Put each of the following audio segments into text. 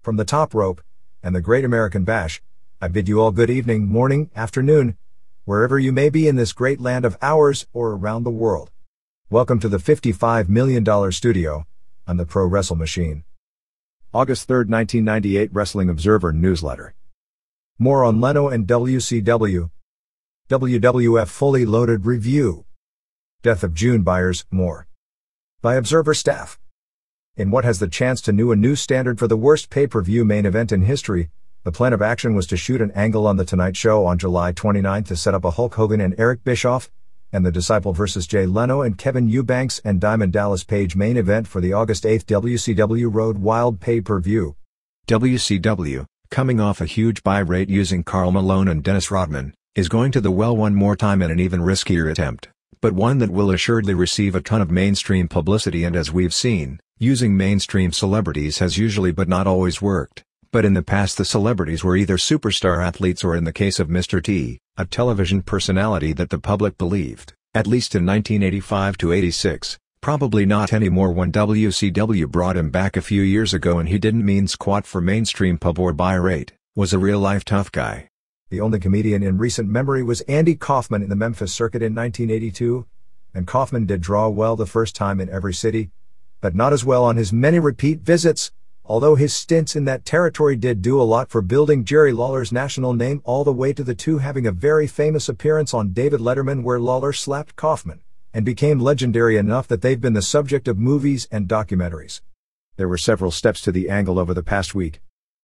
From the top rope and the Great American Bash, I bid you all good evening, morning, afternoon, wherever you may be in this great land of ours or around the world. Welcome to the $55 million studio. I'm the Pro Wrestle Machine. August 3, 1998 Wrestling Observer Newsletter. More on Leno and WCW. WWF Fully Loaded Review. Death of June Byers, more. By Observer staff. In what has the chance to new a new standard for the worst pay-per-view main event in history, the plan of action was to shoot an angle on The Tonight Show on July 29 to set up a Hulk Hogan and Eric Bischoff, and the Disciple vs. Jay Leno and Kevin Eubanks and Diamond Dallas Page main event for the August 8 WCW Road Wild pay-per-view. WCW, coming off a huge buy rate using Karl Malone and Dennis Rodman, is going to the well one more time in an even riskier attempt, but one that will assuredly receive a ton of mainstream publicity, and as we've seen, using mainstream celebrities has usually but not always worked. But in the past the celebrities were either superstar athletes or, in the case of Mr. T, a television personality that the public believed, at least in 1985 to 86, probably not anymore when WCW brought him back a few years ago and he didn't mean squat for mainstream pub or buy rate, was a real-life tough guy. The only comedian in recent memory was Andy Kaufman in the Memphis circuit in 1982, and Kaufman did draw well the first time in every city, but not as well on his many repeat visits, although his stints in that territory did do a lot for building Jerry Lawler's national name, all the way to the two having a very famous appearance on David Letterman where Lawler slapped Kaufman, and became legendary enough that they've been the subject of movies and documentaries. There were several steps to the angle over the past week.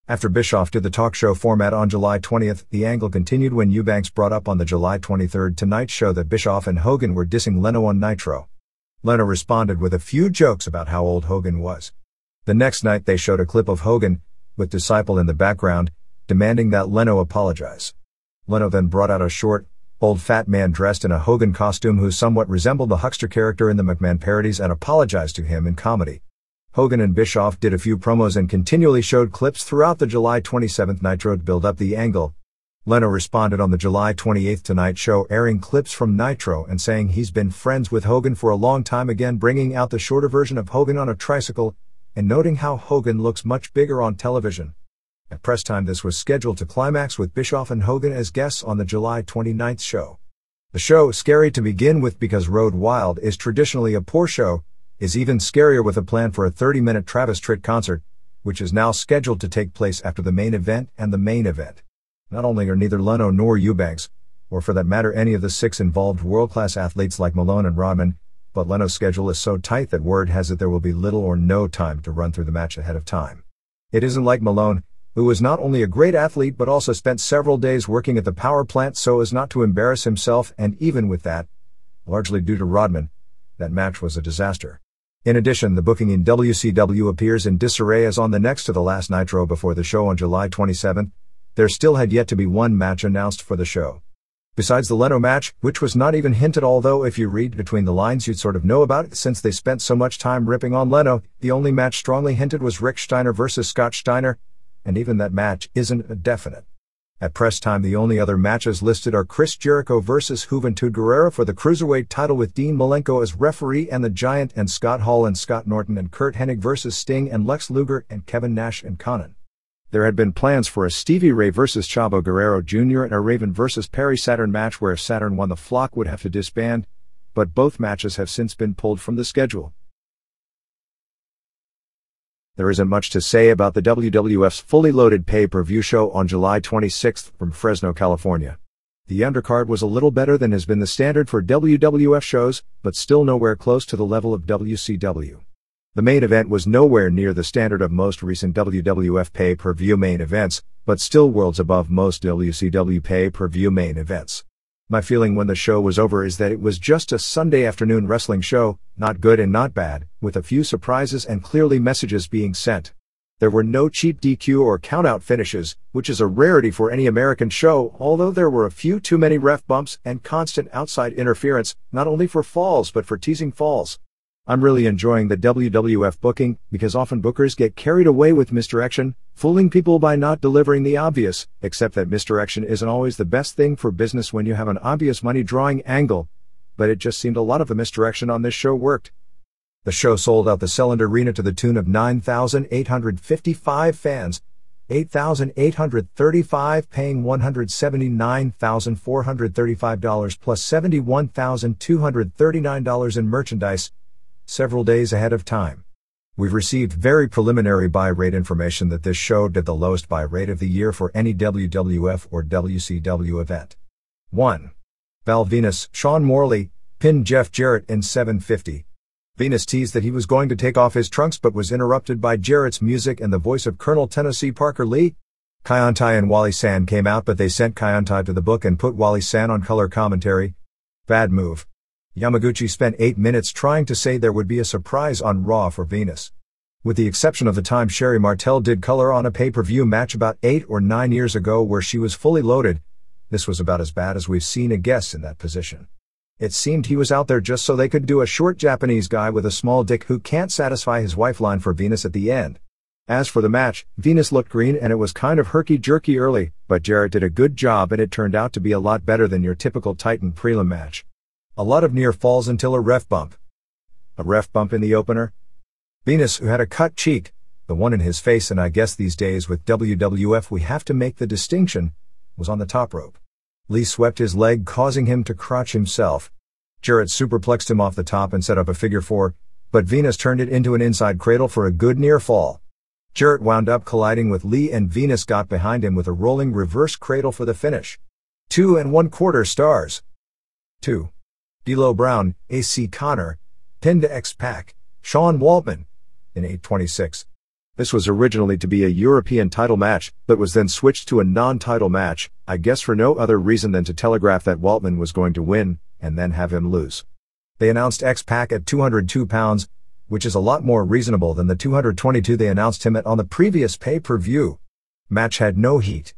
After Bischoff did the talk show format on July 20th, the angle continued when Eubanks brought up on the July 23rd Tonight Show that Bischoff and Hogan were dissing Leno on Nitro. Leno responded with a few jokes about how old Hogan was. The next night they showed a clip of Hogan, with Disciple in the background, demanding that Leno apologize. Leno then brought out a short, old fat man dressed in a Hogan costume who somewhat resembled the huckster character in the McMahon parodies and apologized to him in comedy. Hogan and Bischoff did a few promos and continually showed clips throughout the July 27th Nitro to build up the angle. Leno responded on the July 28th Tonight Show, airing clips from Nitro and saying he's been friends with Hogan for a long time, again bringing out the shorter version of Hogan on a tricycle, and noting how Hogan looks much bigger on television. At press time this was scheduled to climax with Bischoff and Hogan as guests on the July 29th show. The show, scary to begin with because Road Wild is traditionally a poor show, is even scarier with a plan for a 30-minute Travis Tritt concert, which is now scheduled to take place after the main event and the main event. Not only are neither Leno nor Eubanks, or for that matter any of the six involved world-class athletes like Malone and Rodman, but Leno's schedule is so tight that word has it there will be little or no time to run through the match ahead of time. It isn't like Malone, who was not only a great athlete but also spent several days working at the power plant so as not to embarrass himself, and even with that, largely due to Rodman, that match was a disaster. In addition, the booking in WCW appears in disarray as on the next to the last Nitro before the show on July 27th, there still had yet to be one match announced for the show. Besides the Leno match, which was not even hinted, although if you read between the lines you'd sort of know about it since they spent so much time ripping on Leno, the only match strongly hinted was Rick Steiner versus Scott Steiner, and even that match isn't a definite. At press time the only other matches listed are Chris Jericho versus Juventud Guerrera for the Cruiserweight title with Dean Malenko as referee and the Giant and Scott Hall and Scott Norton and Kurt Hennig versus Sting and Lex Luger and Kevin Nash and Conan. There had been plans for a Stevie Ray versus Chavo Guerrero Jr. and a Raven versus Perry Saturn match where if Saturn won the Flock would have to disband, but both matches have since been pulled from the schedule. There isn't much to say about the WWF's fully loaded pay-per-view show on July 26th from Fresno, California. The undercard was a little better than has been the standard for WWF shows, but still nowhere close to the level of WCW. The main event was nowhere near the standard of most recent WWF pay-per-view main events, but still worlds above most WCW pay-per-view main events. My feeling when the show was over is that it was just a Sunday afternoon wrestling show, not good and not bad, with a few surprises and clearly messages being sent. There were no cheap DQ or countout finishes, which is a rarity for any American show, although there were a few too many ref bumps and constant outside interference, not only for falls but for teasing falls. I'm really enjoying the WWF booking, because often bookers get carried away with misdirection, fooling people by not delivering the obvious, except that misdirection isn't always the best thing for business when you have an obvious money-drawing angle, but it just seemed a lot of the misdirection on this show worked. The show sold out the Selland Arena to the tune of 9,855 fans, $8,835, paying $179,435 plus $71,239 in merchandise, several days ahead of time. We've received very preliminary buy rate information that this show did the lowest buy rate of the year for any WWF or WCW event. 1. Val Venus, Sean Morley, pinned Jeff Jarrett in 750. Venus teased that he was going to take off his trunks but was interrupted by Jarrett's music and the voice of Colonel Tennessee Parker Lee. Kaientai and Wally San came out but they sent Kaientai to the book and put Wally San on color commentary. Bad move. Yamaguchi spent 8 minutes trying to say there would be a surprise on Raw for Venus. With the exception of the time Sherry Martel did color on a pay-per-view match about 8 or 9 years ago where she was fully loaded, this was about as bad as we've seen a guest in that position. It seemed he was out there just so they could do a short Japanese guy with a small dick who can't satisfy his wife line for Venus at the end. As for the match, Venus looked green and it was kind of herky-jerky early, but Jarrett did a good job and it turned out to be a lot better than your typical Titan prelim match. A lot of near falls until a ref bump. A ref bump in the opener? Venus, who had a cut cheek, the one in his face, and I guess these days with WWF we have to make the distinction, was on the top rope. Lee swept his leg, causing him to crotch himself. Jarrett superplexed him off the top and set up a figure four, but Venus turned it into an inside cradle for a good near fall. Jarrett wound up colliding with Lee and Venus got behind him with a rolling reverse cradle for the finish. 2 1/4 stars. 2. D'Lo Brown, A.C. Connor, pinned to X-Pac, Sean Waltman, in 8:26. This was originally to be a European title match, but was then switched to a non-title match, I guess for no other reason than to telegraph that Waltman was going to win, and then have him lose. They announced X-Pac at 202 pounds, which is a lot more reasonable than the 222 they announced him at on the previous pay-per-view. Match had no heat.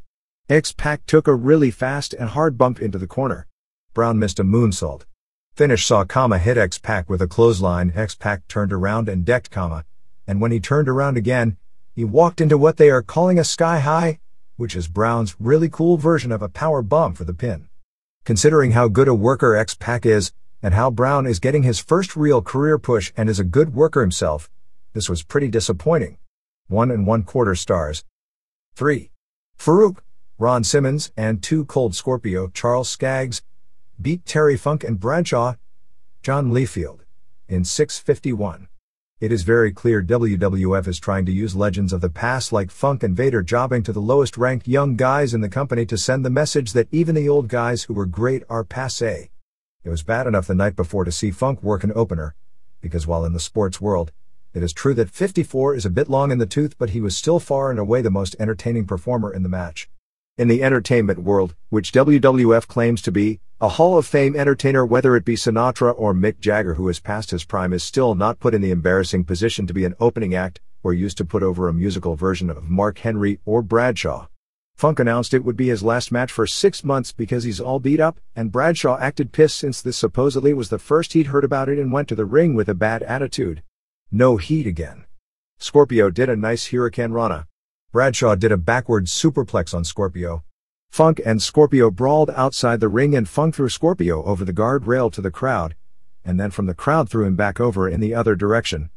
X-Pac took a really fast and hard bump into the corner. Brown missed a moonsault. Finish saw Kama hit X-Pac with a clothesline. X-Pac turned around and decked Kama, and when he turned around again, he walked into what they are calling a sky high, which is Brown's really cool version of a power bomb for the pin. Considering how good a worker X-Pac is, and how Brown is getting his first real career push and is a good worker himself, this was pretty disappointing. 1 1/4 stars. 3. Farouk, Ron Simmons, and 2 Cold Scorpio Charles Skaggs beat Terry Funk and Bradshaw, John Leafield, in 6:51. It is very clear WWF is trying to use legends of the past like Funk and Vader jobbing to the lowest-ranked young guys in the company to send the message that even the old guys who were great are passé. It was bad enough the night before to see Funk work an opener, because while in the sports world, it is true that 54 is a bit long in the tooth, but he was still far and away the most entertaining performer in the match. In the entertainment world, which WWF claims to be, a Hall of Fame entertainer, whether it be Sinatra or Mick Jagger who has passed his prime, is still not put in the embarrassing position to be an opening act, or used to put over a musical version of Mark Henry or Bradshaw. Funk announced it would be his last match for 6 months because he's all beat up, and Bradshaw acted pissed since this supposedly was the first he'd heard about it and went to the ring with a bad attitude. No heat again. Scorpio did a nice Hurricane Rana. Bradshaw did a backwards superplex on Scorpio. Funk and Scorpio brawled outside the ring and Funk threw Scorpio over the guardrail to the crowd, and then from the crowd threw him back over in the other direction.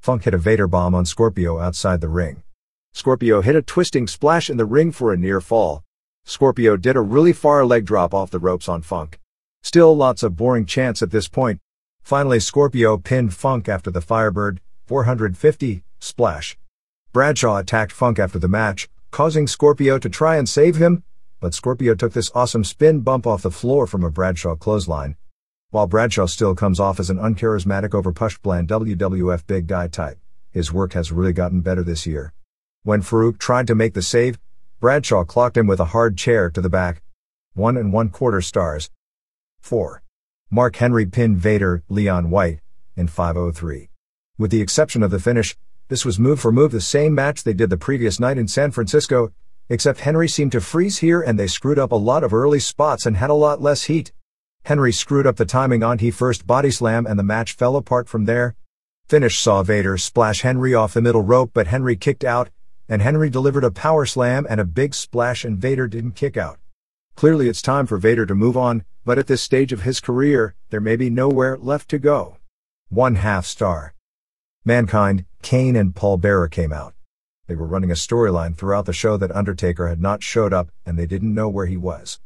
Funk hit a Vader bomb on Scorpio outside the ring. Scorpio hit a twisting splash in the ring for a near fall. Scorpio did a really far leg drop off the ropes on Funk. Still lots of boring chants at this point. Finally Scorpio pinned Funk after the Firebird, 450, splash. Bradshaw attacked Funk after the match, causing Scorpio to try and save him, but Scorpio took this awesome spin bump off the floor from a Bradshaw clothesline. While Bradshaw still comes off as an uncharismatic overpushed bland WWF big guy type, his work has really gotten better this year. When Farouk tried to make the save, Bradshaw clocked him with a hard chair to the back. 1 1/4 stars. 4. Mark Henry pinned Vader, Leon White, in 5:03. With the exception of the finish, this was move for move the same match they did the previous night in San Francisco, except Henry seemed to freeze here and they screwed up a lot of early spots and had a lot less heat. Henry screwed up the timing on he first body slam and the match fell apart from there. Finish saw Vader splash Henry off the middle rope, but Henry kicked out, and Henry delivered a power slam and a big splash and Vader didn't kick out. Clearly it's time for Vader to move on, but at this stage of his career, there may be nowhere left to go. 1/2 star. Mankind, Kane and Paul Bearer came out. They were running a storyline throughout the show that Undertaker had not showed up and they didn't know where he was.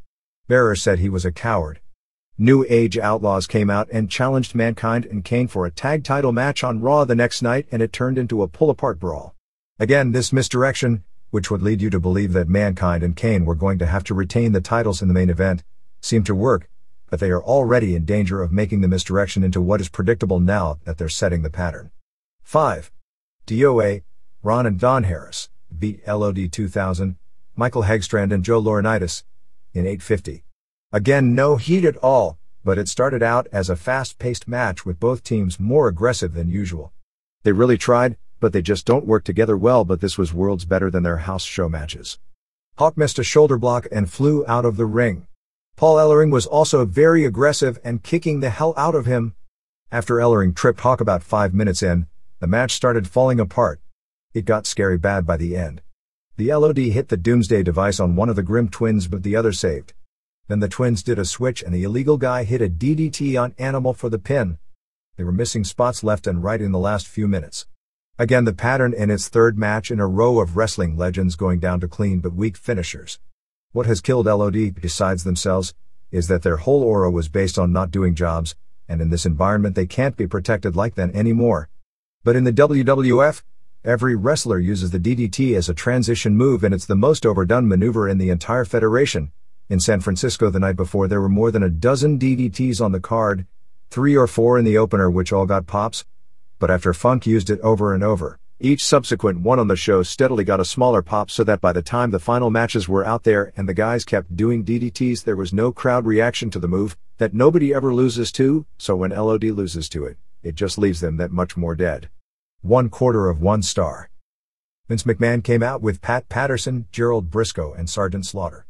Byers said he was a coward. New Age Outlaws came out and challenged Mankind and Kane for a tag title match on Raw the next night, and it turned into a pull-apart brawl. Again, this misdirection, which would lead you to believe that Mankind and Kane were going to have to retain the titles in the main event, seemed to work, but they are already in danger of making the misdirection into what is predictable now that they're setting the pattern. 5. DOA, Ron and Don Harris, beat LOD 2000, Michael Hegstrand and Joe Laurinaitis, in 8:50. Again, no heat at all, but it started out as a fast-paced match with both teams more aggressive than usual. They really tried, but they just don't work together well, but this was worlds better than their house show matches. Hawk missed a shoulder block and flew out of the ring. Paul Ellering was also very aggressive and kicking the hell out of him. After Ellering tripped Hawk about 5 minutes in, the match started falling apart. It got scary bad by the end. The LOD hit the Doomsday device on one of the Grimm twins, but the other saved. Then the twins did a switch and the illegal guy hit a DDT on Animal for the pin. They were missing spots left and right in the last few minutes. Again, the pattern in its third match in a row of wrestling legends going down to clean but weak finishers. What has killed LOD, besides themselves, is that their whole aura was based on not doing jobs, and in this environment they can't be protected like that anymore. But in the WWF, every wrestler uses the DDT as a transition move, and it's the most overdone maneuver in the entire federation. In San Francisco the night before, there were more than a dozen DDTs on the card, 3 or 4 in the opener which all got pops. But after Funk used it over and over, each subsequent one on the show steadily got a smaller pop, so that by the time the final matches were out there and the guys kept doing DDTs, there was no crowd reaction to the move that nobody ever loses to, so when LOD loses to it, it just leaves them that much more dead. 1/4 of 1 star. Vince McMahon came out with Pat Patterson, Gerald Briscoe, and Sergeant Slaughter.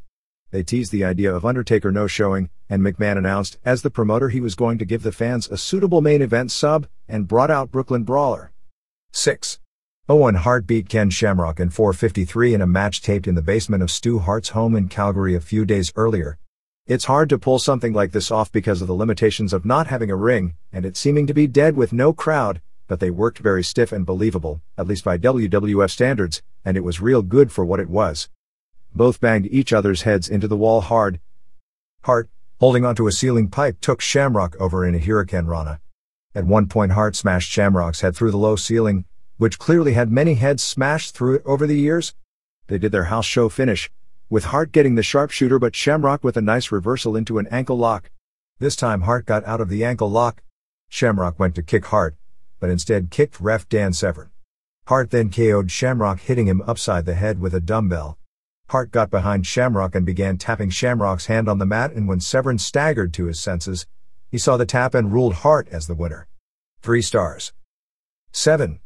They teased the idea of Undertaker no-showing, and McMahon announced, as the promoter, he was going to give the fans a suitable main event sub, and brought out Brooklyn Brawler. 6. Owen Hart beat Ken Shamrock in 4:53 in a match taped in the basement of Stu Hart's home in Calgary a few days earlier. It's hard to pull something like this off because of the limitations of not having a ring, and it seeming to be dead with no crowd, but they worked very stiff and believable, at least by WWF standards, and it was real good for what it was. Both banged each other's heads into the wall hard. Hart, holding onto a ceiling pipe, took Shamrock over in a Hurricane Rana. At one point Hart smashed Shamrock's head through the low ceiling, which clearly had many heads smashed through it over the years. They did their house show finish, with Hart getting the sharpshooter but Shamrock with a nice reversal into an ankle lock. This time Hart got out of the ankle lock. Shamrock went to kick Hart, but instead kicked ref Dan Severn. Hart then KO'd Shamrock, hitting him upside the head with a dumbbell. Hart got behind Shamrock and began tapping Shamrock's hand on the mat, and when Severn staggered to his senses, he saw the tap and ruled Hart as the winner. 3 stars. 7.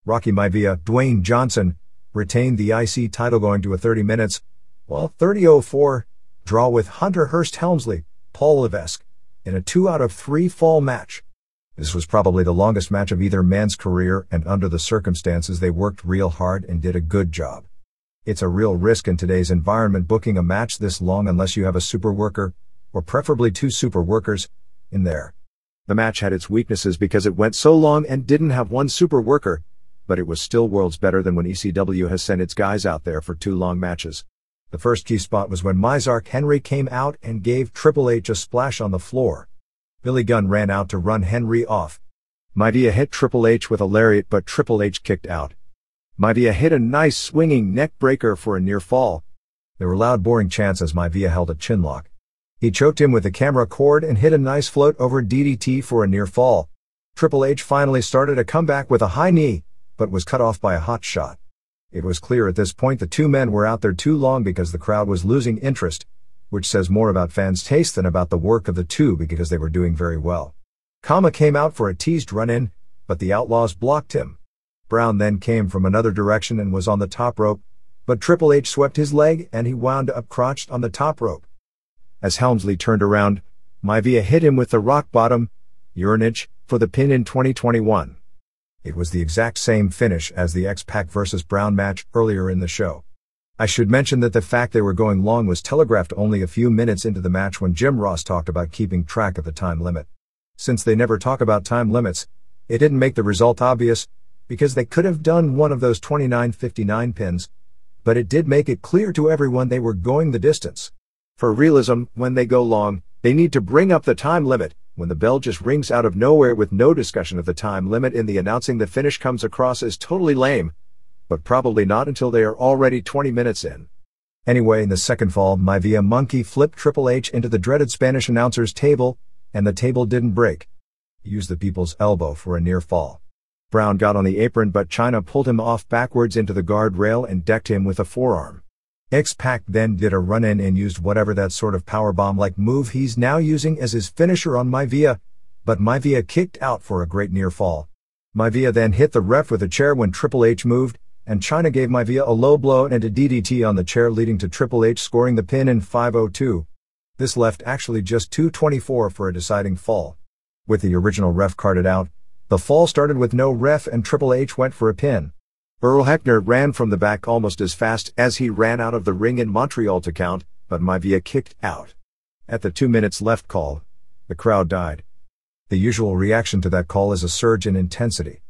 Rocky Maivia, Dwayne Johnson, retained the IC title going to a 30 minutes, 30:04, draw with Hunter Hearst Helmsley, Paul Levesque, in a 2 out of 3 fall match. This was probably the longest match of either man's career, and under the circumstances they worked real hard and did a good job. It's a real risk in today's environment booking a match this long unless you have a super worker, or preferably 2 super workers, in there. The match had its weaknesses because it went so long and didn't have one super worker, but it was still worlds better than when ECW has sent its guys out there for 2 long matches. The first key spot was when Mizark Henry came out and gave Triple H a splash on the floor. Billy Gunn ran out to run Henry off. Maivia hit Triple H with a lariat, but Triple H kicked out. Maivia hit a nice swinging neck breaker for a near fall. There were loud boring chants as Maivia held a chinlock. He choked him with the camera cord and hit a nice float over DDT for a near fall. Triple H finally started a comeback with a high knee, but was cut off by a hot shot. It was clear at this point the 2 men were out there too long because the crowd was losing interest, which says more about fans' taste than about the work of the 2 because they were doing very well. Kama came out for a teased run-in, but the Outlaws blocked him. Brown then came from another direction and was on the top rope, but Triple H swept his leg and he wound up crotched on the top rope. As Helmsley turned around, Maivia hit him with the rock bottom, urinage, for the pin in 2021. It was the exact same finish as the X-Pac vs. Brown match earlier in the show. I should mention that the fact they were going long was telegraphed only a few minutes into the match when Jim Ross talked about keeping track of the time limit. Since they never talk about time limits, it didn't make the result obvious, because they could have done one of those 29:59 pins, but it did make it clear to everyone they were going the distance. For realism, when they go long, they need to bring up the time limit. When the bell just rings out of nowhere with no discussion of the time limit in the announcing, the finish comes across as totally lame, but probably not until they are already 20 minutes in. Anyway, in the second fall, Maivia monkey flipped Triple H into the dreaded Spanish announcer's table, and the table didn't break. He used the people's elbow for a near fall. Brown got on the apron, but Chyna pulled him off backwards into the guardrail and decked him with a forearm. X-Pac then did a run-in and used whatever that sort of powerbomb-like move he's now using as his finisher on Maivia, but Maivia kicked out for a great near fall. Maivia then hit the ref with a chair when Triple H moved, and Chyna gave Maivia a low blow and a DDT on the chair, leading to Triple H scoring the pin in 5:02. This left actually just 2:24 for a deciding fall. With the original ref carded out, the fall started with no ref and Triple H went for a pin. Earl Hebner ran from the back almost as fast as he ran out of the ring in Montreal to count, but Maivia kicked out. At the 2 minutes left call, the crowd died. The usual reaction to that call is a surge in intensity.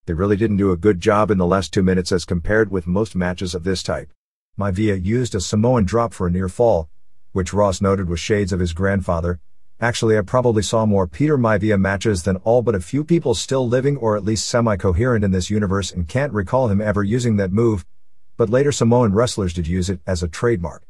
They really didn't do a good job in the last 2 minutes as compared with most matches of this type. Maivia used a Samoan drop for a near fall, which Ross noted was shades of his grandfather. Actually, I probably saw more Peter Maivia matches than all but a few people still living or at least semi-coherent in this universe and can't recall him ever using that move, but later Samoan wrestlers did use it as a trademark.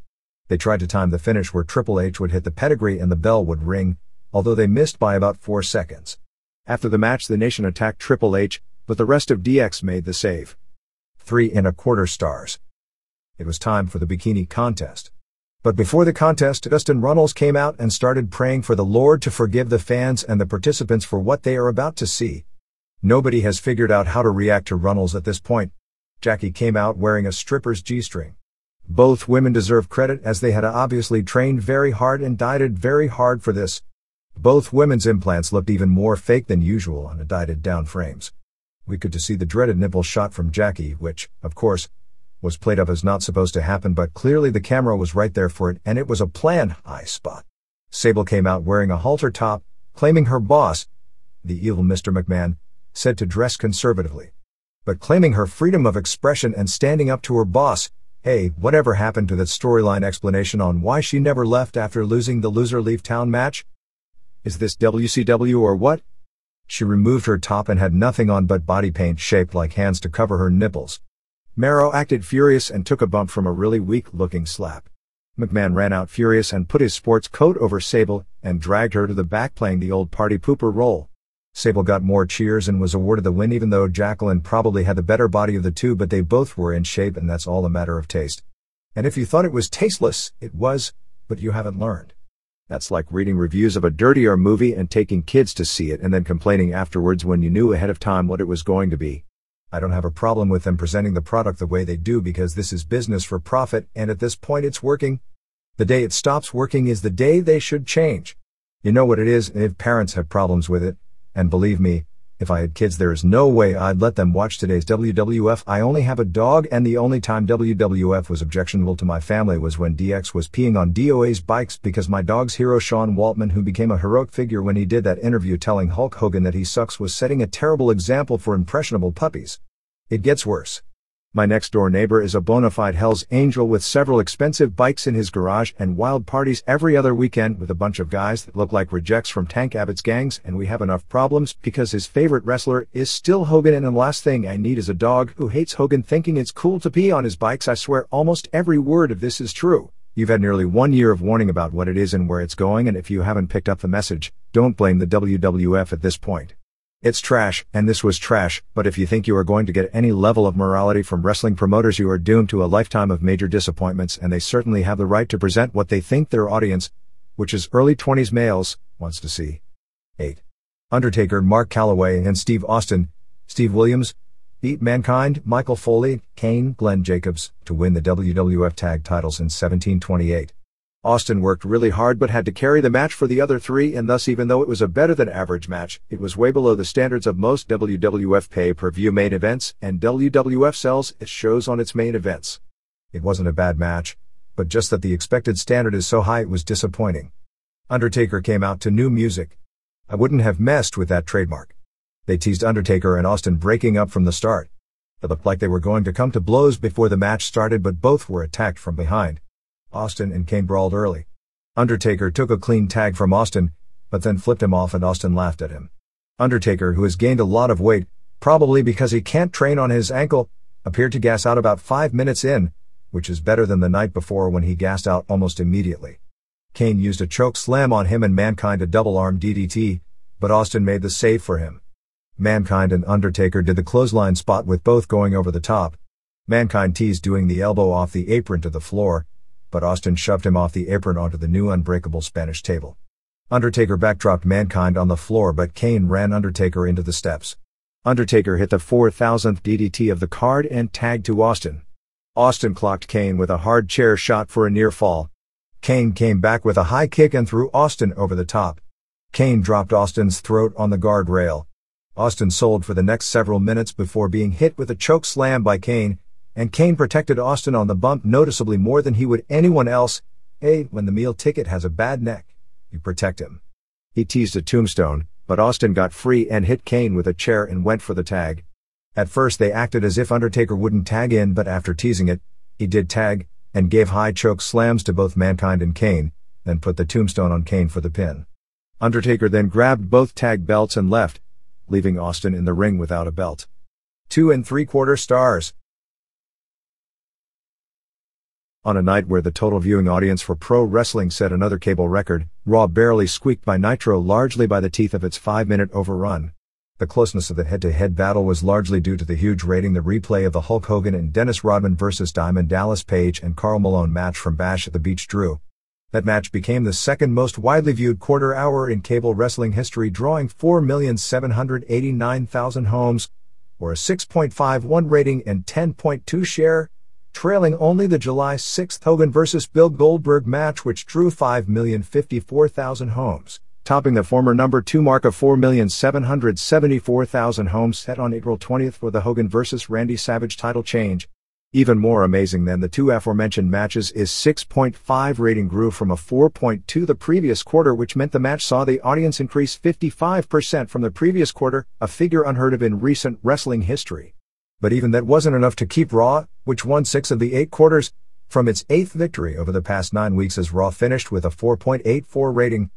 They tried to time the finish where Triple H would hit the pedigree and the bell would ring, although they missed by about 4 seconds. After the match, the nation attacked Triple H, but the rest of DX made the save. 3¼ stars. It was time for the bikini contest. But before the contest, Dustin Runnels came out and started praying for the Lord to forgive the fans and the participants for what they are about to see. Nobody has figured out how to react to Runnels at this point. Jackie came out wearing a stripper's G-string. Both women deserve credit as they had obviously trained very hard and dieted very hard for this. Both women's implants looked even more fake than usual on the dieted down frames. We could see the dreaded nipple shot from Jackie, which, of course, was played up as not supposed to happen, but clearly the camera was right there for it and it was a planned high spot. Sable came out wearing a halter top, claiming her boss, the evil Mr. McMahon, said to dress conservatively. But claiming her freedom of expression and standing up to her boss. Hey, whatever happened to that storyline explanation on why she never left after losing the Loser Leave Town match? Is this WCW or what? She removed her top and had nothing on but body paint shaped like hands to cover her nipples. Mero acted furious and took a bump from a really weak-looking slap. McMahon ran out furious and put his sports coat over Sable and dragged her to the back, playing the old party pooper role. Sable got more cheers and was awarded the win, even though Jacqueline probably had the better body of the two, but they both were in shape, and that's all a matter of taste. And if you thought it was tasteless, it was, but you haven't learned. That's like reading reviews of a dirtier movie and taking kids to see it and then complaining afterwards when you knew ahead of time what it was going to be. I don't have a problem with them presenting the product the way they do because this is business for profit, and at this point it's working. The day it stops working is the day they should change. You know what it is, if parents have problems with it, and believe me, if I had kids there is no way I'd let them watch today's WWF. I only have a dog, and the only time WWF was objectionable to my family was when DX was peeing on DOA's bikes because my dog's hero Sean Waltman, who became a heroic figure when he did that interview telling Hulk Hogan that he sucks, was setting a terrible example for impressionable puppies. It gets worse. My next door neighbor is a bona fide Hell's Angel with several expensive bikes in his garage and wild parties every other weekend with a bunch of guys that look like rejects from Tank Abbott's gangs, and we have enough problems because his favorite wrestler is still Hogan, and the last thing I need is a dog who hates Hogan thinking it's cool to pee on his bikes. I swear almost every word of this is true. You've had nearly 1 year of warning about what it is and where it's going, and if you haven't picked up the message, don't blame the WWF at this point. It's trash, and this was trash, but if you think you are going to get any level of morality from wrestling promoters, you are doomed to a lifetime of major disappointments, and they certainly have the right to present what they think their audience, which is early 20s males, wants to see. 8. Undertaker, Mark Calloway, and Steve Austin, Steve Williams, beat Mankind, Michael Foley, Kane, Glenn Jacobs, to win the WWF tag titles in 1728. Austin worked really hard but had to carry the match for the other three, and thus even though it was a better than average match, it was way below the standards of most WWF pay-per-view main events, and WWF sells its shows on its main events. It wasn't a bad match, but just that the expected standard is so high it was disappointing. Undertaker came out to new music. I wouldn't have messed with that trademark. They teased Undertaker and Austin breaking up from the start. It looked like they were going to come to blows before the match started, but both were attacked from behind. Austin and Kane brawled early. Undertaker took a clean tag from Austin, but then flipped him off and Austin laughed at him. Undertaker, who has gained a lot of weight, probably because he can't train on his ankle, appeared to gas out about 5 minutes in, which is better than the night before when he gassed out almost immediately. Kane used a choke slam on him and Mankind a double-arm DDT, but Austin made the save for him. Mankind and Undertaker did the clothesline spot with both going over the top. Mankind teased doing the elbow off the apron to the floor, but Austin shoved him off the apron onto the new unbreakable Spanish table. Undertaker backdropped Mankind on the floor, but Kane ran Undertaker into the steps. Undertaker hit the 4,000th DDT of the card and tagged to Austin. Austin clocked Kane with a hard chair shot for a near fall. Kane came back with a high kick and threw Austin over the top. Kane dropped Austin's throat on the guardrail. Austin sold for the next several minutes before being hit with a choke slam by Kane, and Kane protected Austin on the bump noticeably more than he would anyone else. Hey, when the meal ticket has a bad neck, you protect him. He teased a tombstone, but Austin got free and hit Kane with a chair and went for the tag. At first they acted as if Undertaker wouldn't tag in, but after teasing it, he did tag, and gave high choke slams to both Mankind and Kane, then put the tombstone on Kane for the pin. Undertaker then grabbed both tag belts and left, leaving Austin in the ring without a belt. 2 3/4 stars. On a night where the total viewing audience for pro wrestling set another cable record, Raw barely squeaked by Nitro, largely by the teeth of its 5-minute overrun. The closeness of the head-to-head battle was largely due to the huge rating. The replay of the Hulk Hogan and Dennis Rodman vs. Diamond Dallas Page and Karl Malone match from Bash at the Beach drew. That match became the second most widely viewed quarter hour in cable wrestling history, drawing 4,789,000 homes, or a 6.51 rating and 10.2 share, trailing only the July 6 Hogan vs. Bill Goldberg match, which drew 5,054,000 homes, topping the former number 2 mark of 4,774,000 homes set on April 20 for the Hogan vs. Randy Savage title change. Even more amazing than the two aforementioned matches is 6.5 rating grew from a 4.2 the previous quarter, which meant the match saw the audience increase 55% from the previous quarter, a figure unheard of in recent wrestling history. But even that wasn't enough to keep Raw, which won 6 of the 8 quarters, from its 8th victory over the past 9 weeks, as Raw finished with a 4.84 rating,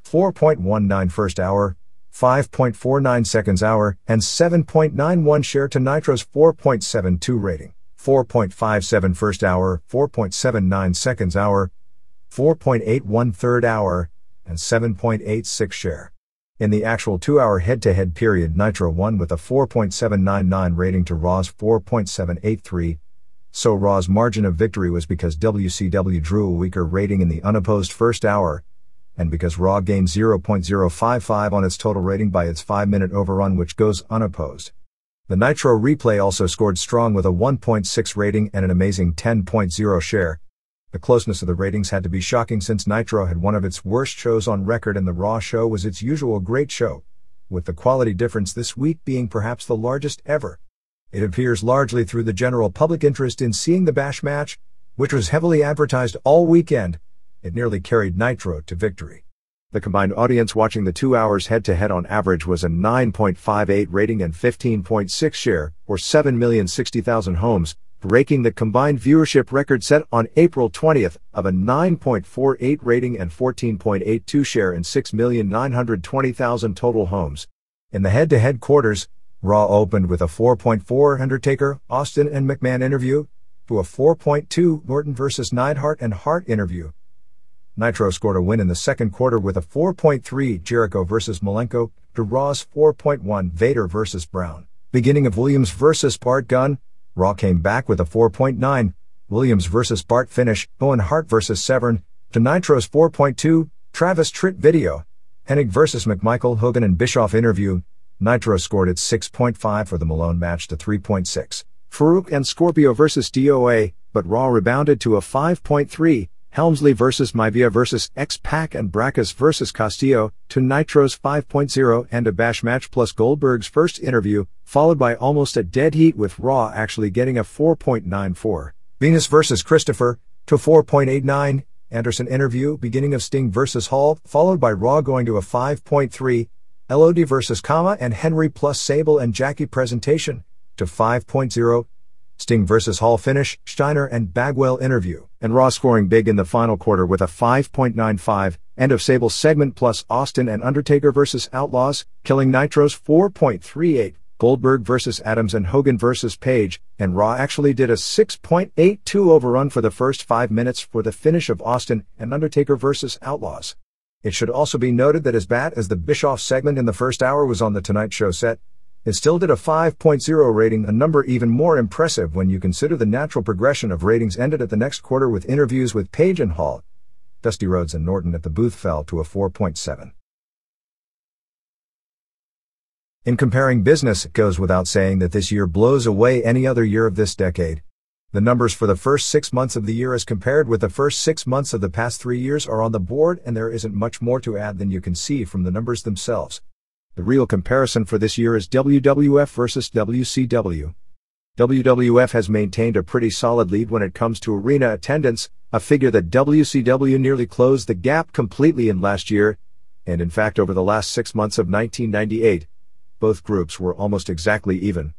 4.19 first hour, 5.49 seconds hour, and 7.91 share to Nitro's 4.72 rating. 4.57 first hour, 4.79 seconds hour, 4.81 third hour, and 7.86 share. In the actual 2-hour head-to-head period, Nitro won with a 4.799 rating to Raw's 4.783, so Raw's margin of victory was because WCW drew a weaker rating in the unopposed first hour, and because Raw gained 0.055 on its total rating by its 5-minute overrun, which goes unopposed. The Nitro replay also scored strong with a 1.6 rating and an amazing 10.0 share. The closeness of the ratings had to be shocking, since Nitro had one of its worst shows on record and the Raw show was its usual great show, with the quality difference this week being perhaps the largest ever. It appears largely through the general public interest in seeing the Bash match, which was heavily advertised all weekend. It nearly carried Nitro to victory. The combined audience watching the 2 hours head-to-head on average was a 9.58 rating and 15.6 share, or 7,060,000 homes, breaking the combined viewership record set on April 20th of a 9.48 rating and 14.82 share and 6,920,000 total homes. In the head-to-head quarters, Raw opened with a 4.4 Undertaker, Austin and McMahon interview, to a 4.2 Norton vs. Neidhart and Hart interview. Nitro scored a win in the second quarter with a 4.3 Jericho vs. Malenko, to Raw's 4.1 Vader vs. Brown. Beginning of Williams vs. Bart Gunn, Raw came back with a 4.9 Williams vs. Bart finish, Owen Hart vs. Severn, to Nitro's 4.2 Travis Tritt video. Hennig vs. McMichael, Hogan and Bischoff interview. Nitro scored its 6.5 for the Malone match to 3.6. Farouk and Scorpio vs. DOA, but Raw rebounded to a 5.3. Helmsley vs. Maivia vs. X-Pac and Brackus vs. Castillo, to Nitro's 5.0 and a Bash match plus Goldberg's first interview, followed by almost a dead heat with Raw actually getting a 4.94. Venus vs. Christopher, to 4.89, Anderson interview, beginning of Sting vs. Hall, followed by Raw going to a 5.3, LOD vs. Kama and Henry plus Sable and Jackie presentation, to 5.0. Sting vs. Hall finish, Steiner and Bagwell interview, and Raw scoring big in the final quarter with a 5.95, end of Sable's segment plus Austin and Undertaker vs. Outlaws, killing Nitro's 4.38, Goldberg vs. Adams and Hogan vs. Page, and Raw actually did a 6.82 overrun for the first 5 minutes for the finish of Austin and Undertaker vs. Outlaws. It should also be noted that as bad as the Bischoff segment in the first hour was on the Tonight Show set, it still did a 5.0 rating, a number even more impressive when you consider the natural progression of ratings ended at the next quarter with interviews with Page and Hall. Dusty Rhodes and Norton at the booth fell to a 4.7. In comparing business, it goes without saying that this year blows away any other year of this decade. The numbers for the first 6 months of the year as compared with the first 6 months of the past 3 years are on the board, and there isn't much more to add than you can see from the numbers themselves. The real comparison for this year is WWF versus WCW. WWF has maintained a pretty solid lead when it comes to arena attendance, a figure that WCW nearly closed the gap completely in last year, and in fact over the last 6 months of 1998, both groups were almost exactly even.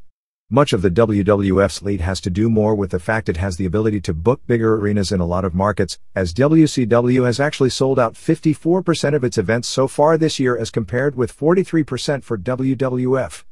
Much of the WWF's lead has to do more with the fact it has the ability to book bigger arenas in a lot of markets, as WCW has actually sold out 54% of its events so far this year as compared with 43% for WWF.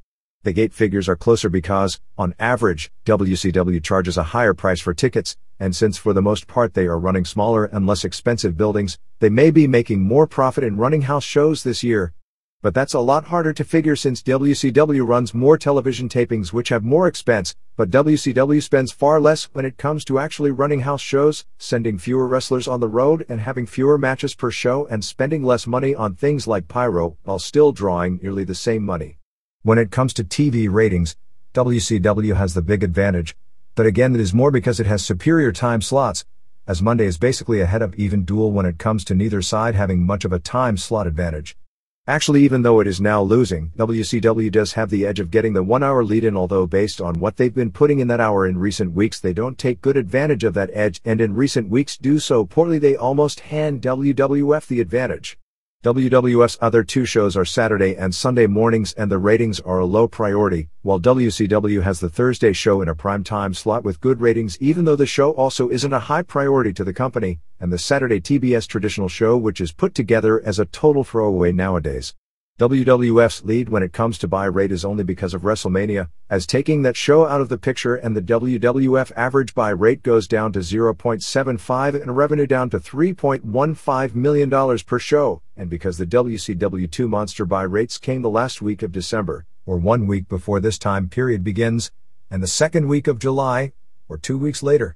The gate figures are closer because, on average, WCW charges a higher price for tickets, and since for the most part they are running smaller and less expensive buildings, they may be making more profit in running house shows this year. But that's a lot harder to figure since WCW runs more television tapings which have more expense, but WCW spends far less when it comes to actually running house shows, sending fewer wrestlers on the road and having fewer matches per show and spending less money on things like pyro, while still drawing nearly the same money. When it comes to TV ratings, WCW has the big advantage, but again it is more because it has superior time slots, as Monday is basically a head-up even duel when it comes to neither side having much of a time slot advantage. Actually, even though it is now losing, WCW does have the edge of getting the 1 hour lead in, although based on what they've been putting in that hour in recent weeks they don't take good advantage of that edge, and in recent weeks do so poorly they almost hand WWF the advantage. WWF's other 2 shows are Saturday and Sunday mornings and the ratings are a low priority, while WCW has the Thursday show in a prime time slot with good ratings even though the show also isn't a high priority to the company, and the Saturday TBS traditional show which is put together as a total throwaway nowadays. WWF's lead when it comes to buy rate is only because of WrestleMania, as taking that show out of the picture and the WWF average buy rate goes down to 0.75 and revenue down to $3.15 million per show, and because the WCW2 monster buy rates came the last week of December, or 1 week before this time period begins, and the second week of July, or 2 weeks later.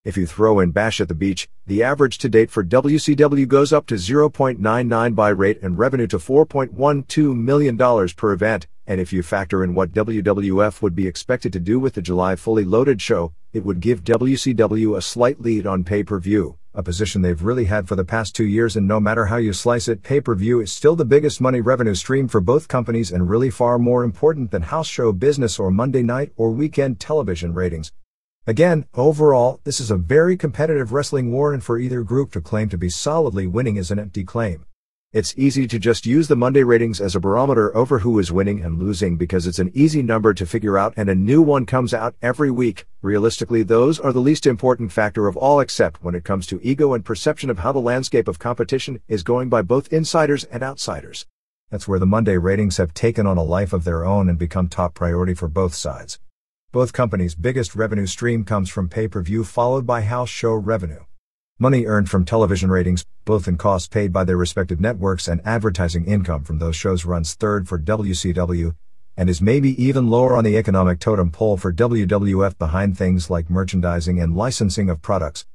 If you throw in Bash at the Beach, the average to date for WCW goes up to 0.99 buy rate and revenue to $4.12 million per event, and if you factor in what WWF would be expected to do with the July fully loaded show, it would give WCW a slight lead on pay-per-view, a position they've really had for the past 2 years, and no matter how you slice it, pay-per-view is still the biggest money revenue stream for both companies and really far more important than house show business or Monday night or weekend television ratings. Again, overall, this is a very competitive wrestling war, and for either group to claim to be solidly winning is an empty claim. It's easy to just use the Monday ratings as a barometer over who is winning and losing because it's an easy number to figure out and a new one comes out every week. Realistically, those are the least important factor of all except when it comes to ego and perception of how the landscape of competition is going by both insiders and outsiders. That's where the Monday ratings have taken on a life of their own and become top priority for both sides. Both companies' biggest revenue stream comes from pay-per-view followed by house show revenue. Money earned from television ratings, both in costs paid by their respective networks and advertising income from those shows, runs third for WCW, and is maybe even lower on the economic totem pole for WWF behind things like merchandising and licensing of products.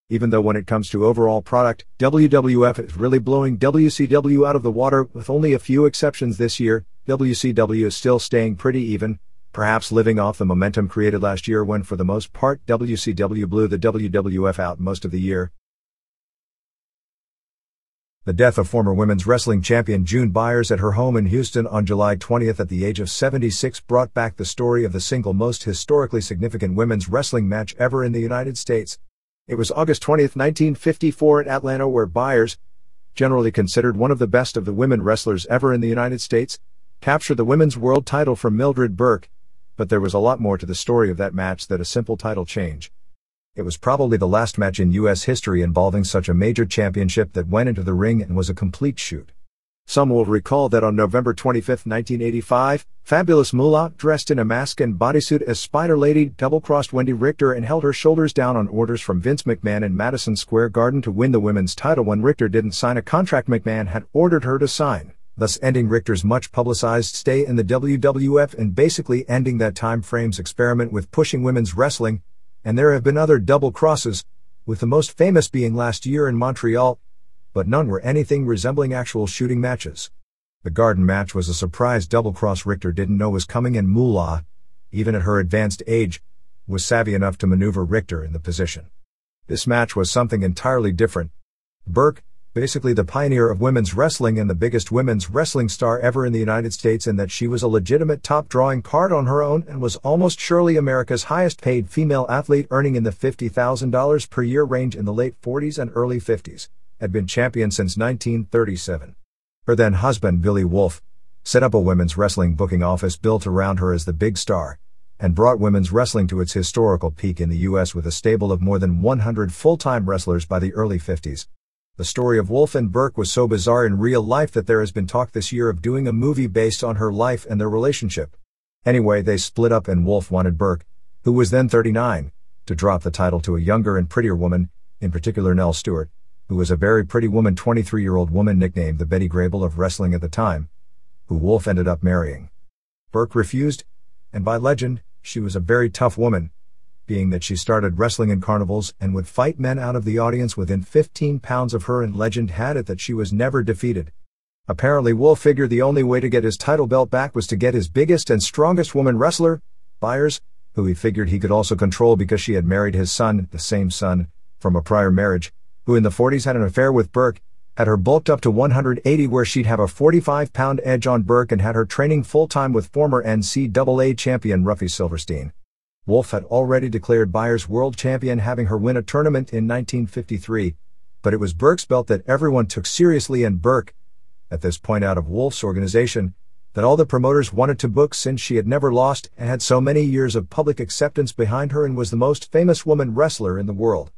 Even though when it comes to overall product, WWF is really blowing WCW out of the water with only a few exceptions this year, WCW is still staying pretty even, perhaps living off the momentum created last year when for the most part WCW blew the WWF out most of the year. The death of former women's wrestling champion June Byers at her home in Houston on July 20th at the age of 76 brought back the story of the single most historically significant women's wrestling match ever in the United States. It was August 20th, 1954 in Atlanta where Byers, generally considered one of the best of the women wrestlers ever in the United States, captured the women's world title from Mildred Burke, but there was a lot more to the story of that match than a simple title change. It was probably the last match in U.S. history involving such a major championship that went into the ring and was a complete shoot. Some will recall that on November 25, 1985, Fabulous Moolah, dressed in a mask and bodysuit as Spider Lady, double-crossed Wendy Richter and held her shoulders down on orders from Vince McMahon in Madison Square Garden to win the women's title when Richter didn't sign a contract McMahon had ordered her to sign, thus ending Richter's much-publicized stay in the WWF and basically ending that time frame's experiment with pushing women's wrestling. And there have been other double crosses, with the most famous being last year in Montreal, but none were anything resembling actual shooting matches. The Garden match was a surprise double-cross Richter didn't know was coming, and Moolah, even at her advanced age, was savvy enough to maneuver Richter in the position. This match was something entirely different. Burke, basically the pioneer of women's wrestling and the biggest women's wrestling star ever in the United States, in that she was a legitimate top-drawing card on her own and was almost surely America's highest-paid female athlete, earning in the $50,000 per year range in the late 40s and early 50s. Had been champion since 1937. Her then husband Billy Wolfe set up a women's wrestling booking office built around her as the big star, and brought women's wrestling to its historical peak in the U.S. with a stable of more than 100 full-time wrestlers by the early 50s. The story of Wolfe and Burke was so bizarre in real life that there has been talk this year of doing a movie based on her life and their relationship. Anyway, they split up and Wolfe wanted Burke, who was then 39, to drop the title to a younger and prettier woman, in particular Nell Stewart, who was a very pretty woman, 23-year-old woman nicknamed the Betty Grable of wrestling at the time, who Wolfe ended up marrying. Burke refused, and by legend, she was a very tough woman, being that she started wrestling in carnivals and would fight men out of the audience within 15 pounds of her, and legend had it that she was never defeated. Apparently Wolfe figured the only way to get his title belt back was to get his biggest and strongest woman wrestler, Byers, who he figured he could also control because she had married his son, the same son, from a prior marriage, who in the 40s had an affair with Burke, had her bulked up to 180 where she'd have a 45-pound edge on Burke, and had her training full-time with former NCAA champion Ruffy Silverstein. Wolfe had already declared Byers world champion, having her win a tournament in 1953, but it was Burke's belt that everyone took seriously, and Burke, at this point out of Wolfe's organization, that all the promoters wanted to book, since she had never lost and had so many years of public acceptance behind her and was the most famous woman wrestler in the world.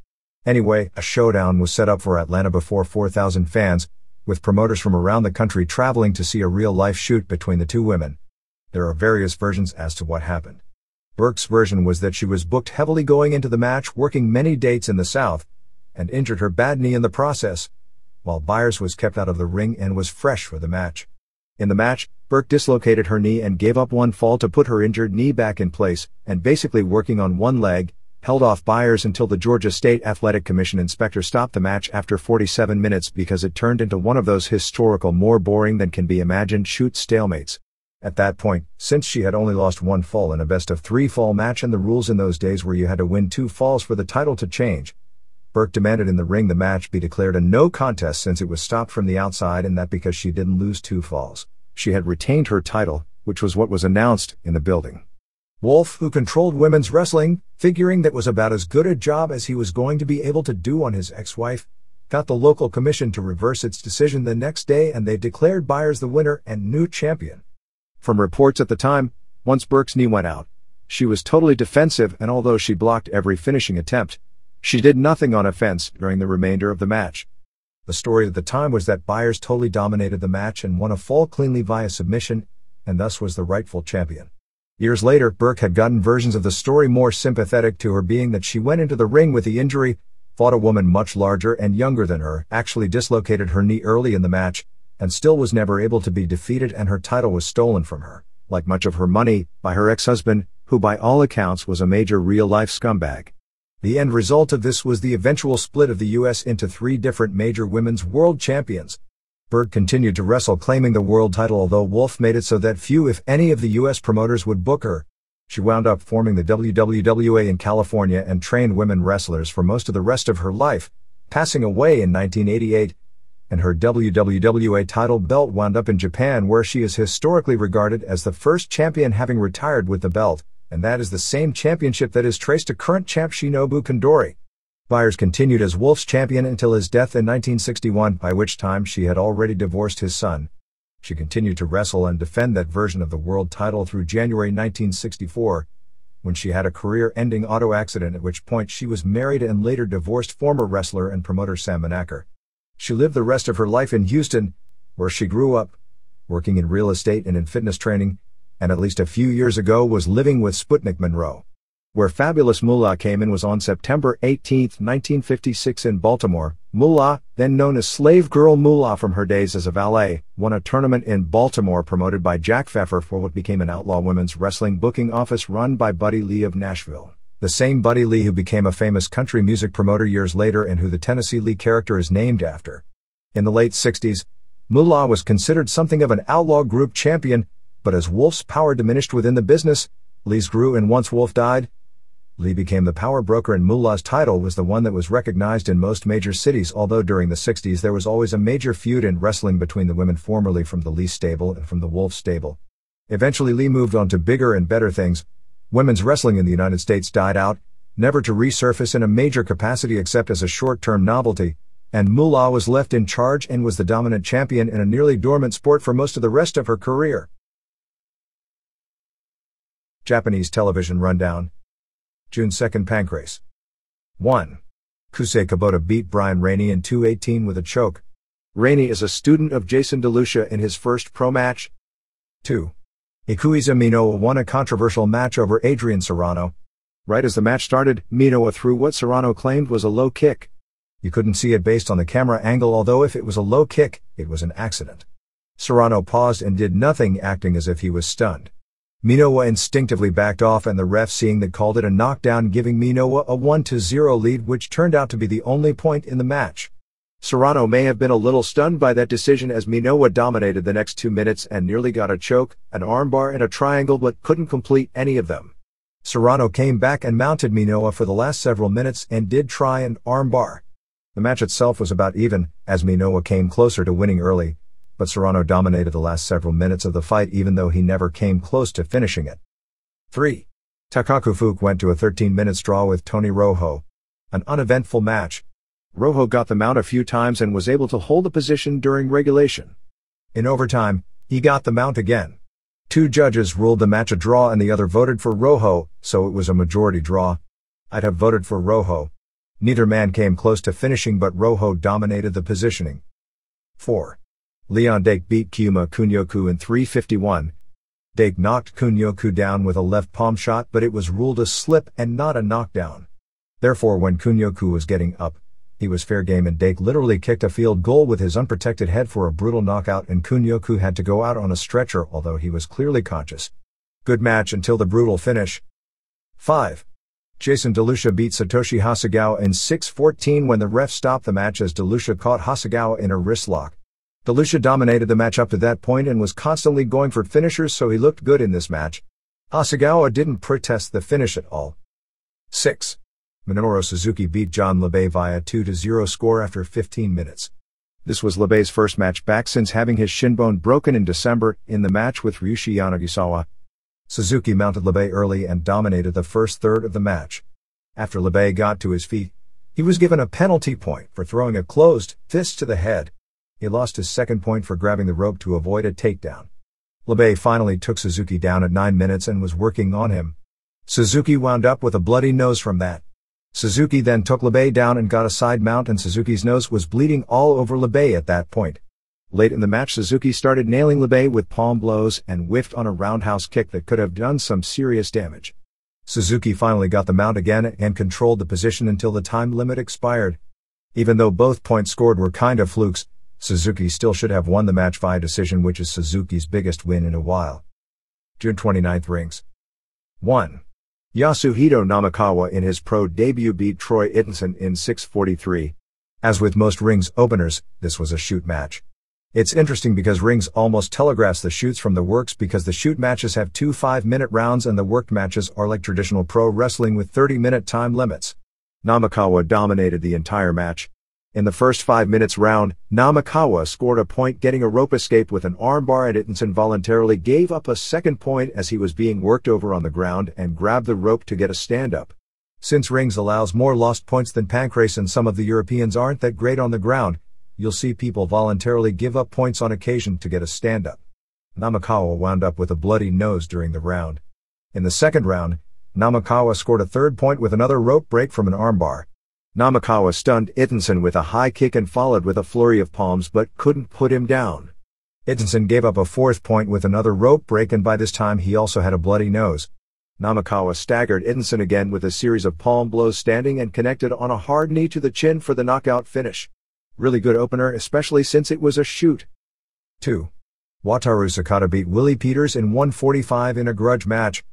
Anyway, a showdown was set up for Atlanta before 4,000 fans, with promoters from around the country traveling to see a real-life shoot between the two women. There are various versions as to what happened. Burke's version was that she was booked heavily going into the match, working many dates in the South, and injured her bad knee in the process, while Byers was kept out of the ring and was fresh for the match. In the match, Burke dislocated her knee and gave up one fall to put her injured knee back in place, and basically working on one leg, held off Byers until the Georgia State Athletic Commission inspector stopped the match after 47 minutes because it turned into one of those historical, more boring than can be imagined shoot stalemates. At that point, since she had only lost one fall in a best-of-3 fall match, and the rules in those days were you had to win 2 falls for the title to change, Burke demanded in the ring the match be declared a no contest since it was stopped from the outside, and that because she didn't lose 2 falls, she had retained her title, which was what was announced in the building. Wolfe, who controlled women's wrestling, figuring that was about as good a job as he was going to be able to do on his ex-wife, got the local commission to reverse its decision the next day, and they declared Byers the winner and new champion. From reports at the time, once Burke's knee went out, she was totally defensive, and although she blocked every finishing attempt, she did nothing on offense during the remainder of the match. The story at the time was that Byers totally dominated the match and won a fall cleanly via submission, and thus was the rightful champion. Years later, Burke had gotten versions of the story more sympathetic to her, being that she went into the ring with the injury, fought a woman much larger and younger than her, actually dislocated her knee early in the match, and still was never able to be defeated, and her title was stolen from her, like much of her money, by her ex-husband, who by all accounts was a major real-life scumbag. The end result of this was the eventual split of the U.S. into 3 different major women's world champions. Burke continued to wrestle, claiming the world title, although Wolfe made it so that few, if any, of the U.S. promoters would book her. She wound up forming the WWWA in California and trained women wrestlers for most of the rest of her life, passing away in 1988, and her WWWA title belt wound up in Japan, where she is historically regarded as the first champion, having retired with the belt, and that is the same championship that is traced to current champ Shinobu Kondori. Byers continued as Wolfe's champion until his death in 1961, by which time she had already divorced his son. She continued to wrestle and defend that version of the world title through January 1964, when she had a career-ending auto accident, at which point she was married and later divorced former wrestler and promoter Sam Menaker. She lived the rest of her life in Houston, where she grew up, working in real estate and in fitness training, and at least a few years ago was living with Sputnik Monroe. Where Fabulous Moolah came in was on September 18, 1956 in Baltimore. Moolah, then known as Slave Girl Moolah from her days as a valet, won a tournament in Baltimore promoted by Jack Pfeffer for what became an outlaw women's wrestling booking office run by Buddy Lee of Nashville. The same Buddy Lee who became a famous country music promoter years later and who the Tennessee Lee character is named after. In the late 60s, Moolah was considered something of an outlaw group champion, but as Wolf's power diminished within the business, Lee's grew, and once Wolf died, Lee became the power broker, and Moolah's title was the one that was recognized in most major cities, although during the 60s there was always a major feud in wrestling between the women formerly from the Lee stable and from the Wolf stable. Eventually Lee moved on to bigger and better things. Women's wrestling in the United States died out, never to resurface in a major capacity except as a short-term novelty, and Moolah was left in charge and was the dominant champion in a nearly dormant sport for most of the rest of her career. Japanese television rundown. June 2, Pancrase. 1. Kusei Kubota beat Brian Rainey in 2:18 with a choke. Rainey is a student of Jason DeLucia in his first pro match. 2. Ikuiza Minowa won a controversial match over Adrian Serrano. Right as the match started, Minowa threw what Serrano claimed was a low kick. You couldn't see it based on the camera angle, although if it was a low kick, it was an accident. Serrano paused and did nothing, acting as if he was stunned. Minowa instinctively backed off, and the ref seeing that called it a knockdown, giving Minowa a 1-0 lead, which turned out to be the only point in the match. Serrano may have been a little stunned by that decision, as Minowa dominated the next 2 minutes and nearly got a choke, an armbar and a triangle, but couldn't complete any of them. Serrano came back and mounted Minowa for the last several minutes and did try an armbar. The match itself was about even, as Minowa came closer to winning early, but Serrano dominated the last several minutes of the fight even though he never came close to finishing it. 3. Takaku Fuke went to a 13-minute draw with Tony Rojo. An uneventful match. Rojo got the mount a few times and was able to hold the position during regulation. In overtime, he got the mount again. 2 judges ruled the match a draw and the other voted for Rojo, so it was a majority draw. I'd have voted for Rojo. Neither man came close to finishing, but Rojo dominated the positioning. 4. Leon Dake beat Kyuma Kunyoku in 3:51. Dake knocked Kunyoku down with a left palm shot, but it was ruled a slip and not a knockdown. Therefore, when Kunyoku was getting up, he was fair game, and Dake literally kicked a field goal with his unprotected head for a brutal knockout, and Kunyoku had to go out on a stretcher, although he was clearly conscious. Good match until the brutal finish. 5. Jason DeLucia beat Satoshi Hasegawa in 6:14 when the ref stopped the match as DeLucia caught Hasegawa in a wrist lock. DeLucia dominated the match up to that point and was constantly going for finishers, so he looked good in this match. Hasegawa didn't protest the finish at all. 6. Minoru Suzuki beat John LeBay via 2-0 score after 15 minutes. This was LeBay's first match back since having his shin bone broken in December in the match with Ryushi Yanagisawa. Suzuki mounted LeBay early and dominated the first third of the match. After LeBay got to his feet, he was given a penalty point for throwing a closed fist to the head. He lost his second point for grabbing the rope to avoid a takedown. LeBay finally took Suzuki down at 9 minutes and was working on him. Suzuki wound up with a bloody nose from that. Suzuki then took LeBay down and got a side mount, and Suzuki's nose was bleeding all over LeBay at that point. Late in the match, Suzuki started nailing LeBay with palm blows and whiffed on a roundhouse kick that could have done some serious damage. Suzuki finally got the mount again and controlled the position until the time limit expired. Even though both points scored were kind of flukes, Suzuki still should have won the match via decision, which is Suzuki's biggest win in a while. June 29th rings. 1. Yasuhito Namikawa in his pro debut beat Troy Ittenson in 6:43. As with most Rings openers, this was a shoot match. It's interesting because Rings almost telegraphs the shoots from the works, because the shoot matches have 2 5-minute rounds and the worked matches are like traditional pro wrestling with 30-minute time limits. Namikawa dominated the entire match. In the first 5 minutes round, Namikawa scored a point getting a rope escape with an armbar, and Ittenson voluntarily gave up a second point as he was being worked over on the ground and grabbed the rope to get a stand-up. Since Rings allows more lost points than Pancrase and some of the Europeans aren't that great on the ground, you'll see people voluntarily give up points on occasion to get a stand-up. Namakawa wound up with a bloody nose during the round. In the second round, Namakawa scored a third point with another rope break from an armbar. Namakawa stunned Ittenson with a high kick and followed with a flurry of palms but couldn't put him down. Ittenson gave up a fourth point with another rope break, and by this time he also had a bloody nose. Namakawa staggered Ittenson again with a series of palm blows standing and connected on a hard knee to the chin for the knockout finish. Really good opener, especially since it was a shoot. 2. Wataru Sakata beat Willie Peters in 1:45 in a grudge match.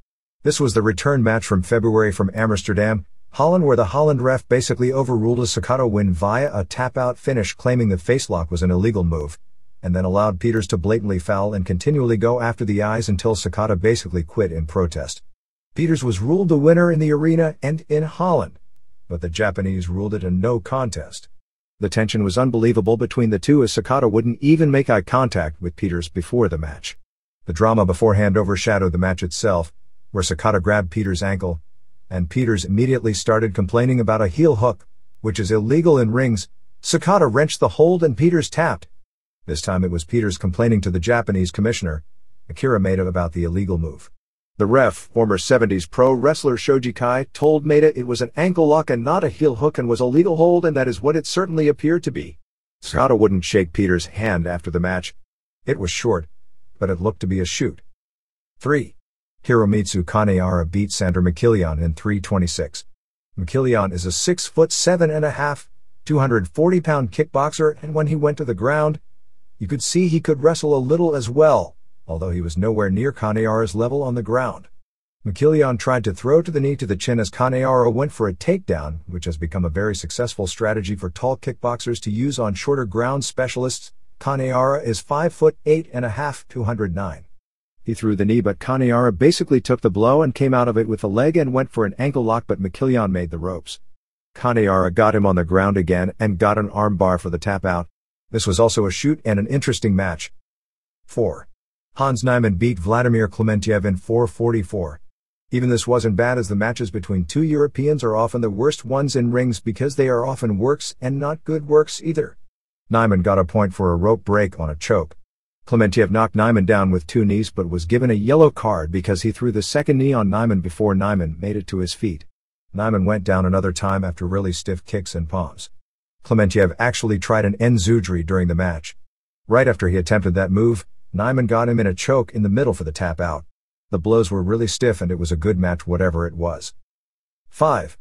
This was the return match from February from Amsterdam, Holland, where the Holland ref basically overruled a Sakata win via a tap-out finish, claiming the facelock was an illegal move, and then allowed Peters to blatantly foul and continually go after the eyes until Sakata basically quit in protest. Peters was ruled the winner in the arena and in Holland, but the Japanese ruled it a no contest. The tension was unbelievable between the two, as Sakata wouldn't even make eye contact with Peters before the match. The drama beforehand overshadowed the match itself, where Sakata grabbed Peters' ankle, and Peters immediately started complaining about a heel hook, which is illegal in rings. Sakata wrenched the hold and Peters tapped. This time it was Peters complaining to the Japanese commissioner, Akira Maeda, about the illegal move. The ref, former 70s pro wrestler Shoji Kai, told Maeda it was an ankle lock and not a heel hook and was a legal hold, and that is what it certainly appeared to be. Sakata wouldn't shake Peters' hand after the match. It was short, but it looked to be a shoot. 3. Hiromitsu Kanehara beat Sandor Mikilian in 3:26. Mikilian is a 6'7½", 240-pound kickboxer, and when he went to the ground, you could see he could wrestle a little as well, although he was nowhere near Kanehara's level on the ground. Mikilian tried to throw to the knee to the chin as Kanehara went for a takedown, which has become a very successful strategy for tall kickboxers to use on shorter ground specialists. Kanehara is 5'8½", 209. He threw the knee, but Kanehara basically took the blow and came out of it with the leg and went for an ankle lock, but Mikilian made the ropes. Kanehara got him on the ground again and got an arm bar for the tap out. This was also a shoot and an interesting match. 4. Hans Niemann beat Vladimir Klementiev in 4:44. Even this wasn't bad, as the matches between two Europeans are often the worst ones in rings because they are often works and not good works either. Niemann got a point for a rope break on a choke. Klementiev knocked Niemann down with two knees but was given a yellow card because he threw the second knee on Niemann before Niemann made it to his feet. Niemann went down another time after really stiff kicks and palms. Klementiev actually tried an enzuguri during the match. Right after he attempted that move, Niemann got him in a choke in the middle for the tap out. The blows were really stiff and it was a good match whatever it was. 5.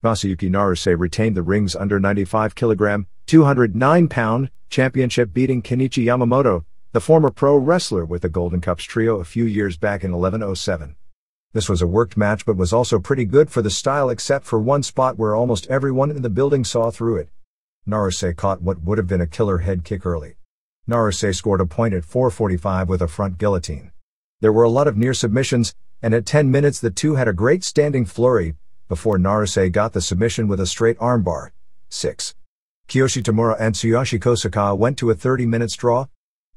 Masayuki Naruse retained the rings under 95 kg, 209 pound championship, beating Kenichi Yamamoto, the former pro wrestler with the Golden Cups trio a few years back in 11:07. This was a worked match but was also pretty good for the style, except for one spot where almost everyone in the building saw through it. Naruse caught what would have been a killer head kick early. Naruse scored a point at 4:45 with a front guillotine. There were a lot of near submissions, and at 10 minutes the two had a great standing flurry, before Naruse got the submission with a straight armbar. 6. Kiyoshi Tamura and Tsuyoshi Kosaka went to a 30-minute draw.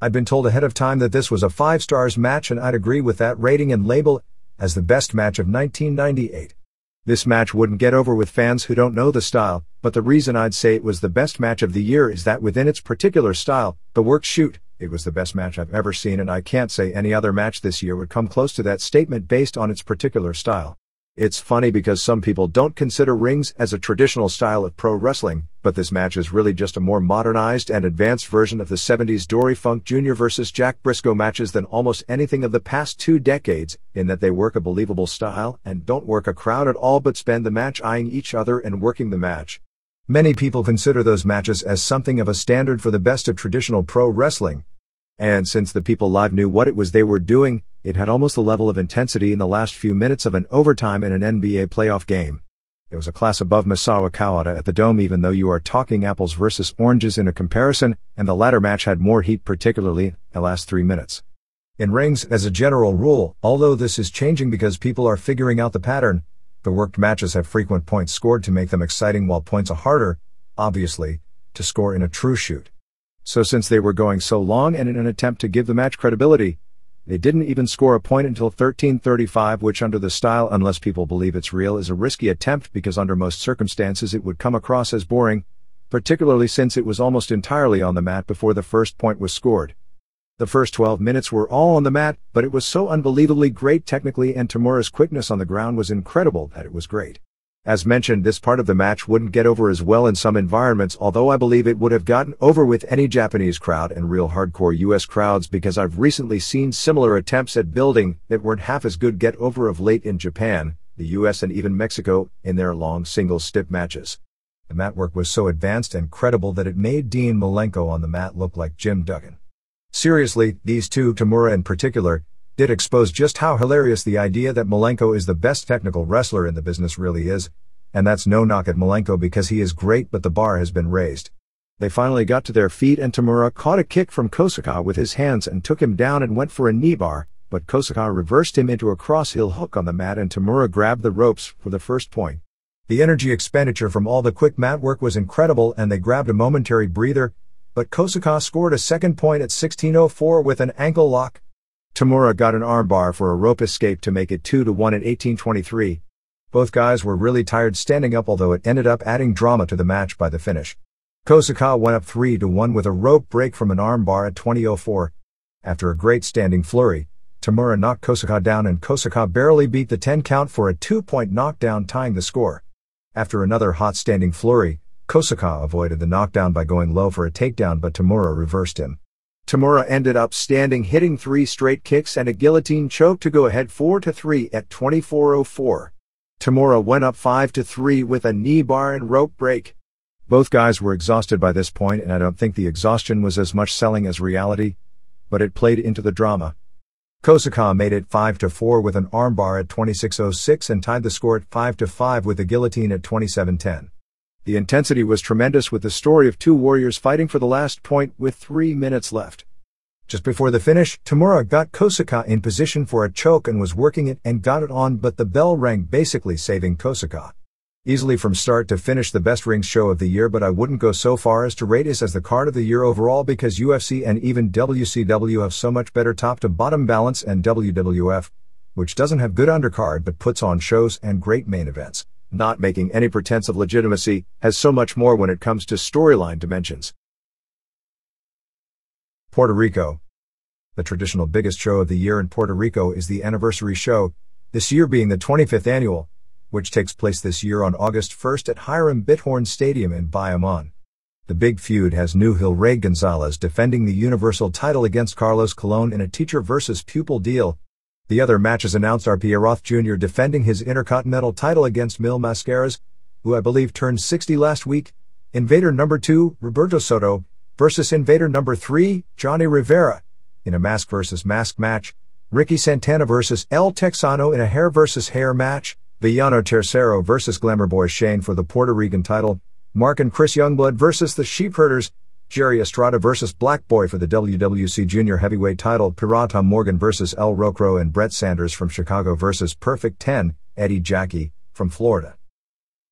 I'd been told ahead of time that this was a 5 stars match, and I'd agree with that rating and label it as the best match of 1998. This match wouldn't get over with fans who don't know the style, but the reason I'd say it was the best match of the year is that within its particular style, the work shoot, it was the best match I've ever seen, and I can't say any other match this year would come close to that statement based on its particular style. It's funny because some people don't consider rings as a traditional style of pro wrestling, but this match is really just a more modernized and advanced version of the 70s Dory Funk Jr. vs. Jack Briscoe matches than almost anything of the past 2 decades, in that they work a believable style and don't work a crowd at all but spend the match eyeing each other and working the match. Many people consider those matches as something of a standard for the best of traditional pro wrestling. And since the people live knew what it was they were doing, it had almost the level of intensity in the last few minutes of an overtime in an NBA playoff game. It was a class above Misawa Kawada at the Dome, even though you are talking apples versus oranges in a comparison, and the latter match had more heat, particularly the last 3 minutes. In rings, as a general rule, although this is changing because people are figuring out the pattern, the worked matches have frequent points scored to make them exciting, while points are harder, obviously, to score in a true shoot. So since they were going so long, and in an attempt to give the match credibility, they didn't even score a point until 13:35, which under the style, unless people believe it's real, is a risky attempt because under most circumstances it would come across as boring. particularly since it was almost entirely on the mat before the first point was scored. The first 12 minutes were all on the mat, but it was so unbelievably great technically, and Tamura's quickness on the ground was incredible that it was great. As mentioned, this part of the match wouldn't get over as well in some environments, although I believe it would have gotten over with any Japanese crowd and real hardcore US crowds, because I've recently seen similar attempts at building that weren't half as good get over of late in Japan, the US and even Mexico in their long single stip matches. The mat work was so advanced and credible that it made Dean Malenko on the mat look like Jim Duggan. Seriously, these two, Tamura in particular, did expose just how hilarious the idea that Malenko is the best technical wrestler in the business really is, and that's no knock at Malenko because he is great, but the bar has been raised. They finally got to their feet and Tamura caught a kick from Kosaka with his hands and took him down and went for a knee bar, but Kosaka reversed him into a cross-heel hook on the mat and Tamura grabbed the ropes for the first point. The energy expenditure from all the quick mat work was incredible and they grabbed a momentary breather, but Kosaka scored a second point at 16:04 with an ankle lock. Tamura got an armbar for a rope escape to make it 2-1 at 18:23. Both guys were really tired standing up, although it ended up adding drama to the match by the finish. Kosaka went up 3-1 with a rope break from an armbar at 20:04. After a great standing flurry, Tamura knocked Kosaka down and Kosaka barely beat the 10 count for a 2-point knockdown, tying the score. After another hot standing flurry, Kosaka avoided the knockdown by going low for a takedown, but Tamura reversed him. Tamura ended up standing, hitting 3 straight kicks and a guillotine choke to go ahead 4-3 at 24:04. Tamura went up 5-3 with a knee bar and rope break. Both guys were exhausted by this point, and I don't think the exhaustion was as much selling as reality, but it played into the drama. Kosaka made it 5-4 with an armbar at 26:06 and tied the score at 5-5 with the guillotine at 27:10. The intensity was tremendous, with the story of two warriors fighting for the last point with 3 minutes left. Just before the finish, Tamura got Kosaka in position for a choke and was working it and got it on, but the bell rang, basically saving Kosaka. Easily from start to finish the best rings show of the year, but I wouldn't go so far as to rate it as the card of the year overall, because UFC and even WCW have so much better top to bottom balance, and WWF, which doesn't have good undercard but puts on shows and great main events, not making any pretense of legitimacy, has so much more when it comes to storyline dimensions. Puerto Rico. The traditional biggest show of the year in Puerto Rico is the anniversary show, this year being the 25th annual, which takes place this year on August 1st at Hiram Bithorn Stadium in Bayamon. The big feud has New Hill Ray Gonzalez defending the Universal title against Carlos Colon in a teacher versus pupil deal. The other matches announced are Pierroth Jr. defending his Intercontinental title against Mil Mascaras, who I believe turned 60 last week, Invader No. 2, Roberto Soto, versus Invader No. 3, Johnny Rivera, in a mask versus mask match, Ricky Santana versus El Texano in a hair versus hair match, Villano Tercero versus Glamour Boy Shane for the Puerto Rican title, Mark and Chris Youngblood versus the Sheepherders, Jerry Estrada versus Black Boy for the WWC Junior Heavyweight title, Pirata Morgan versus El Rocro, and Brett Sanders from Chicago versus Perfect 10, Eddie Jackie, from Florida.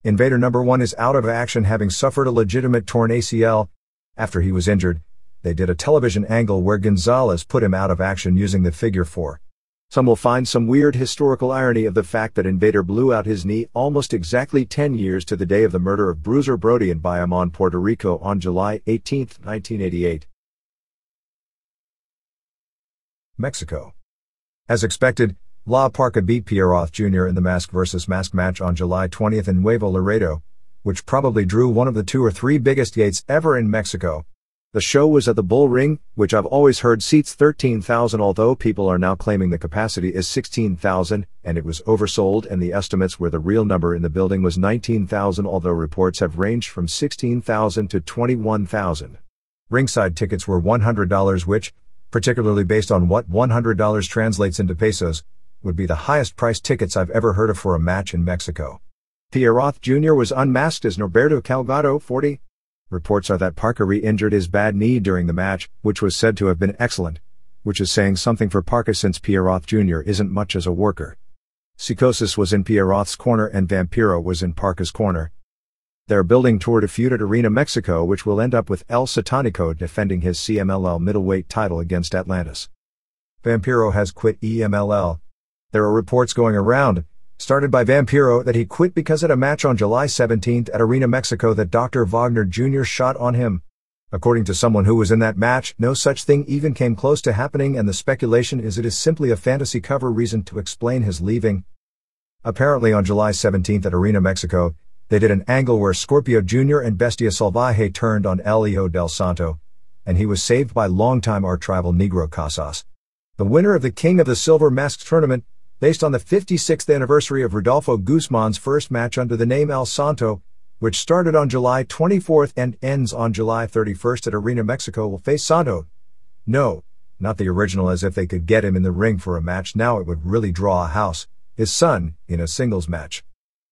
Invader No. 1 is out of action, having suffered a legitimate torn ACL. After he was injured, they did a television angle where Gonzalez put him out of action using the figure 4. Some will find some weird historical irony of the fact that Invader blew out his knee almost exactly 10 years to the day of the murder of Bruiser Brody in Bayamon, Puerto Rico on July 18, 1988. Mexico. As expected, La Parka beat Pierroth Jr. in the mask versus mask match on July 20th in Nuevo Laredo, which probably drew one of the 2 or 3 biggest gates ever in Mexico. The show was at the Bull Ring, which I've always heard seats 13,000, although people are now claiming the capacity is 16,000, and it was oversold, and the estimates were the real number in the building was 19,000, although reports have ranged from 16,000 to 21,000. Ringside tickets were $100, which, particularly based on what $100 translates into pesos, would be the highest priced tickets I've ever heard of for a match in Mexico. Pierroth Jr. was unmasked as Norberto Calgado, 40. Reports are that Parka re-injured his bad knee during the match, which was said to have been excellent, which is saying something for Parka since Pierroth Jr. isn't much as a worker. Psicosis was in Pierroth's corner and Vampiro was in Parka's corner. They're building toward a feud at Arena Mexico, which will end up with El Satanico defending his CMLL middleweight title against Atlantis. Vampiro has quit EMLL. There are reports going around started by Vampiro that he quit because at a match on July 17th at Arena Mexico that Dr. Wagner Jr. shot on him. According to someone who was in that match, no such thing even came close to happening, and the speculation is it is simply a fantasy cover reason to explain his leaving. Apparently on July 17th at Arena Mexico, they did an angle where Scorpio Jr. and Bestia Salvaje turned on Elio Del Santo, and he was saved by longtime arch-rival Negro Casas. The winner of the King of the Silver Masks tournament, based on the 56th anniversary of Rodolfo Guzman's first match under the name El Santo, which started on July 24th and ends on July 31st at Arena Mexico, will face Santo. No, not the original, as if they could get him in the ring for a match now it would really draw a house, his son, in a singles match.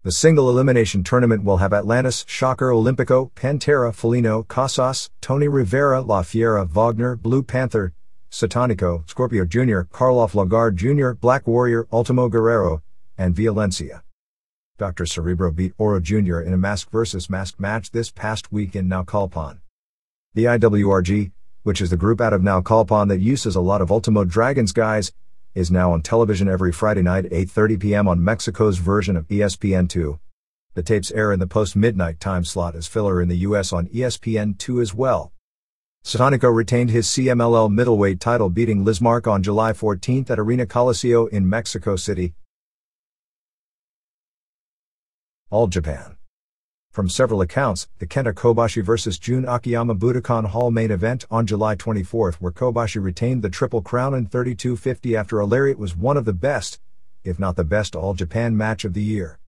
The single elimination tournament will have Atlantis, Shocker, Olympico, Pantera, Felino, Casas, Tony Rivera, La Fiera, Wagner, Blue Panther, Satanico, Scorpio Jr., Karloff Lagarde Jr., Black Warrior, Ultimo Guerrero, and Violencia. Dr. Cerebro beat Oro Jr. in a mask vs. mask match this past week in Naucalpan. The IWRG, which is the group out of Naucalpan that uses a lot of Ultimo Dragons guys, is now on television every Friday night at 8:30 p.m. on Mexico's version of ESPN2. The tapes air in the post-midnight time slot as filler in the US on ESPN2 as well. Satanico retained his CMLL middleweight title, beating Lizmark on July 14th at Arena Coliseo in Mexico City. All Japan. From several accounts, the Kenta Kobashi vs. Jun Akiyama Budokan Hall main event on July 24th, where Kobashi retained the Triple Crown in 32:50 after a lariat, was one of the best, if not the best, All Japan match of the year.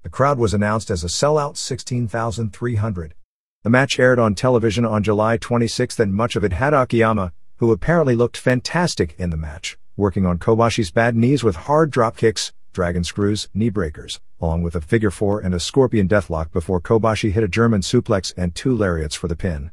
The crowd was announced as a sellout 16,300. The match aired on television on July 26th, and much of it had Akiyama, who apparently looked fantastic in the match, working on Kobashi's bad knees with hard drop kicks, dragon screws, knee breakers, along with a figure four and a scorpion deathlock before Kobashi hit a German suplex and 2 lariats for the pin.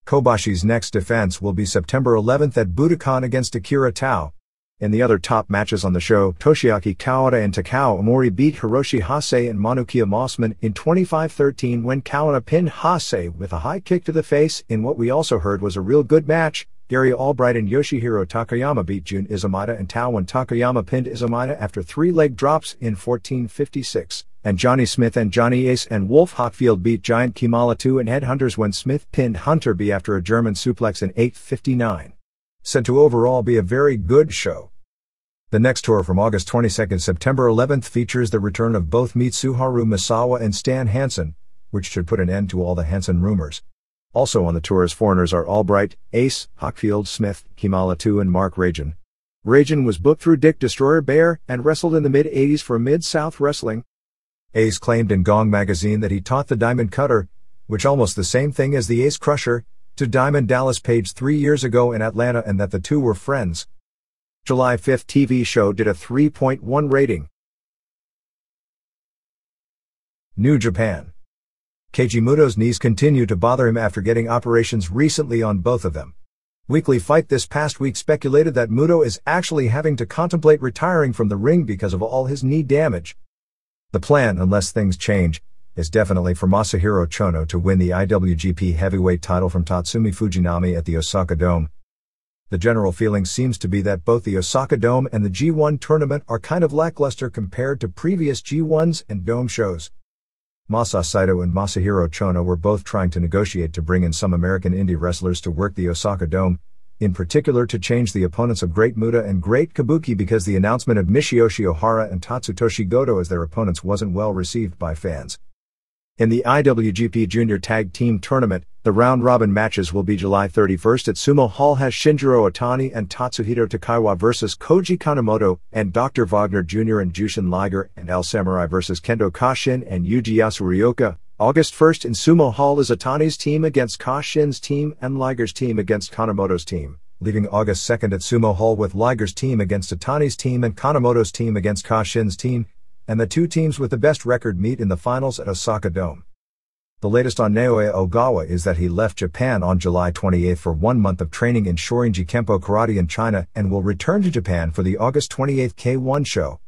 Kobashi's next defense will be September 11th at Budokan against Akira Tao. In the other top matches on the show, Toshiaki Kawada and Takao Omori beat Hiroshi Hase and Manukia Mossman in 25-13 when Kawada pinned Hase with a high kick to the face in what we also heard was a real good match. Gary Albright and Yoshihiro Takayama beat Jun Izumida and Tao when Takayama pinned Izumida after 3 leg drops in 14:56, and Johnny Smith and Johnny Ace and Wolf Hockfield beat Giant Kimala 2 and Headhunters when Smith pinned Hunter B after a German suplex in 8:59. Said to overall be a very good show. The next tour from August 22nd September 11th features the return of both Mitsuharu Misawa and Stan Hansen, which should put an end to all the Hansen rumors. Also on the tour as foreigners are Albright, Ace, Hockfield, Smith, Kimala 2 and Mark Rajan. Rajan was booked through Dick Destroyer Bear and wrestled in the mid-80s for Mid-South Wrestling. Ace claimed in Gong magazine that he taught the Diamond Cutter, which almost the same thing as the Ace Crusher, to Diamond Dallas Page 3 years ago in Atlanta, and that the two were friends. July 5th TV show did a 3.1 rating. New Japan. Keiji Muto's knees continue to bother him after getting operations recently on both of them. Weekly Fight this past week speculated that Muto is actually having to contemplate retiring from the ring because of all his knee damage. The plan, unless things change, is definitely for Masahiro Chono to win the IWGP Heavyweight title from Tatsumi Fujinami at the Osaka Dome. The general feeling seems to be that both the Osaka Dome and the G1 tournament are kind of lackluster compared to previous G1s and Dome shows. Masa Saito and Masahiro Chono were both trying to negotiate to bring in some American indie wrestlers to work the Osaka Dome, in particular to change the opponents of Great Muta and Great Kabuki, because the announcement of Michiyoshi Ohara and Tatsutoshi Goto as their opponents wasn't well received by fans. In the IWGP Junior Tag Team Tournament, the round-robin matches will be July 31st at Sumo Hall, has Shinjiro Otani and Tatsuhito Takaiwa vs. Koji Kanemoto and Dr. Wagner Jr. and Jushin Liger and El Samurai vs. Kendo Kashin and Yuji Yasuryuka. August 1st in Sumo Hall is Otani's team against Kashin's team and Liger's team against Kanemoto's team, leaving August 2nd at Sumo Hall with Liger's team against Otani's team and Kanemoto's team against Kashin's team, and the two teams with the best record meet in the finals at Osaka Dome. The latest on Naoya Ogawa is that he left Japan on July 28 for 1 month of training in Shorinji Kempo Karate in China and will return to Japan for the August 28 K1 show.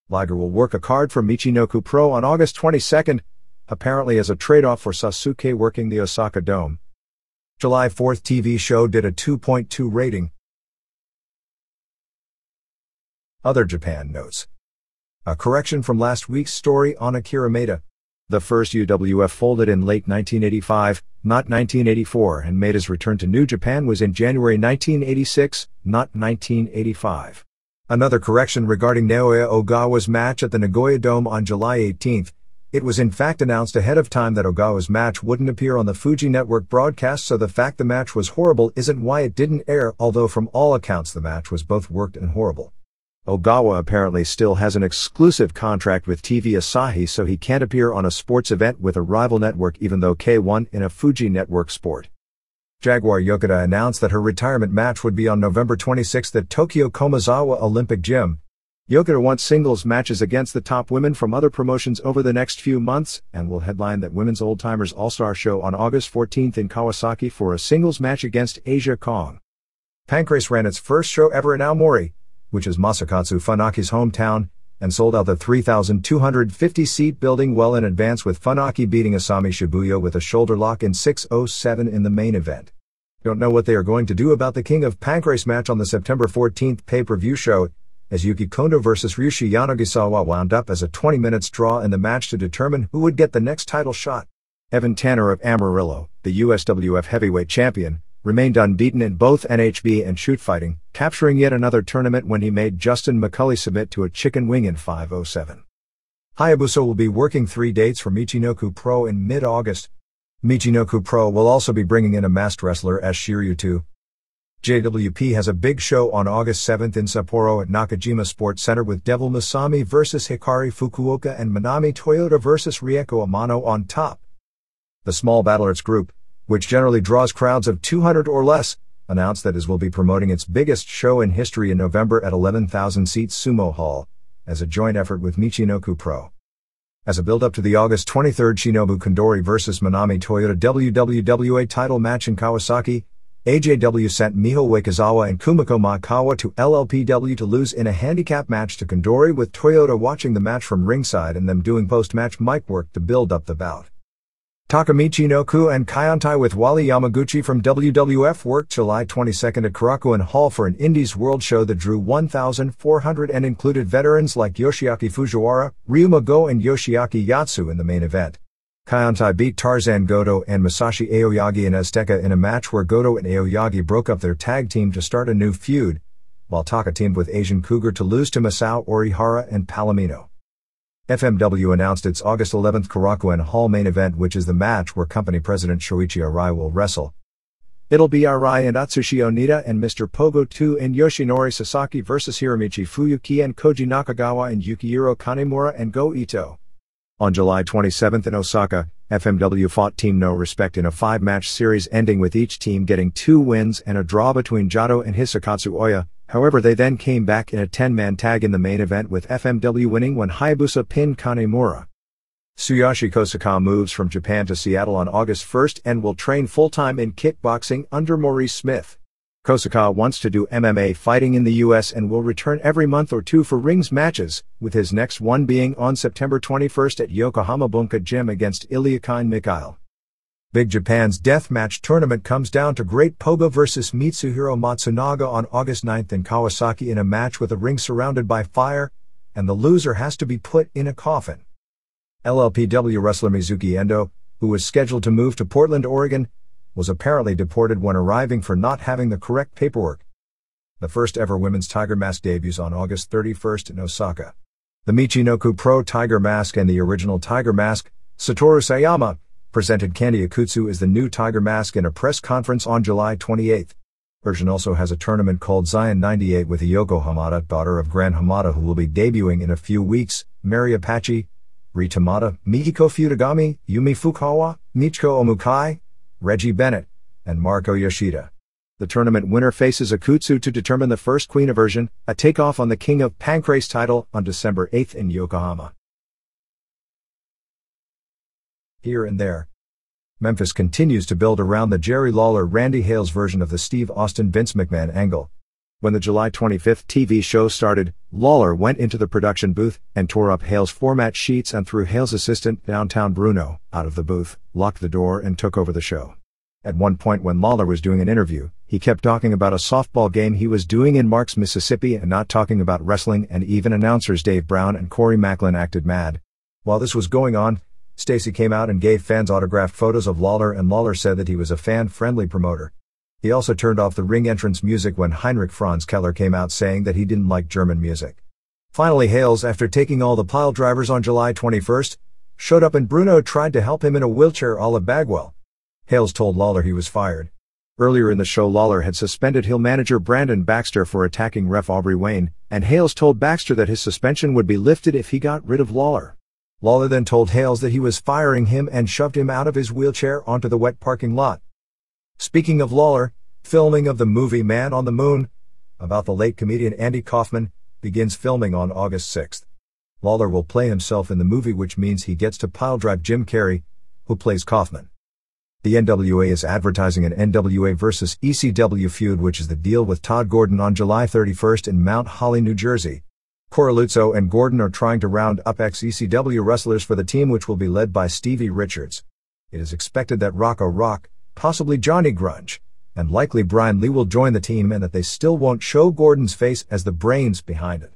Liger will work a card for Michinoku Pro on August 22nd, apparently as a trade-off for Sasuke working the Osaka Dome. July 4th TV show did a 2.2 rating. Other Japan notes. A correction from last week's story on Akira Maeda. The first UWF folded in late 1985, not 1984, and Maeda's return to New Japan was in January 1986, not 1985. Another correction regarding Naoya Ogawa's match at the Nagoya Dome on July 18. It was in fact announced ahead of time that Ogawa's match wouldn't appear on the Fuji Network broadcast, so the fact the match was horrible isn't why it didn't air, although from all accounts the match was both worked and horrible. Ogawa apparently still has an exclusive contract with TV Asahi, so he can't appear on a sports event with a rival network even though K1 in a Fuji Network sport. Jaguar Yokota announced that her retirement match would be on November 26 at Tokyo Komazawa Olympic Gym. Yokota wants singles matches against the top women from other promotions over the next few months, and will headline that Women's Old Timers All-Star Show on August 14 in Kawasaki for a singles match against Asia Kong. Pancrase ran its first show ever in Aomori, which is Masakatsu Funaki's hometown, and sold out the 3,250-seat building well in advance, with Funaki beating Asami Shibuya with a shoulder lock in 6:07 in the main event. Don't know what they are going to do about the King of Pancrase match on the September 14 pay-per-view show, as Yuki Kondo vs Ryushi Yanagisawa wound up as a 20-minute draw in the match to determine who would get the next title shot. Evan Tanner of Amarillo, the USWF heavyweight champion, remained unbeaten in both NHB and shoot fighting, capturing yet another tournament when he made Justin McCulley submit to a chicken wing in 5:07. Hayabusa will be working 3 dates for Michinoku Pro in mid-August. Michinoku Pro will also be bringing in a masked wrestler as Shiryu. JWP has a big show on August 7 in Sapporo at Nakajima Sports Center with Devil Masami vs Hikari Fukuoka and Manami Toyota vs Rieko Amano on top. The Small Battle Arts Group, which generally draws crowds of 200 or less, announced that it will be promoting its biggest show in history in November at 11,000-seat Sumo Hall, as a joint effort with Michinoku Pro. As a build-up to the August 23 Shinobu Kondori vs Manami Toyota WWWA title match in Kawasaki, AJW sent Miho Uekizawa and Kumiko Maekawa to LLPW to lose in a handicap match to Kondori, with Toyota watching the match from ringside and them doing post-match mic work to build up the bout. Takamichi Noku and Kaientai with Wally Yamaguchi from WWF worked July 22 at Korakuen Hall for an Indies World show that drew 1,400 and included veterans like Yoshiaki Fujiwara, Ryuma Go and Yoshiaki Yatsu in the main event. Kaientai beat Tarzan Goto and Masashi Aoyagi and Azteca in a match where Goto and Aoyagi broke up their tag team to start a new feud, while Taka teamed with Asian Cougar to lose to Masao Orihara and Palomino. FMW announced its August 11 Korakuen Hall main event, which is the match where company president Shoichi Arai will wrestle. It'll be Arai and Atsushi Onita and Mr. Pogo 2 and Yoshinori Sasaki vs Hiromichi Fuyuki and Koji Nakagawa and Yukihiro Kanemura and Go Ito. On July 27 in Osaka, FMW fought Team No Respect in a 5-match series ending with each team getting 2 wins and a draw between Jado and Hisakatsu Oya. However, they then came back in a 10-man tag in the main event, with FMW winning when Hayabusa pinned Kanemura. Tsuyoshi Kosaka moves from Japan to Seattle on August 1 and will train full-time in kickboxing under Maurice Smith. Kosaka wants to do MMA fighting in the US and will return every month or two for rings matches, with his next one being on September 21 at Yokohama Bunka Gym against Ilyakine Mikhail. Big Japan's deathmatch tournament comes down to Great Pogo vs Mitsuhiro Matsunaga on August 9 in Kawasaki in a match with a ring surrounded by fire, and the loser has to be put in a coffin. LLPW wrestler Mizuki Endo, who was scheduled to move to Portland, Oregon, was apparently deported when arriving for not having the correct paperwork. The first ever women's Tiger Mask debuts on August 31 in Osaka. The Michinoku Pro Tiger Mask and the original Tiger Mask, Satoru Sayama, presented Kandi Akutsu as the new Tiger Mask in a press conference on July 28. Version also has a tournament called Zion 98 with Yoko Hamada, daughter of Gran Hamada, who will be debuting in a few weeks, Mary Apache, Rita Mata, Mihiko Futagami, Yumi Fukawa, Michiko Omukai, Reggie Bennett, and Marco Yoshida. The tournament winner faces Akutsu to determine the first Queen of version, a takeoff on the King of Pancrase title on December 8 in Yokohama. Here and there. Memphis continues to build around the Jerry Lawler-Randy Hales version of the Steve Austin-Vince McMahon angle. When the July 25 TV show started, Lawler went into the production booth and tore up Hales' format sheets and threw Hales' assistant, Downtown Bruno, out of the booth, locked the door and took over the show. At one point when Lawler was doing an interview, he kept talking about a softball game he was doing in Marks, Mississippi and not talking about wrestling, and even announcers Dave Brown and Corey Macklin acted mad. While this was going on, Stacey came out and gave fans autographed photos of Lawler, and Lawler said that he was a fan-friendly promoter. He also turned off the ring entrance music when Heinrich Franz Keller came out saying that he didn't like German music. Finally, Hales, after taking all the pile drivers on July 21st, showed up and Bruno tried to help him in a wheelchair a la Bagwell. Hales told Lawler he was fired. Earlier in the show, Lawler had suspended Hill manager Brandon Baxter for attacking ref Aubrey Wayne, and Hales told Baxter that his suspension would be lifted if he got rid of Lawler. Lawler then told Hales that he was firing him and shoved him out of his wheelchair onto the wet parking lot. Speaking of Lawler, filming of the movie Man on the Moon, about the late comedian Andy Kaufman, begins filming on August 6th. Lawler will play himself in the movie, which means he gets to piledrive Jim Carrey, who plays Kaufman. The NWA is advertising an NWA vs. ECW feud, which is the deal with Todd Gordon on July 31st in Mount Holly, New Jersey. Coraluzzo and Gordon are trying to round up ex-ECW wrestlers for the team, which will be led by Stevie Richards. It is expected that Rocco Rock, possibly Johnny Grunge, and likely Brian Lee will join the team, and that they still won't show Gordon's face as the brains behind it.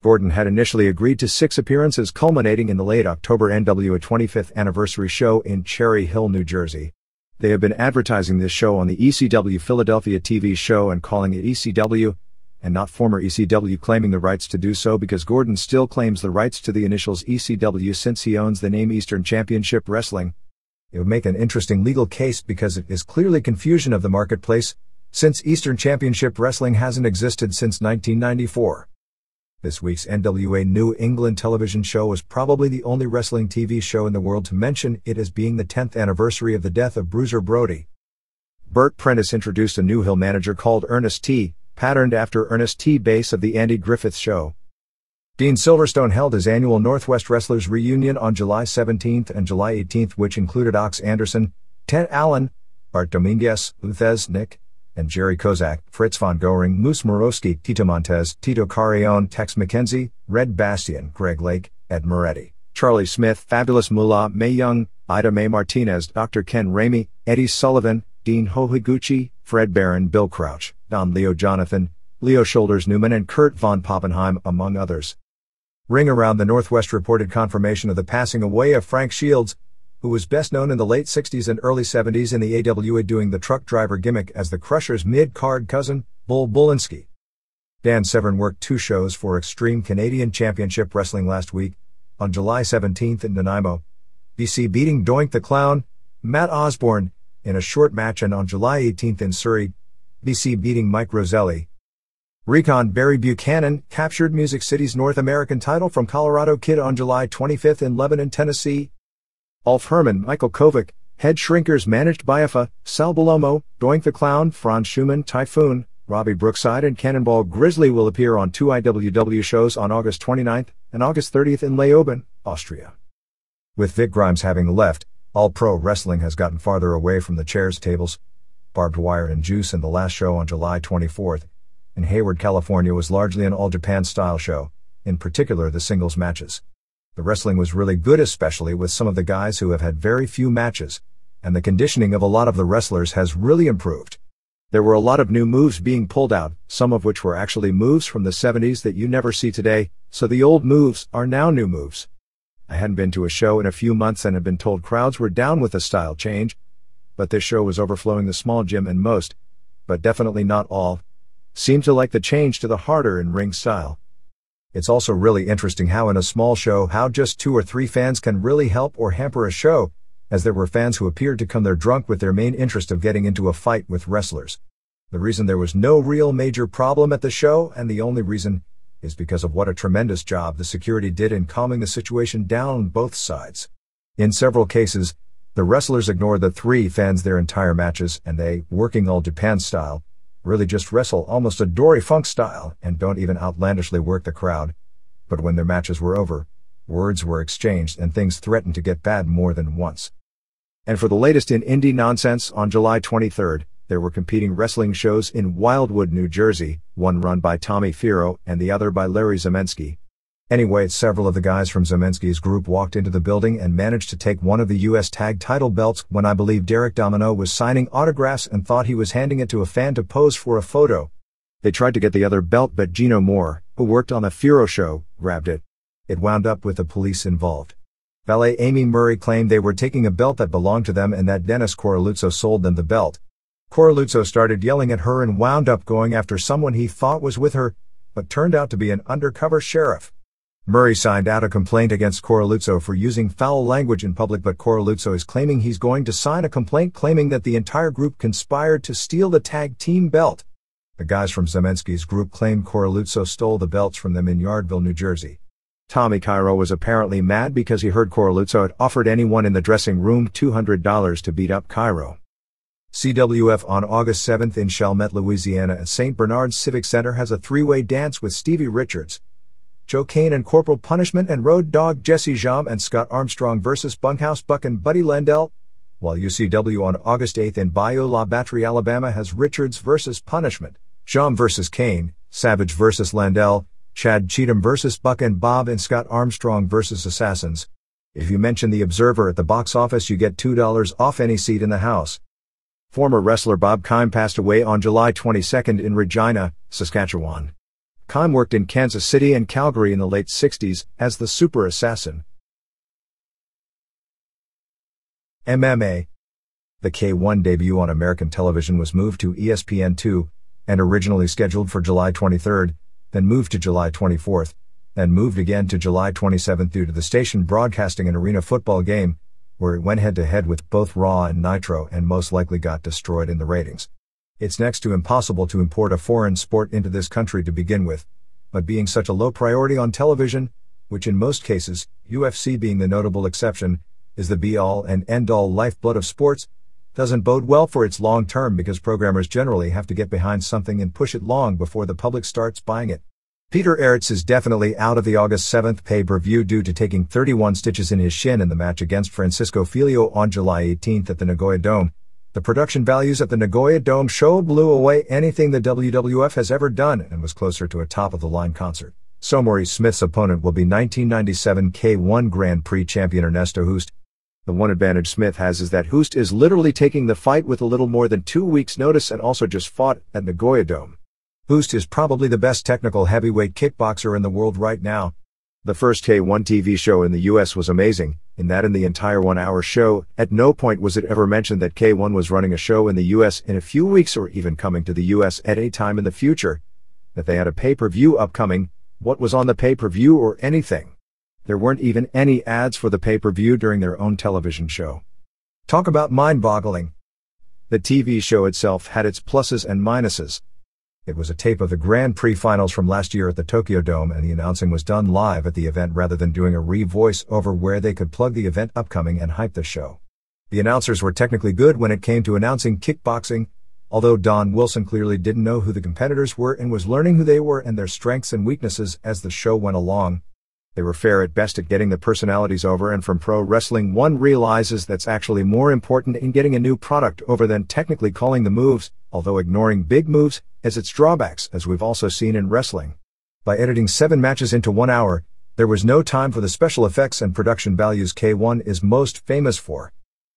Gordon had initially agreed to 6 appearances, culminating in the late October NWA 25th anniversary show in Cherry Hill, New Jersey. They have been advertising this show on the ECW Philadelphia TV show and calling it ECW, and not former ECW, claiming the rights to do so because Gordon still claims the rights to the initials ECW since he owns the name Eastern Championship Wrestling. It would make an interesting legal case because it is clearly confusion of the marketplace, since Eastern Championship Wrestling hasn't existed since 1994. This week's NWA New England television show was probably the only wrestling TV show in the world to mention it as being the 10th anniversary of the death of Bruiser Brody. Burt Prentice introduced a new Hill manager called Ernest T., patterned after Ernest T. Bass of the Andy Griffith Show. Dean Silverstone held his annual Northwest Wrestlers reunion on July 17th and July 18th, which included Ox Anderson, Ted Allen, Bart Dominguez, Luthez Nick, and Jerry Kozak, Fritz von Goring, Moose Morosky, Tito Montez, Tito Carrion, Tex McKenzie, Red Bastian, Greg Lake, Ed Moretti, Charlie Smith, Fabulous Moolah, Mae Young, Ida Mae Martinez, Dr. Ken Ramey, Eddie Sullivan, Dean Hohiguchi, Fred Barron, Bill Crouch, Don Leo Jonathan, Leo Shoulders Newman, and Kurt von Poppenheim, among others. Ring Around the Northwest reported confirmation of the passing away of Frank Shields, who was best known in the late 60s and early 70s in the AWA doing the truck driver gimmick as the Crusher's mid-card cousin, Bull Bulinski. Dan Severn worked 2 shows for Extreme Canadian Championship Wrestling last week, on July 17th in Nanaimo, BC beating Doink the Clown, Matt Osborne, in a short match, and on July 18th in Surrey, BC beating Mike Roselli. Recon Barry Buchanan captured Music City's North American title from Colorado Kid on July 25th in Lebanon, Tennessee. Ulf Herman, Michael Kovac, Head Shrinkers managed by Afa, Sal Balomo, Doink the Clown, Franz Schumann, Typhoon, Robbie Brookside, and Cannonball Grizzly will appear on 2 IWW shows on August 29th and August 30th in Leoben, Austria. With Vic Grimes having left, All Pro Wrestling has gotten farther away from the chairs, tables, barbed wire, and juice, and the last show on July 24th in Hayward, California was largely an all-Japan style show, in particular the singles matches. The wrestling was really good, especially with some of the guys who have had very few matches, and the conditioning of a lot of the wrestlers has really improved. There were a lot of new moves being pulled out, some of which were actually moves from the 70s that you never see today, so the old moves are now new moves. I hadn't been to a show in a few months and had been told crowds were down with the style change, but this show was overflowing the small gym, and most, but definitely not all, seemed to like the change to the harder in-ring style. It's also really interesting how in a small show how just 2 or 3 fans can really help or hamper a show, as there were fans who appeared to come there drunk with their main interest of getting into a fight with wrestlers. The reason there was no real major problem at the show, and the only reason, is because of what a tremendous job the security did in calming the situation down on both sides. In several cases, the wrestlers ignored the 3 fans their entire matches, and they, working all Japan style, really just wrestle almost a Dory Funk style and don't even outlandishly work the crowd. But when their matches were over, words were exchanged and things threatened to get bad more than once. And for the latest in indie nonsense, on July 23rd, there were competing wrestling shows in Wildwood, New Jersey, one run by Tommy Firo and the other by Larry Zemensky. Anyway, several of the guys from Zemensky's group walked into the building and managed to take one of the US tag title belts when I believe Derek Domino was signing autographs and thought he was handing it to a fan to pose for a photo. They tried to get the other belt, but Gino Moore, who worked on the Furo show, grabbed it. It wound up with the police involved. Valet Amy Murray claimed they were taking a belt that belonged to them and that Dennis Coraluzzo sold them the belt. Coraluzzo started yelling at her and wound up going after someone he thought was with her, but turned out to be an undercover sheriff. Murray signed out a complaint against Coraluzzo for using foul language in public, but Coraluzzo is claiming he's going to sign a complaint claiming that the entire group conspired to steal the tag team belt. The guys from Zemensky's group claimed Coraluzzo stole the belts from them in Yardville, New Jersey. Tommy Cairo was apparently mad because he heard Coraluzzo had offered anyone in the dressing room $200 to beat up Cairo. CWF on August 7th in Chalmette, Louisiana at St. Bernard's Civic Center has a three-way dance with Stevie Richards, Joe Kane and Corporal Punishment and Road Dogg Jesse Jam and Scott Armstrong vs. Bunkhouse Buck and Buddy Landell, while UCW on August 8th in Bayou La Batterie, Alabama has Richards vs. Punishment, Jam vs. Kane, Savage vs. Landell, Chad Cheatham vs. Buck and Bob and Scott Armstrong vs. Assassins. If you mention the Observer at the box office, you get $2 off any seat in the house. Former wrestler Bob Keim passed away on July 22nd in Regina, Saskatchewan. Keim worked in Kansas City and Calgary in the late 60s as the Super Assassin. MMA. The K1 debut on American television was moved to ESPN2, and originally scheduled for July 23rd, then moved to July 24th, then moved again to July 27th due to the station broadcasting an arena football game, where it went head-to-head with both Raw and Nitro and most likely got destroyed in the ratings. It's next to impossible to import a foreign sport into this country to begin with, but being such a low priority on television, which in most cases, UFC being the notable exception, is the be-all and end-all lifeblood of sports, doesn't bode well for its long term because programmers generally have to get behind something and push it long before the public starts buying it. Peter Aerts is definitely out of the August 7th pay-per-view due to taking 31 stitches in his shin in the match against Francisco Filio on July 18th at the Nagoya Dome. The production values at the Nagoya Dome show blew away anything the WWF has ever done and was closer to a top-of-the-line concert. So Maurice Smith's opponent will be 1997 K1 Grand Prix champion Ernesto Hoost. The one advantage Smith has is that Hoost is literally taking the fight with a little more than 2 weeks' notice and also just fought at Nagoya Dome. Hoost is probably the best technical heavyweight kickboxer in the world right now. The first K1 TV show in the US was amazing, in that in the entire 1-hour show, at no point was it ever mentioned that K1 was running a show in the US in a few weeks or even coming to the US at any time in the future, that they had a pay-per-view upcoming, what was on the pay-per-view or anything. There weren't even any ads for the pay-per-view during their own television show. Talk about mind-boggling. The TV show itself had its pluses and minuses. It was a tape of the Grand Prix finals from last year at the Tokyo Dome, and the announcing was done live at the event rather than doing a re-voice over where they could plug the event upcoming and hype the show. The announcers were technically good when it came to announcing kickboxing, although Don Wilson clearly didn't know who the competitors were and was learning who they were and their strengths and weaknesses as the show went along. They were fair at best at getting the personalities over, and from pro wrestling one realizes that's actually more important in getting a new product over than technically calling the moves, although ignoring big moves has its drawbacks, as we've also seen in wrestling. By editing 7 matches into 1 hour, there was no time for the special effects and production values K1 is most famous for.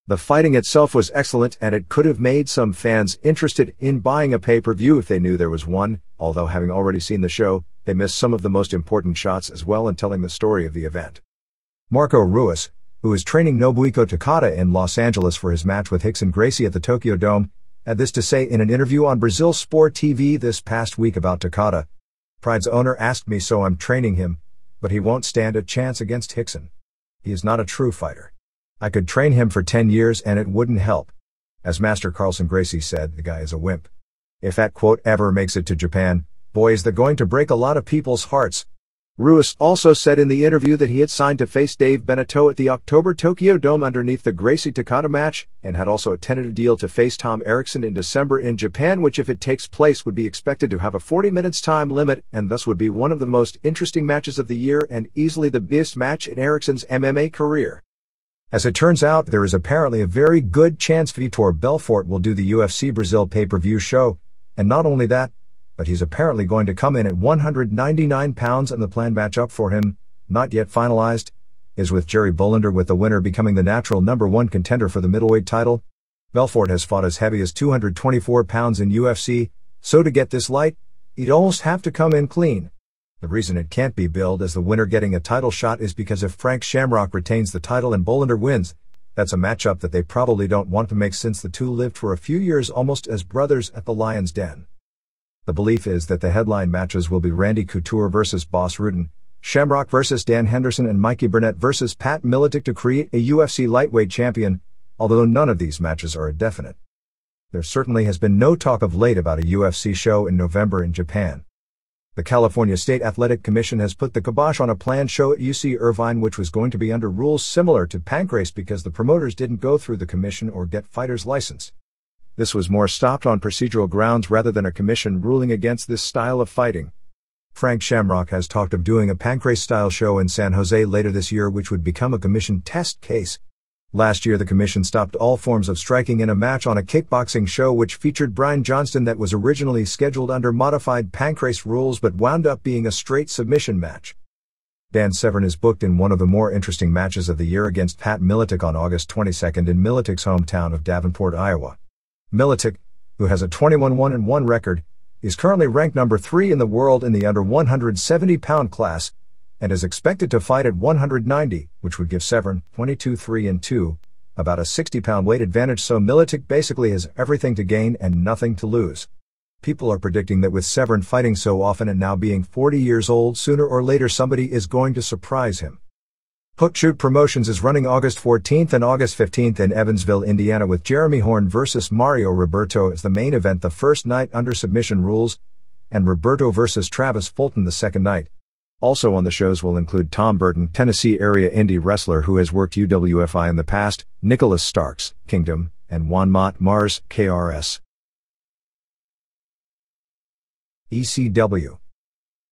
The fighting itself was excellent, and it could have made some fans interested in buying a pay-per-view if they knew there was one, although having already seen the show, they missed some of the most important shots as well in telling the story of the event. Marco Ruiz, who is training Nobuhiko Takada in Los Angeles for his match with Rickson Gracie at the Tokyo Dome, had this to say in an interview on Brazil Sport TV this past week about Takada. Pride's owner asked me, so I'm training him, but he won't stand a chance against Rickson. He is not a true fighter. I could train him for 10 years and it wouldn't help. As Master Carlson Gracie said, the guy is a wimp. If that quote ever makes it to Japan, boy is that going to break a lot of people's hearts. Ruiz also said in the interview that he had signed to face Dave Beneteau at the October Tokyo Dome underneath the Gracie-Takada match, and had also a tentative deal to face Tom Erickson in December in Japan, which if it takes place would be expected to have a 40 minutes time limit, and thus would be one of the most interesting matches of the year and easily the biggest match in Erickson's MMA career. As it turns out, there is apparently a very good chance Vitor Belfort will do the UFC Brazil pay-per-view show, and not only that, but he's apparently going to come in at 199 pounds, and the planned matchup for him, not yet finalized, is with Jerry Bullander, with the winner becoming the natural #1 contender for the middleweight title. Belfort has fought as heavy as 224 pounds in UFC, so to get this light, he'd almost have to come in clean. The reason it can't be billed as the winner getting a title shot is because if Frank Shamrock retains the title and Bullander wins, that's a matchup that they probably don't want to make, since the two lived for a few years almost as brothers at the Lion's Den. The belief is that the headline matches will be Randy Couture versus Boss Rudin, Shamrock versus Dan Henderson, and Mikey Burnett versus Pat Miletic to create a UFC lightweight champion, although none of these matches are a definite. There certainly has been no talk of late about a UFC show in November in Japan. The California State Athletic Commission has put the kibosh on a planned show at UC Irvine, which was going to be under rules similar to Pancrase because the promoters didn't go through the commission or get fighters' license. This was more stopped on procedural grounds rather than a commission ruling against this style of fighting. Frank Shamrock has talked of doing a Pancrase-style show in San Jose later this year, which would become a commission test case. Last year the commission stopped all forms of striking in a match on a kickboxing show which featured Brian Johnston that was originally scheduled under modified Pancrase rules but wound up being a straight submission match. Dan Severn is booked in one of the more interesting matches of the year against Pat Miletic on August 22nd in Miletic's hometown of Davenport, Iowa. Miletic, who has a 21-1 record, is currently ranked number 3 in the world in the under 170-pound class, and is expected to fight at 190, which would give Severn 22-3-2, about a 60-pound weight advantage, so Miletic basically has everything to gain and nothing to lose. People are predicting that with Severn fighting so often and now being 40 years old, sooner or later somebody is going to surprise him. Hook Shoot Promotions is running August 14th and August 15th in Evansville, Indiana, with Jeremy Horn versus Mario Roberto as the main event the first night under submission rules, and Roberto versus Travis Fulton the second night. Also on the shows will include Tom Burton, Tennessee area indie wrestler who has worked UWFI in the past, Nicholas Starks, Kingdom, and Juan Mott Mars, KRS. ECW.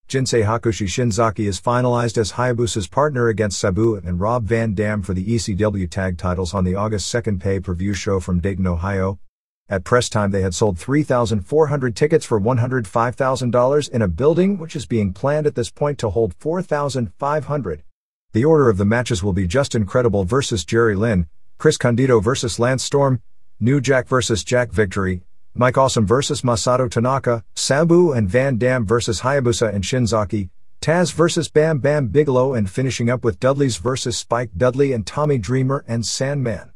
Jinsei Hakushi Shinzaki is finalized as Hayabusa's partner against Sabu and Rob Van Dam for the ECW tag titles on the August 2nd pay-per-view show from Dayton, Ohio. At press time they had sold 3,400 tickets for $105,000 in a building which is being planned at this point to hold 4,500. The order of the matches will be Justin Credible versus Jerry Lynn, Chris Candido versus Lance Storm, New Jack versus Jack Victory, Mike Awesome versus Masato Tanaka, Sabu and Van Dam versus Hayabusa and Shinzaki, Taz versus Bam Bam Bigelow, and finishing up with Dudleys versus Spike Dudley and Tommy Dreamer and Sandman.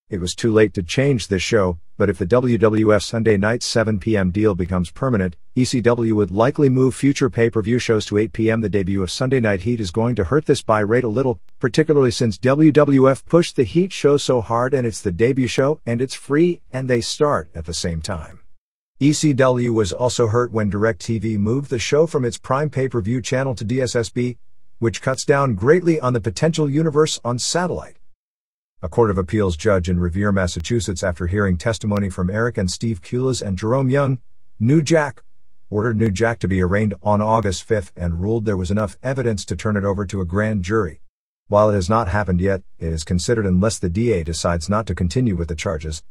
It was too late to change this show, but if the WWF Sunday night 7 p.m. deal becomes permanent, ECW would likely move future pay-per-view shows to 8 p.m. The debut of Sunday Night Heat is going to hurt this buy rate a little, particularly since WWF pushed the Heat show so hard and it's the debut show and it's free and they start at the same time. ECW was also hurt when DirecTV moved the show from its prime pay-per-view channel to DSSB, which cuts down greatly on the potential universe on satellite. A Court of Appeals judge in Revere, Massachusetts, after hearing testimony from Eric and Steve Kulas and Jerome Young, New Jack, ordered New Jack to be arraigned on August 5th and ruled there was enough evidence to turn it over to a grand jury. While it has not happened yet, it is considered, unless the DA decides not to continue with the charges,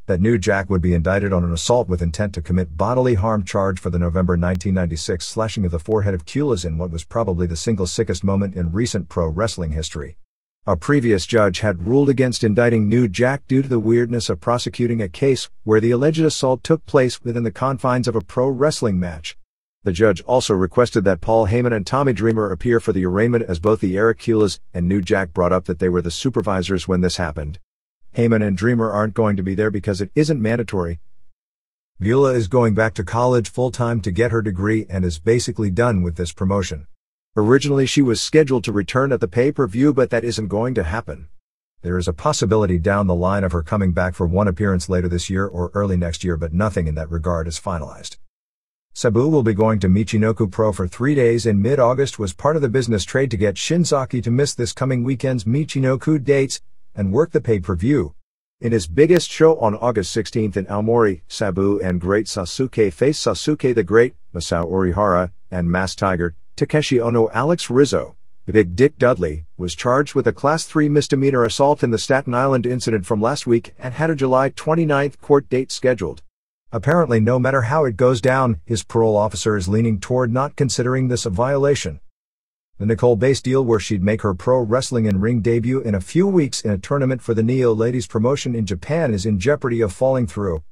that New Jack would be indicted on an assault with intent to commit bodily harm charge for the November 1996 slashing of the forehead of Kulas in what was probably the single sickest moment in recent pro wrestling history. A previous judge had ruled against indicting New Jack due to the weirdness of prosecuting a case where the alleged assault took place within the confines of a pro wrestling match. The judge also requested that Paul Heyman and Tommy Dreamer appear for the arraignment, as both the Eric Kulas and New Jack brought up that they were the supervisors when this happened. Heyman and Dreamer aren't going to be there because it isn't mandatory. Beulah is going back to college full-time to get her degree and is basically done with this promotion. Originally she was scheduled to return at the pay-per-view, but that isn't going to happen. There is a possibility down the line of her coming back for one appearance later this year or early next year, but nothing in that regard is finalized. Sabu will be going to Michinoku Pro for 3 days in mid-August, was part of the business trade to get Shinzaki to miss this coming weekend's Michinoku dates and work the pay-per-view. In his biggest show on August 16th in Aomori, Sabu and Great Sasuke face Sasuke the Great, Masao Orihara, and Masked Tiger, Takeshi Ono. Alex Rizzo, Big Dick Dudley, was charged with a Class 3 misdemeanor assault in the Staten Island incident from last week and had a July 29th court date scheduled. Apparently, no matter how it goes down, his parole officer is leaning toward not considering this a violation. The Nicole Bass deal, where she'd make her pro wrestling in-ring debut in a few weeks in a tournament for the Neo Ladies promotion in Japan, is in jeopardy of falling through.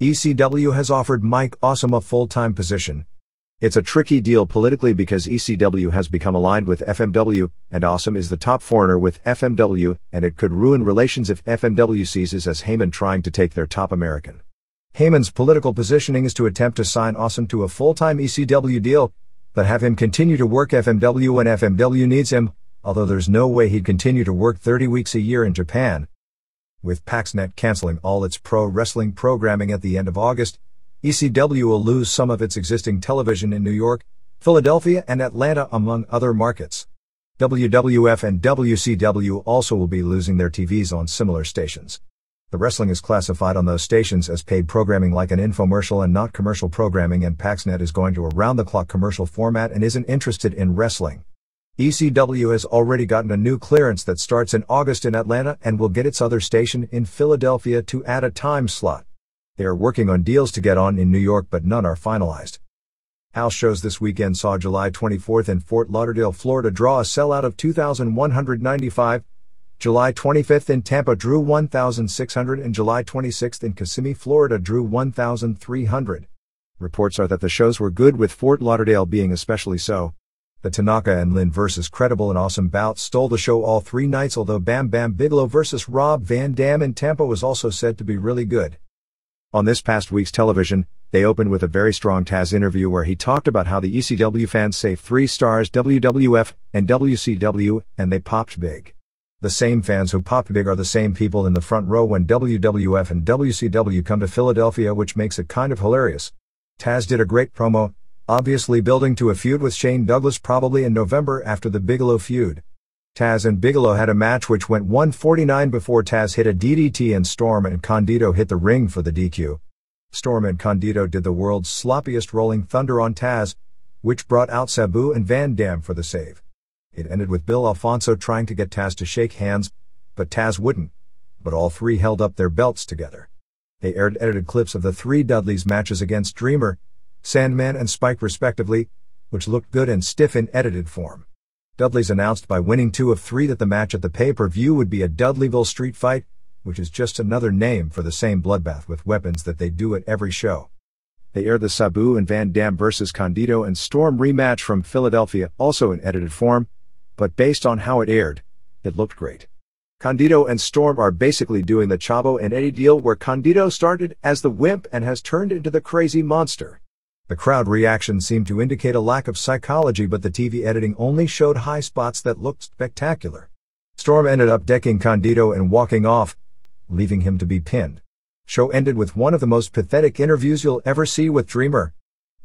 ECW has offered Mike Awesome a full-time position. It's a tricky deal politically because ECW has become aligned with FMW, and Awesome is the top foreigner with FMW, and it could ruin relations if FMW seizes as Heyman trying to take their top American. Heyman's political positioning is to attempt to sign Awesome to a full-time ECW deal, but have him continue to work FMW when FMW needs him, although there's no way he'd continue to work 30 weeks a year in Japan. With PAXnet canceling all its pro wrestling programming at the end of August, ECW will lose some of its existing television in New York, Philadelphia, and Atlanta, among other markets. WWF and WCW also will be losing their TVs on similar stations. The wrestling is classified on those stations as paid programming like an infomercial and not commercial programming, and PAXnet is going to a round-the-clock commercial format and isn't interested in wrestling. ECW has already gotten a new clearance that starts in August in Atlanta and will get its other station in Philadelphia to add a time slot. They are working on deals to get on in New York, but none are finalized. House shows this weekend saw July 24th in Fort Lauderdale, Florida draw a sellout of 2,195, July 25th in Tampa drew 1,600, and July 26th in Kissimmee, Florida drew 1,300. Reports are that the shows were good, with Fort Lauderdale being especially so. The Tanaka and Lynn vs. Credible and Awesome bouts stole the show all 3 nights, although Bam Bam Bigelow vs. Rob Van Dam in Tampa was also said to be really good. On this past week's television, they opened with a very strong Taz interview where he talked about how the ECW fans say 3 stars WWF and WCW, and they popped big. The same fans who popped big are the same people in the front row when WWF and WCW come to Philadelphia, which makes it kind of hilarious. Taz did a great promo, obviously building to a feud with Shane Douglas probably in November after the Bigelow feud. Taz and Bigelow had a match which went 149 before Taz hit a DDT and Storm and Condito hit the ring for the DQ. Storm and Condito did the world's sloppiest rolling thunder on Taz, which brought out Sabu and Van Dam for the save. It ended with Bill Alfonso trying to get Taz to shake hands, but Taz wouldn't, but all 3 held up their belts together. They aired edited clips of the 3 Dudleys matches against Dreamer, Sandman and Spike respectively, which looked good and stiff in edited form. Dudleys announced by winning 2 of 3 that the match at the pay-per-view would be a Dudleyville street fight, which is just another name for the same bloodbath with weapons that they do at every show. They aired the Sabu and Van Dam vs. Condito and Storm rematch from Philadelphia, also in edited form, but based on how it aired, it looked great. Condito and Storm are basically doing the Chavo and Eddie deal, where Condito started as the wimp and has turned into the crazy monster. The crowd reaction seemed to indicate a lack of psychology, but the TV editing only showed high spots that looked spectacular. Storm ended up decking Condito and walking off, leaving him to be pinned. Show ended with one of the most pathetic interviews you'll ever see with Dreamer.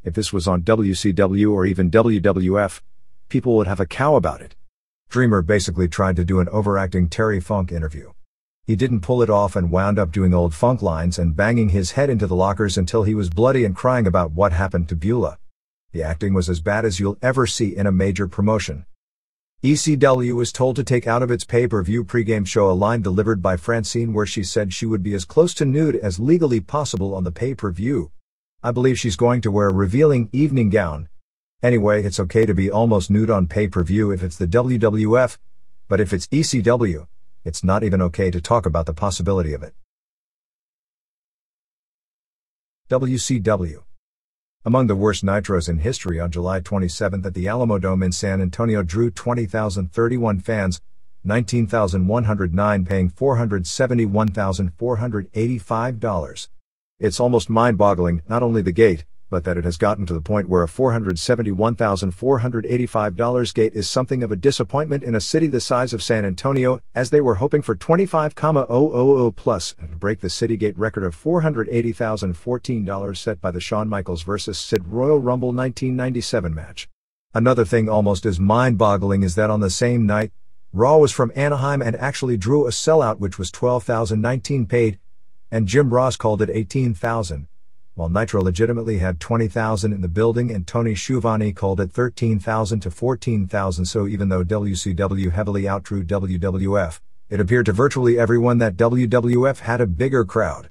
If this was on WCW or even WWF, people would have a cow about it. Dreamer basically tried to do an overacting Terry Funk interview. He didn't pull it off and wound up doing old Funk lines and banging his head into the lockers until he was bloody and crying about what happened to Beulah. The acting was as bad as you'll ever see in a major promotion. ECW was told to take out of its pay-per-view pregame show a line delivered by Francine where she said she would be as close to nude as legally possible on the pay-per-view. I believe she's going to wear a revealing evening gown. Anyway, it's okay to be almost nude on pay-per-view if it's the WWF, but if it's ECW, it's not even okay to talk about the possibility of it. WCW. Among the worst nitros in history, on July 27th at the Alamodome in San Antonio drew 20,031 fans, 19,109 paying $471,485. It's almost mind-boggling, not only the gate, but that it has gotten to the point where a $471,485 gate is something of a disappointment in a city the size of San Antonio, as they were hoping for 25,000 plus and to break the city gate record of $480,014 set by the Shawn Michaels vs. Sid Royal Rumble 1997 match. Another thing almost as mind-boggling is that on the same night, Raw was from Anaheim and actually drew a sellout which was 12,019 paid, and Jim Ross called it 18,000. While Nitro legitimately had 20,000 in the building and Tony Schiavone called it 13,000 to 14,000, so even though WCW heavily outdrew WWF, it appeared to virtually everyone that WWF had a bigger crowd.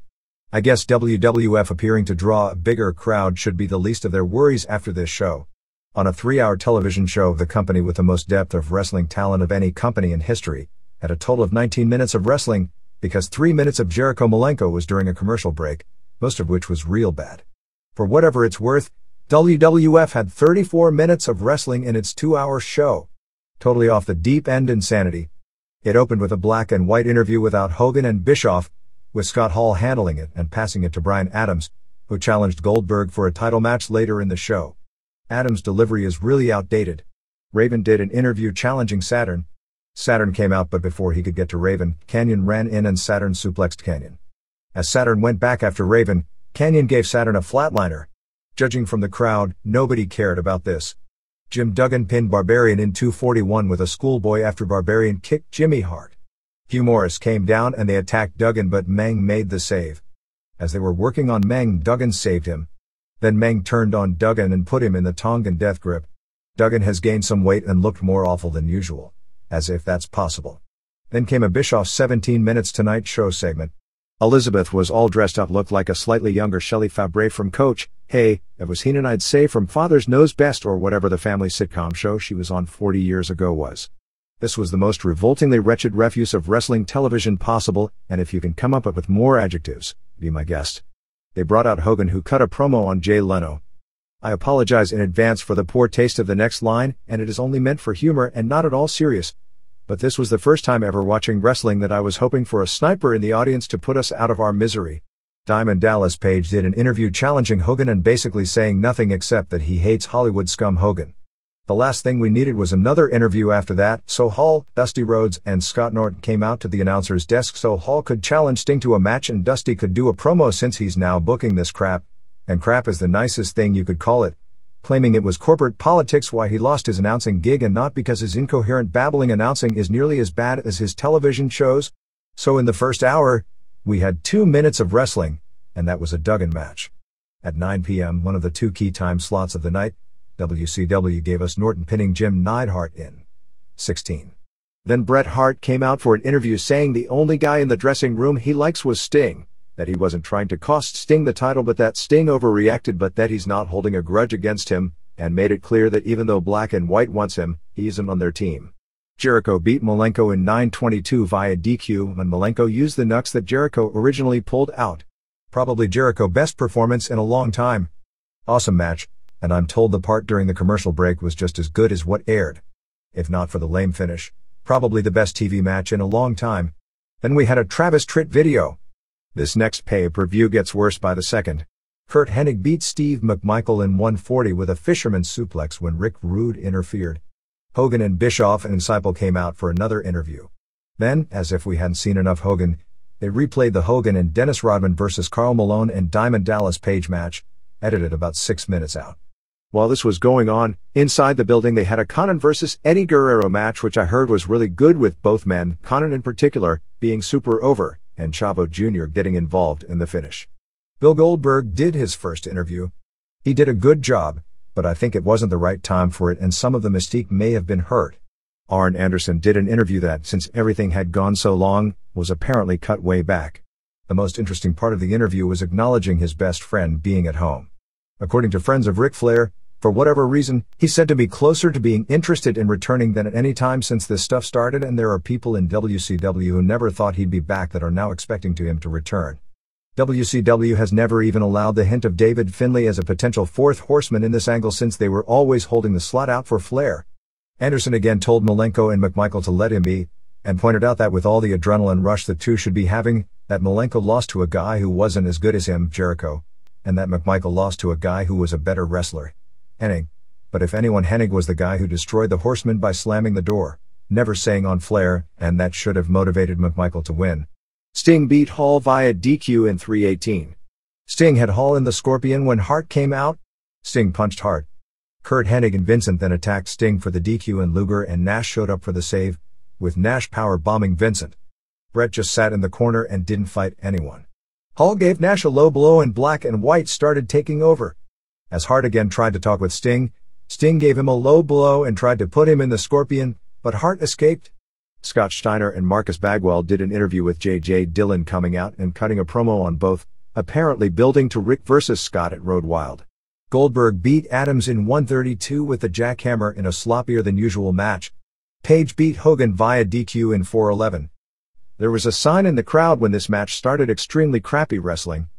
I guess WWF appearing to draw a bigger crowd should be the least of their worries after this show. On a 3-hour television show, the company with the most depth of wrestling talent of any company in history had a total of 19 minutes of wrestling, because 3 minutes of Jericho Malenko was during a commercial break, most of which was real bad. For whatever it's worth, WWF had 34 minutes of wrestling in its 2-hour show. Totally off the deep end insanity. It opened with a black and white interview without Hogan and Bischoff, with Scott Hall handling it and passing it to Bryan Adams, who challenged Goldberg for a title match later in the show. Adams' delivery is really outdated. Raven did an interview challenging Saturn. Saturn came out, but before he could get to Raven, Kanyon ran in and Saturn suplexed Kanyon. As Saturn went back after Raven, Kanyon gave Saturn a flatliner. Judging from the crowd, nobody cared about this. Jim Duggan pinned Barbarian in 241 with a schoolboy after Barbarian kicked Jimmy Hart. Hugh Morris came down and they attacked Duggan, but Meng made the save. As they were working on Meng, Duggan saved him. Then Meng turned on Duggan and put him in the Tongan death grip. Duggan has gained some weight and looked more awful than usual. As if that's possible. Then came a Bischoff 17 Minutes Tonight show segment. Elizabeth was all dressed up, looked like a slightly younger Shelley Fabre from Coach. Hey, it was Heenan, I'd say, from Father's Knows Best, or whatever the family sitcom show she was on 40 years ago was. This was the most revoltingly wretched refuse of wrestling television possible, and if you can come up with more adjectives, be my guest. They brought out Hogan, who cut a promo on Jay Leno. I apologize in advance for the poor taste of the next line, and it is only meant for humor and not at all serious. But this was the first time ever watching wrestling that I was hoping for a sniper in the audience to put us out of our misery. Diamond Dallas Page did an interview challenging Hogan and basically saying nothing except that he hates Hollywood scum Hogan. The last thing we needed was another interview after that, so Hall, Dusty Rhodes, and Scott Norton came out to the announcer's desk so Hall could challenge Sting to a match and Dusty could do a promo since he's now booking this crap, and crap is the nicest thing you could call it, claiming it was corporate politics why he lost his announcing gig and not because his incoherent babbling announcing is nearly as bad as his television shows. So in the first hour, we had 2 minutes of wrestling, and that was a Duggan match. At 9 p.m., one of the 2 key time slots of the night, WCW gave us Norton pinning Jim Neidhart in 16. Then Bret Hart came out for an interview saying the only guy in the dressing room he likes was Sting, that he wasn't trying to cost Sting the title but that Sting overreacted but that he's not holding a grudge against him, and made it clear that even though Black and White wants him, he isn't on their team. Jericho beat Malenko in 9:22 via DQ and Malenko used the knucks that Jericho originally pulled out. Probably Jericho's best performance in a long time. Awesome match. And I'm told the part during the commercial break was just as good as what aired. If not for the lame finish, probably the best TV match in a long time. Then we had a Travis Tritt video. This next pay-per-view gets worse by the second. Kurt Hennig beat Steve McMichael in 140 with a fisherman's suplex when Rick Rude interfered. Hogan and Bischoff and Seipel came out for another interview. Then, as if we hadn't seen enough Hogan, they replayed the Hogan and Dennis Rodman vs. Karl Malone and Diamond Dallas Page match, edited about 6 minutes out. While this was going on, inside the building they had a Conan vs. Eddie Guerrero match which I heard was really good with both men, Conan in particular, being super over, and Chavo Jr. getting involved in the finish. Bill Goldberg did his first interview. He did a good job, but I think it wasn't the right time for it and some of the mystique may have been hurt. Arn Anderson did an interview that, since everything had gone so long, was apparently cut way back. The most interesting part of the interview was acknowledging his best friend being at home. According to friends of Ric Flair, for whatever reason, he's said to be closer to being interested in returning than at any time since this stuff started, and there are people in WCW who never thought he'd be back that are now expecting him to return. WCW has never even allowed the hint of David Finlay as a potential fourth horseman in this angle since they were always holding the slot out for Flair. Anderson again told Malenko and McMichael to let him be, and pointed out that with all the adrenaline rush the two should be having, that Malenko lost to a guy who wasn't as good as him, Jericho, and that McMichael lost to a guy who was a better wrestler, Hennig. But if anyone, Hennig was the guy who destroyed the Horseman by slamming the door, never saying on Flair, and that should have motivated McMichael to win. Sting beat Hall via DQ in 3:18. Sting had Hall in the Scorpion when Hart came out. Sting punched Hart. Curt Hennig and Vincent then attacked Sting for the DQ and Luger and Nash showed up for the save, with Nash power bombing Vincent. Bret just sat in the corner and didn't fight anyone. Hall gave Nash a low blow and Black and White started taking over. As Hart again tried to talk with Sting, Sting gave him a low blow and tried to put him in the Scorpion, but Hart escaped. Scott Steiner and Marcus Bagwell did an interview with J.J. Dillon coming out and cutting a promo on both, apparently building to Rick vs. Scott at Road Wild. Goldberg beat Adams in 132 with the jackhammer in a sloppier than usual match. Page beat Hogan via DQ in 411. There was a sign in the crowd when this match started: extremely crappy wrestling.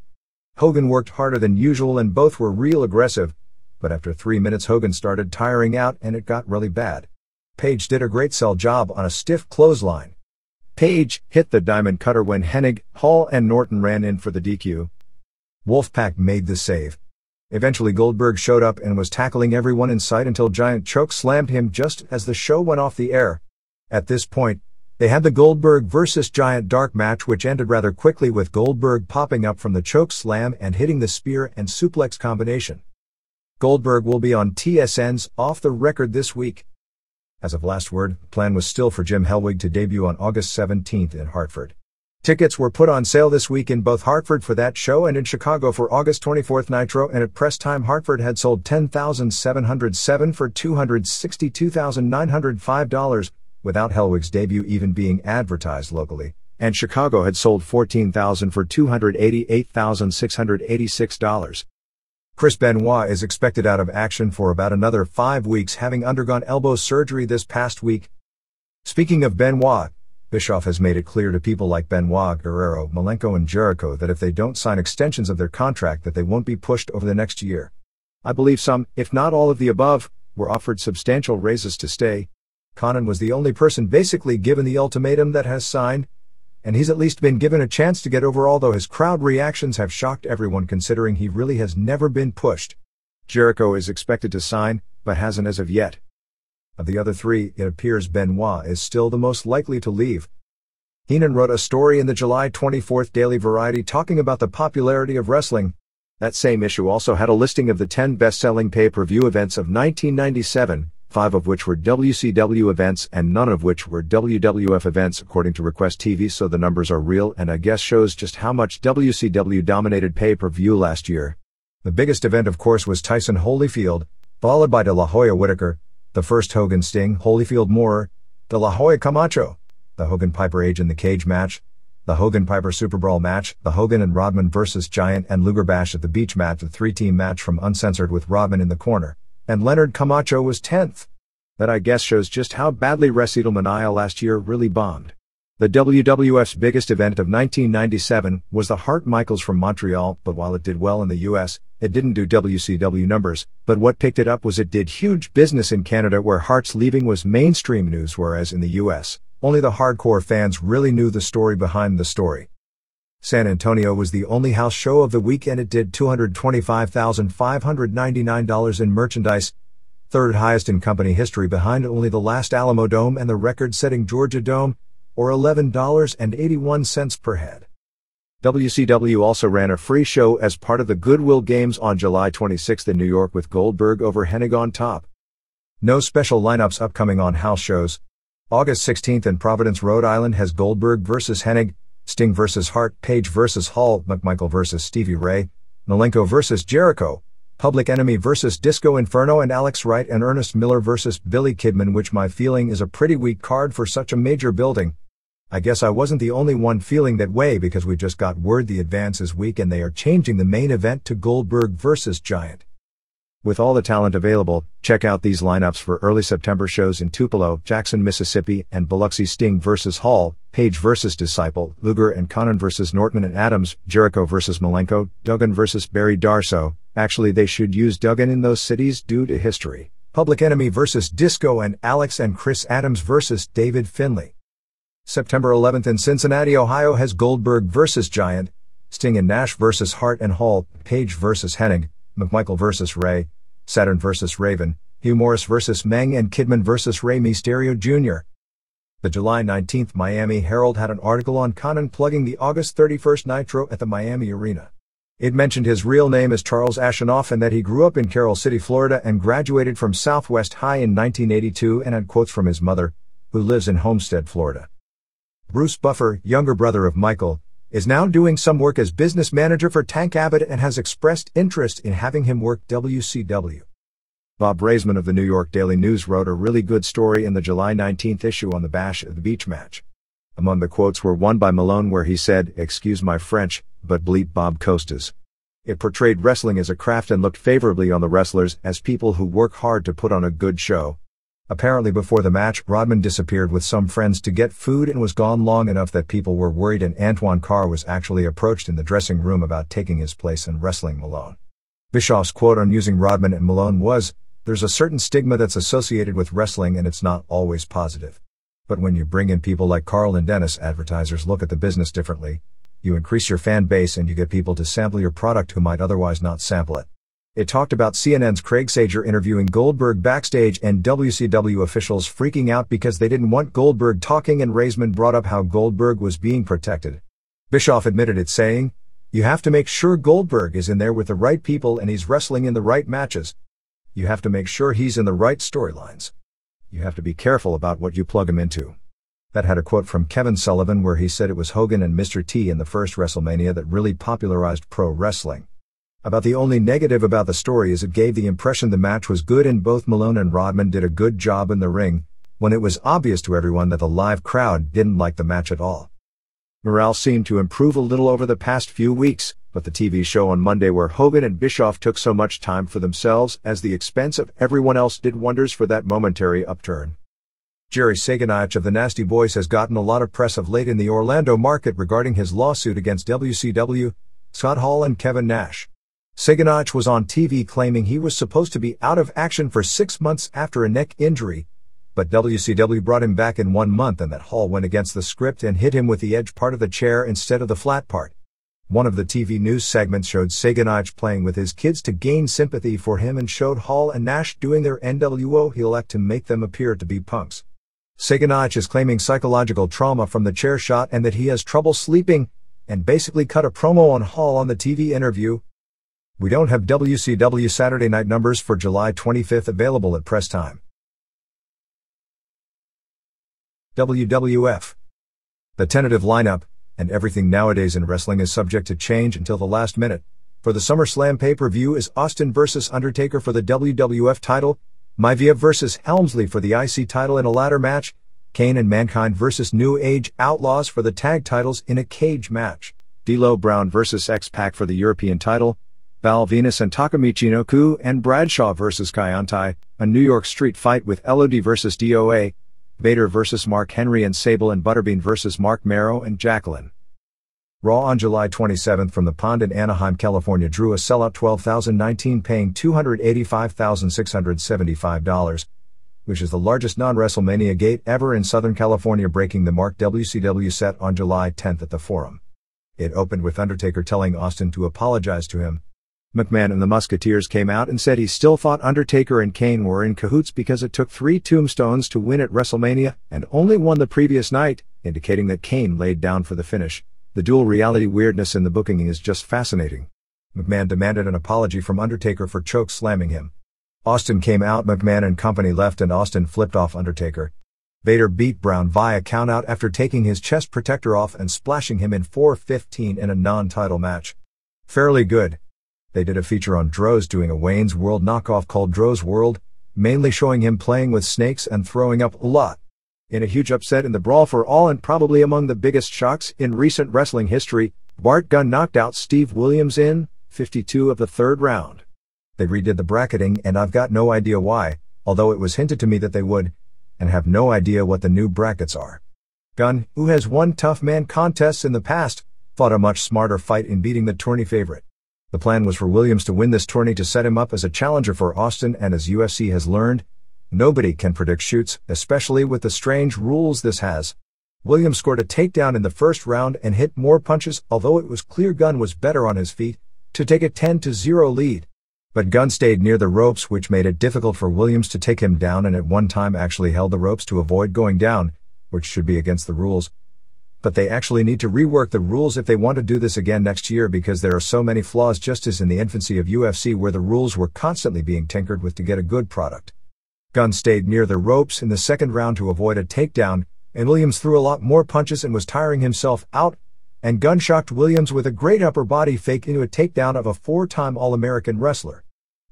Hogan worked harder than usual and both were real aggressive, but after 3 minutes Hogan started tiring out and it got really bad. Page did a great sell job on a stiff clothesline. Page hit the diamond cutter when Hennig, Hall and Norton ran in for the DQ. Wolfpack made the save. Eventually Goldberg showed up and was tackling everyone in sight until Giant choke slammed him just as the show went off the air. At this point, they had the Goldberg vs. Giant dark match, which ended rather quickly with Goldberg popping up from the choke slam and hitting the spear and suplex combination. Goldberg will be on TSN's Off the Record this week. As of last word, the plan was still for Jim Hellwig to debut on August 17th in Hartford. Tickets were put on sale this week in both Hartford for that show and in Chicago for August 24th Nitro, and at press time Hartford had sold 10,707 for $262,905, without Hellwig's debut even being advertised locally, and Chicago had sold 14,000 for $288,686. Chris Benoit is expected out of action for about another 5 weeks, having undergone elbow surgery this past week. Speaking of Benoit, Bischoff has made it clear to people like Benoit, Guerrero, Malenko and Jericho that if they don't sign extensions of their contract that they won't be pushed over the next year. I believe some, if not all of the above, were offered substantial raises to stay. Conan was the only person basically given the ultimatum that has signed, and he's at least been given a chance to get over, although his crowd reactions have shocked everyone considering he really has never been pushed. Jericho is expected to sign, but hasn't as of yet. Of the other three, it appears Benoit is still the most likely to leave. Heenan wrote a story in the July 24th Daily Variety talking about the popularity of wrestling. That same issue also had a listing of the 10 best-selling pay-per-view events of 1997, 5 of which were WCW events and none of which were WWF events according to Request TV, so the numbers are real and I guess shows just how much WCW dominated pay-per-view last year. The biggest event of course was Tyson Holyfield, followed by De La Hoya Whitaker, the first Hogan Sting, Holyfield Moorer, De La Hoya Camacho, the Hogan Piper Age in the Cage match, the Hogan Piper Super Brawl match, the Hogan and Rodman vs. Giant and Luger Bash at the Beach match, the 3-team match from Uncensored with Rodman in the corner, and Leonard Camacho was 10th. That I guess shows just how badly WrestleMania last year really bombed. The WWF's biggest event of 1997 was the Hart Michaels from Montreal, but while it did well in the US, it didn't do WCW numbers, but what picked it up was it did huge business in Canada where Hart's leaving was mainstream news, whereas in the US, only the hardcore fans really knew the story behind the story. San Antonio was the only house show of the week and it did $225,599 in merchandise, third highest in company history behind only the last Alamo Dome and the record-setting Georgia Dome, or $11.81 per head. WCW also ran a free show as part of the Goodwill Games on July 26 in New York with Goldberg over Hennig on top. No special lineups upcoming on house shows. August 16th in Providence, Rhode Island has Goldberg vs. Hennig, Sting vs. Hart, Page vs. Hall, McMichael vs. Stevie Ray, Malenko vs. Jericho, Public Enemy vs. Disco Inferno, and Alex Wright and Ernest Miller vs. Billy Kidman, which my feeling is a pretty weak card for such a major building. I guess I wasn't the only one feeling that way because we just got word the advance is weak and they are changing the main event to Goldberg vs. Giant. With all the talent available, check out these lineups for early September shows in Tupelo, Jackson, Mississippi, and Biloxi. Sting vs. Hall, Page vs. Disciple, Luger and Conan vs. Norton and Adams, Jericho vs. Malenko, Duggan vs. Barry Darsow. Actually, they should use Duggan in those cities due to history. Public Enemy vs. Disco and Alex and Chris Adams vs. David Finlay. September 11th in Cincinnati, Ohio has Goldberg vs. Giant, Sting and Nash vs. Hart and Hall, Page vs. Hennig, McMichael vs. Ray, Saturn vs. Raven, Hugh Morris vs. Meng and Kidman vs. Rey Mysterio Jr. The July 19th Miami Herald had an article on Conan plugging the August 31st Nitro at the Miami Arena. It mentioned his real name is Charles Ashenoff and that he grew up in Carroll City, Florida and graduated from Southwest High in 1982 and had quotes from his mother, who lives in Homestead, Florida. Bruce Buffer, younger brother of Michael, is now doing some work as business manager for Tank Abbott and has expressed interest in having him work WCW. Bob Raisman of the New York Daily News wrote a really good story in the July 19th issue on the Bash at the Beach match. Among the quotes were one by Malone where he said, "Excuse my French, but bleep Bob Costas." It portrayed wrestling as a craft and looked favorably on the wrestlers as people who work hard to put on a good show. Apparently before the match, Rodman disappeared with some friends to get food and was gone long enough that people were worried, and Antoine Carr was actually approached in the dressing room about taking his place and wrestling Malone. Bischoff's quote on using Rodman and Malone was, "There's a certain stigma that's associated with wrestling and it's not always positive. But when you bring in people like Carl and Dennis, advertisers look at the business differently. You increase your fan base and you get people to sample your product who might otherwise not sample it." It talked about CNN's Craig Sager interviewing Goldberg backstage and WCW officials freaking out because they didn't want Goldberg talking, and Raisman brought up how Goldberg was being protected. Bischoff admitted it, saying, "You have to make sure Goldberg is in there with the right people and he's wrestling in the right matches. You have to make sure he's in the right storylines. You have to be careful about what you plug him into." That had a quote from Kevin Sullivan where he said it was Hogan and Mr. T in the first WrestleMania that really popularized pro wrestling. About the only negative about the story is it gave the impression the match was good and both Malone and Rodman did a good job in the ring, when it was obvious to everyone that the live crowd didn't like the match at all. Morale seemed to improve a little over the past few weeks, but the TV show on Monday where Hogan and Bischoff took so much time for themselves at the expense of everyone else did wonders for that momentary upturn. Jerry Saganich of the Nasty Boys has gotten a lot of press of late in the Orlando market regarding his lawsuit against WCW, Scott Hall and Kevin Nash. Saganich was on TV claiming he was supposed to be out of action for 6 months after a neck injury, but WCW brought him back in 1 month and that Hall went against the script and hit him with the edge part of the chair instead of the flat part. One of the TV news segments showed Saganich playing with his kids to gain sympathy for him and showed Hall and Nash doing their NWO heel act to make them appear to be punks. Saganich is claiming psychological trauma from the chair shot and that he has trouble sleeping, and basically cut a promo on Hall on the TV interview. We don't have WCW Saturday night numbers for July 25th available at press time. WWF. The tentative lineup, and everything nowadays in wrestling is subject to change until the last minute. For the SummerSlam pay-per-view is Austin vs. Undertaker for the WWF title, Maivia vs. Helmsley for the IC title in a ladder match, Kane and Mankind vs. New Age Outlaws for the tag titles in a cage match, D'Lo Brown vs. X-Pac for the European title, Val Venus and Takamichi Inoku and Bradshaw vs. Kaientai, a New York street fight with LOD vs. DOA, Vader vs. Mark Henry and Sable and Butterbean vs. Mark Marrow and Jacqueline. Raw on July 27 from the Pond in Anaheim, California drew a sellout 12,019 paying $285,675, which is the largest non-WrestleMania gate ever in Southern California, breaking the mark WCW set on July 10 at the Forum. It opened with Undertaker telling Austin to apologize to him. McMahon and the Musketeers came out and said he still thought Undertaker and Kane were in cahoots because it took 3 tombstones to win at WrestleMania and only won the previous night, indicating that Kane laid down for the finish. The dual reality weirdness in the booking is just fascinating. McMahon demanded an apology from Undertaker for choke slamming him. Austin came out, McMahon and company left, and Austin flipped off Undertaker. Vader beat Brown via countout after taking his chest protector off and splashing him in 4:15 in a non-title match. Fairly good. They did a feature on Droz doing a Wayne's World knockoff called Droz World, mainly showing him playing with snakes and throwing up a lot. In a huge upset in the Brawl for All and probably among the biggest shocks in recent wrestling history, Bart Gunn knocked out Steve Williams in 52 of the 3rd round. They redid the bracketing and I've got no idea why, although it was hinted to me that they would, and have no idea what the new brackets are. Gunn, who has won tough man contests in the past, fought a much smarter fight in beating the tourney favorite. The plan was for Williams to win this tourney to set him up as a challenger for Austin, and as UFC has learned, nobody can predict shoots, especially with the strange rules this has. Williams scored a takedown in the first round and hit more punches, although it was clear Gunn was better on his feet, to take a 10-0 lead. But Gunn stayed near the ropes, which made it difficult for Williams to take him down, and at one time actually held the ropes to avoid going down, which should be against the rules. But they actually need to rework the rules if they want to do this again next year, because there are so many flaws, just as in the infancy of UFC where the rules were constantly being tinkered with to get a good product. Gunn stayed near the ropes in the second round to avoid a takedown, and Williams threw a lot more punches and was tiring himself out, and Gunn shocked Williams with a great upper body fake into a takedown of a 4-time All-American wrestler.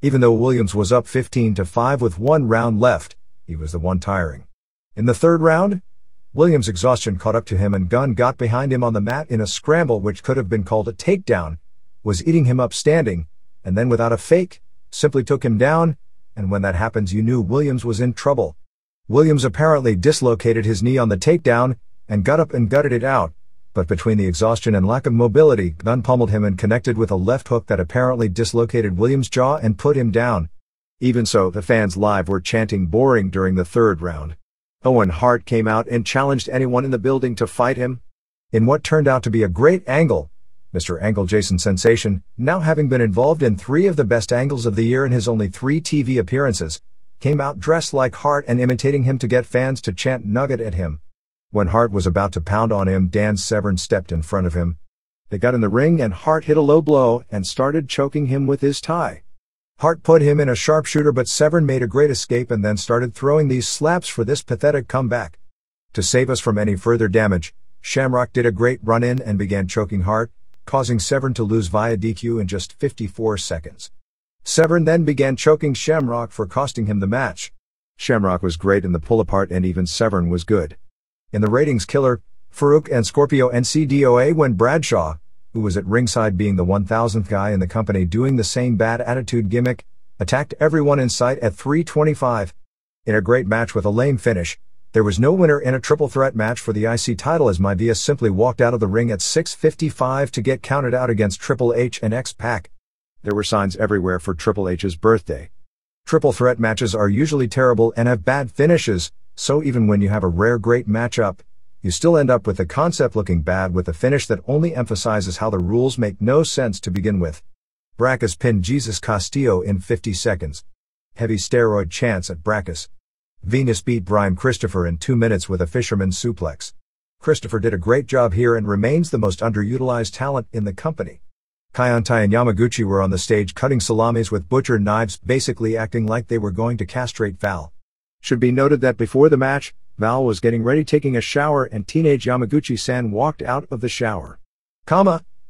Even though Williams was up 15-5 with 1 round left, he was the one tiring. In the 3rd round, Williams' exhaustion caught up to him and Gunn got behind him on the mat in a scramble which could have been called a takedown, was eating him up standing, and then without a fake, simply took him down, and when that happens you knew Williams was in trouble. Williams apparently dislocated his knee on the takedown, and got up and gutted it out, but between the exhaustion and lack of mobility, Gunn pummeled him and connected with a left hook that apparently dislocated Williams' jaw and put him down. Even so, the fans live were chanting boring during the third round. Owen Hart came out and challenged anyone in the building to fight him. In what turned out to be a great angle, Mr. Angle Jason Sensation, now having been involved in 3 of the best angles of the year in his only 3 TV appearances, came out dressed like Hart and imitating him to get fans to chant nugget at him. When Hart was about to pound on him, Dan Severn stepped in front of him. They got in the ring and Hart hit a low blow and started choking him with his tie. Hart put him in a sharpshooter, but Severn made a great escape and then started throwing these slaps for this pathetic comeback. To save us from any further damage, Shamrock did a great run-in and began choking Hart, causing Severn to lose via DQ in just 54 seconds. Severn then began choking Shamrock for costing him the match. Shamrock was great in the pull-apart and even Severn was good. In the ratings killer, Farouk and Scorpio NCDOA when Bradshaw, who was at ringside being the 1000th guy in the company doing the same bad attitude gimmick, attacked everyone in sight at 325. In a great match with a lame finish, there was no winner in a triple threat match for the IC title as Maivia simply walked out of the ring at 6:55 to get counted out against Triple H and X-Pac. There were signs everywhere for Triple H's birthday. Triple threat matches are usually terrible and have bad finishes, so even when you have a rare great matchup, you still end up with the concept looking bad with a finish that only emphasizes how the rules make no sense to begin with. Brackus pinned Jesus Castillo in 50 seconds. Heavy steroid chants at Brackus. Venus beat Brian Christopher in 2 minutes with a fisherman's suplex. Christopher did a great job here and remains the most underutilized talent in the company. Kaientai and Yamaguchi were on the stage cutting salamis with butcher knives, basically acting like they were going to castrate Val. Should be noted that before the match, Val was getting ready taking a shower and teenage Yamaguchi-san walked out of the shower.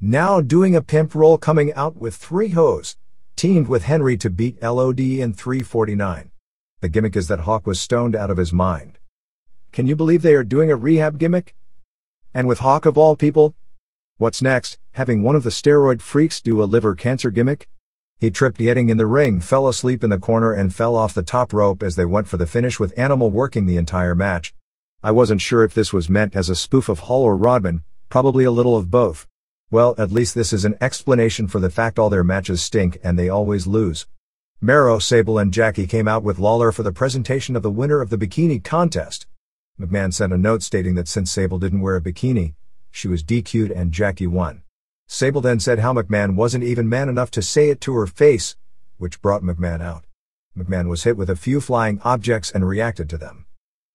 Now doing a pimp roll coming out with 3 hoes, teamed with Henry to beat LOD in 3:49. The gimmick is that Hawk was stoned out of his mind. Can you believe they are doing a rehab gimmick? And with Hawk of all people? What's next, having one of the steroid freaks do a liver cancer gimmick? He tripped getting in the ring, fell asleep in the corner and fell off the top rope as they went for the finish with Animal working the entire match. I wasn't sure if this was meant as a spoof of Hull or Rodman, probably a little of both. Well, at least this is an explanation for the fact all their matches stink and they always lose. Mero, Sable and Jackie came out with Lawler for the presentation of the winner of the bikini contest. McMahon sent a note stating that since Sable didn't wear a bikini, she was DQ'd and Jackie won. Sable then said how McMahon wasn't even man enough to say it to her face, which brought McMahon out. McMahon was hit with a few flying objects and reacted to them.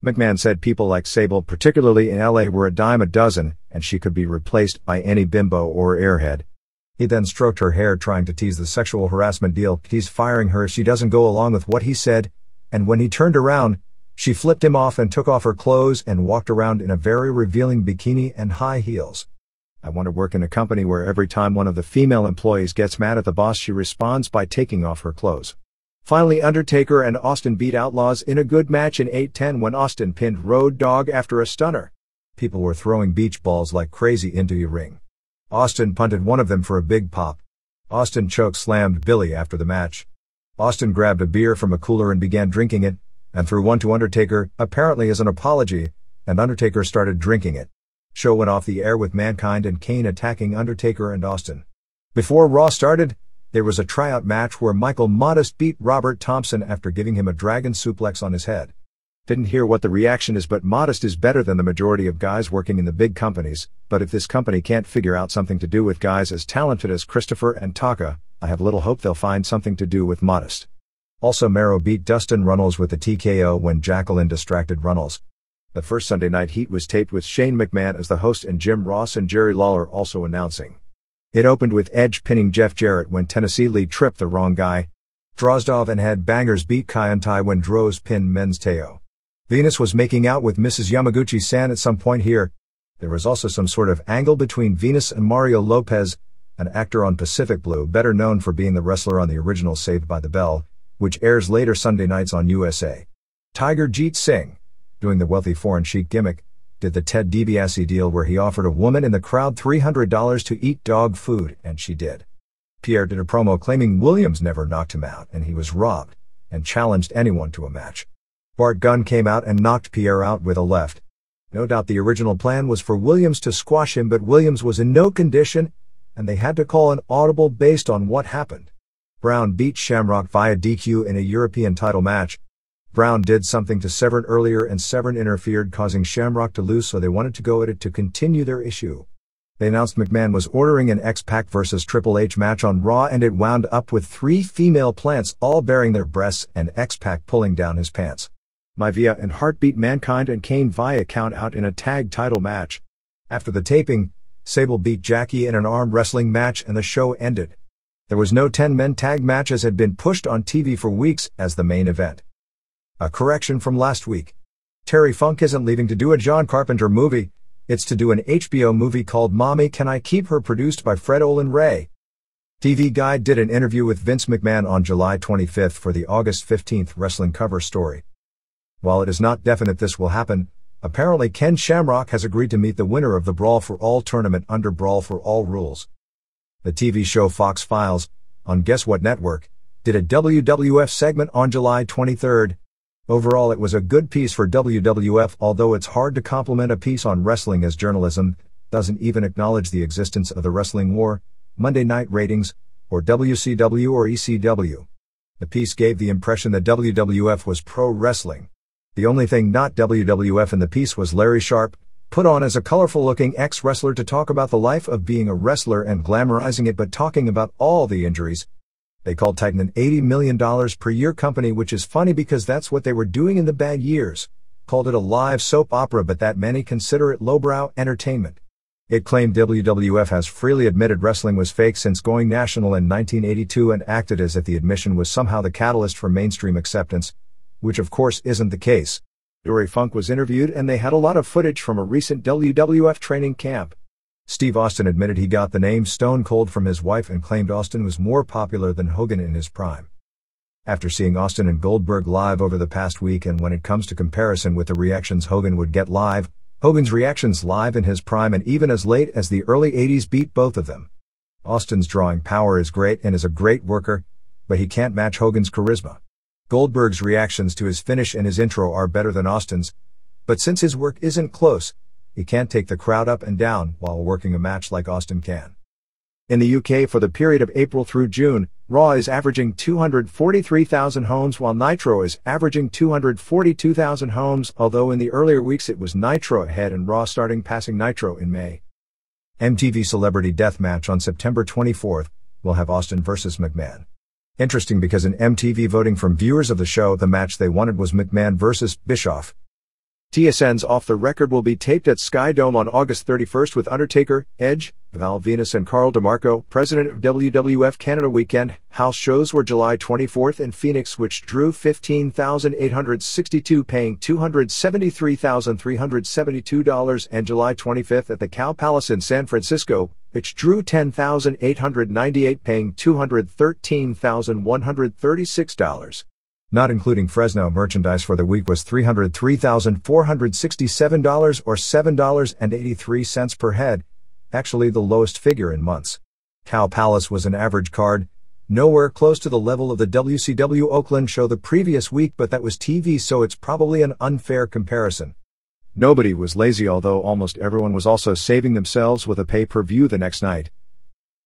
McMahon said people like Sable, particularly in LA, were a dime a dozen, and she could be replaced by any bimbo or airhead. He then stroked her hair trying to tease the sexual harassment deal. He's firing her if she doesn't go along with what he said, and when he turned around, she flipped him off and took off her clothes and walked around in a very revealing bikini and high heels. I want to work in a company where every time one of the female employees gets mad at the boss she responds by taking off her clothes. Finally, Undertaker and Austin beat Outlaws in a good match in 8:10 when Austin pinned Road Dogg after a stunner. People were throwing beach balls like crazy into the ring. Austin punted one of them for a big pop. Austin choke slammed Billy after the match. Austin grabbed a beer from a cooler and began drinking it, and threw one to Undertaker, apparently as an apology, and Undertaker started drinking it. Show went off the air with Mankind and Kane attacking Undertaker and Austin. Before Raw started, there was a tryout match where Michael Modest beat Robert Thompson after giving him a dragon suplex on his head. Didn't hear what the reaction is, but Modest is better than the majority of guys working in the big companies, but if this company can't figure out something to do with guys as talented as Christopher and Taka, I have little hope they'll find something to do with Modest. Also, Mero beat Dustin Runnels with a TKO when Jacqueline distracted Runnels. The first Sunday Night Heat was taped with Shane McMahon as the host and Jim Ross and Jerry Lawler also announcing. It opened with Edge pinning Jeff Jarrett when Tennessee Lee tripped the wrong guy. Drozdov and Headbangers beat Kaientai when Droz pinned Men's Teo. Venus was making out with Mrs. Yamaguchi-san at some point here. There was also some sort of angle between Venus and Mario Lopez, an actor on Pacific Blue better known for being the wrestler on the original Saved by the Bell, which airs later Sunday nights on USA. Tiger Jeet Singh, doing the wealthy foreign chic gimmick, did the Ted DiBiase deal where he offered a woman in the crowd $300 to eat dog food, and she did. Pierre did a promo claiming Williams never knocked him out and he was robbed, and challenged anyone to a match. Bart Gunn came out and knocked Pierre out with a left. No doubt the original plan was for Williams to squash him, but Williams was in no condition, and they had to call an audible based on what happened. Brown beat Shamrock via DQ in a European title match. Brown did something to Severn earlier and Severn interfered, causing Shamrock to lose, so they wanted to go at it to continue their issue. They announced McMahon was ordering an X-Pac vs Triple H match on Raw, and it wound up with 3 female plants all baring their breasts and X-Pac pulling down his pants. Maivia and Hart beat Mankind and Kane via count out in a tag title match. After the taping, Sable beat Jackie in an arm wrestling match and the show ended. There was no 10-man tag match as had been pushed on TV for weeks as the main event. A correction from last week. Terry Funk isn't leaving to do a John Carpenter movie, it's to do an HBO movie called Mommy Can I Keep Her, produced by Fred Olen Ray. TV Guide did an interview with Vince McMahon on July 25th for the August 15th wrestling cover story. While it is not definite this will happen, apparently Ken Shamrock has agreed to meet the winner of the Brawl for All tournament under Brawl for All rules. The TV show Fox Files, on Guess What Network, did a WWF segment on July 23rd. Overall, it was a good piece for WWF, although it's hard to compliment a piece on wrestling as journalism doesn't even acknowledge the existence of the Wrestling War, Monday Night Ratings, or WCW or ECW. The piece gave the impression that WWF was pro-wrestling. The only thing not WWF in the piece was Larry Sharpe, put on as a colorful-looking ex-wrestler to talk about the life of being a wrestler and glamorizing it, but talking about all the injuries. They called Titan an $80 million per year company, which is funny because that's what they were doing in the bad years. Called it a live soap opera, but that many consider it lowbrow entertainment. It claimed WWF has freely admitted wrestling was fake since going national in 1982 and acted as if the admission was somehow the catalyst for mainstream acceptance, which of course isn't the case. Dory Funk was interviewed and they had a lot of footage from a recent WWF training camp. Steve Austin admitted he got the name Stone Cold from his wife and claimed Austin was more popular than Hogan in his prime. After seeing Austin and Goldberg live over the past week, and when it comes to comparison with the reactions Hogan would get live, Hogan's reactions live in his prime and even as late as the early 80s beat both of them. Austin's drawing power is great and is a great worker, but he can't match Hogan's charisma. Goldberg's reactions to his finish and his intro are better than Austin's, but since his work isn't close, he can't take the crowd up and down while working a match like Austin can. In the UK, for the period of April through June, Raw is averaging 243,000 homes while Nitro is averaging 242,000 homes, although in the earlier weeks it was Nitro ahead and Raw starting passing Nitro in May. MTV Celebrity Deathmatch on September 24th will have Austin vs. McMahon. Interesting because in MTV voting from viewers of the show, the match they wanted was McMahon vs. Bischoff. TSN's Off the Record will be taped at Sky Dome on August 31st with Undertaker, Edge, Val Venus and Carl DeMarco, president of WWF Canada Weekend. House shows were July 24th in Phoenix, which drew 15,862, paying $273,372, and July 25th at the Cow Palace in San Francisco, which drew 10,898, paying $213,136. Not including Fresno, merchandise for the week was $303,467 or $7.83 per head, actually the lowest figure in months. Cow Palace was an average card, nowhere close to the level of the WCW Oakland show the previous week, but that was TV, so it's probably an unfair comparison. Nobody was lazy, although almost everyone was also saving themselves with a pay-per-view the next night.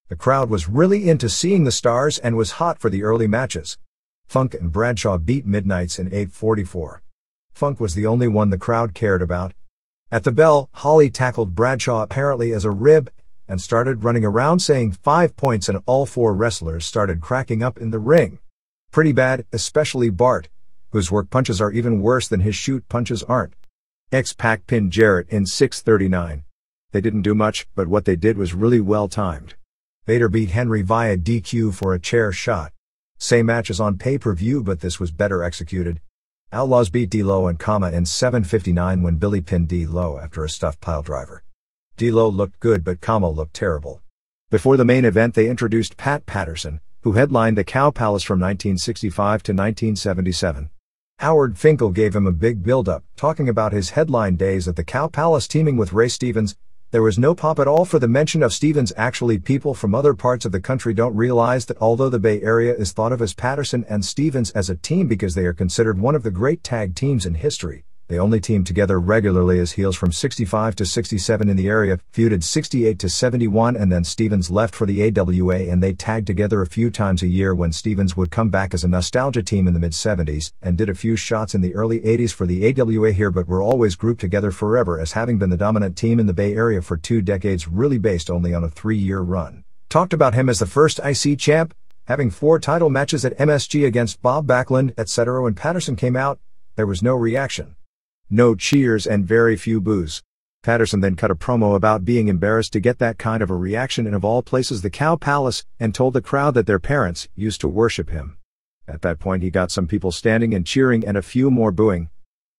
The crowd was really into seeing the stars and was hot for the early matches. Funk and Bradshaw beat Midnights in 8:44. Funk was the only one the crowd cared about. At the bell, Holly tackled Bradshaw apparently as a rib, and started running around saying 5 points, and all 4 wrestlers started cracking up in the ring. Pretty bad, especially Bart, whose work punches are even worse than his shoot punches aren't. X-Pac pinned Jarrett in 6:39. They didn't do much, but what they did was really well timed. Vader beat Henry via DQ for a chair shot. Same match as on pay-per-view, but this was better executed. Outlaws beat D-Lo and Kama in 7:59 when Billy pinned D-Lo after a stuffed piledriver. D-Lo looked good, but Kama looked terrible. Before the main event, they introduced Pat Patterson, who headlined the Cow Palace from 1965 to 1977. Howard Finkel gave him a big build-up, talking about his headline days at the Cow Palace teaming with Ray Stevens. There was no pop at all for the mention of Stevens. Actually, people from other parts of the country don't realize that although the Bay Area is thought of as Patterson and Stevens as a team because they are considered one of the great tag teams in history, they only teamed together regularly as heels from 65 to 67 in the area, feuded 68 to 71, and then Stevens left for the AWA and they tagged together a few times a year when Stevens would come back as a nostalgia team in the mid-70s, and did a few shots in the early 80s for the AWA here, but were always grouped together forever as having been the dominant team in the Bay Area for 2 decades, really based only on a 3-year run. Talked about him as the first IC champ, having 4 title matches at MSG against Bob Backlund, etc. When Patterson came out, there was no reaction. No cheers and very few boos. Patterson then cut a promo about being embarrassed to get that kind of a reaction in, of all places, the Cow Palace, and told the crowd that their parents used to worship him. At that point he got some people standing and cheering and a few more booing.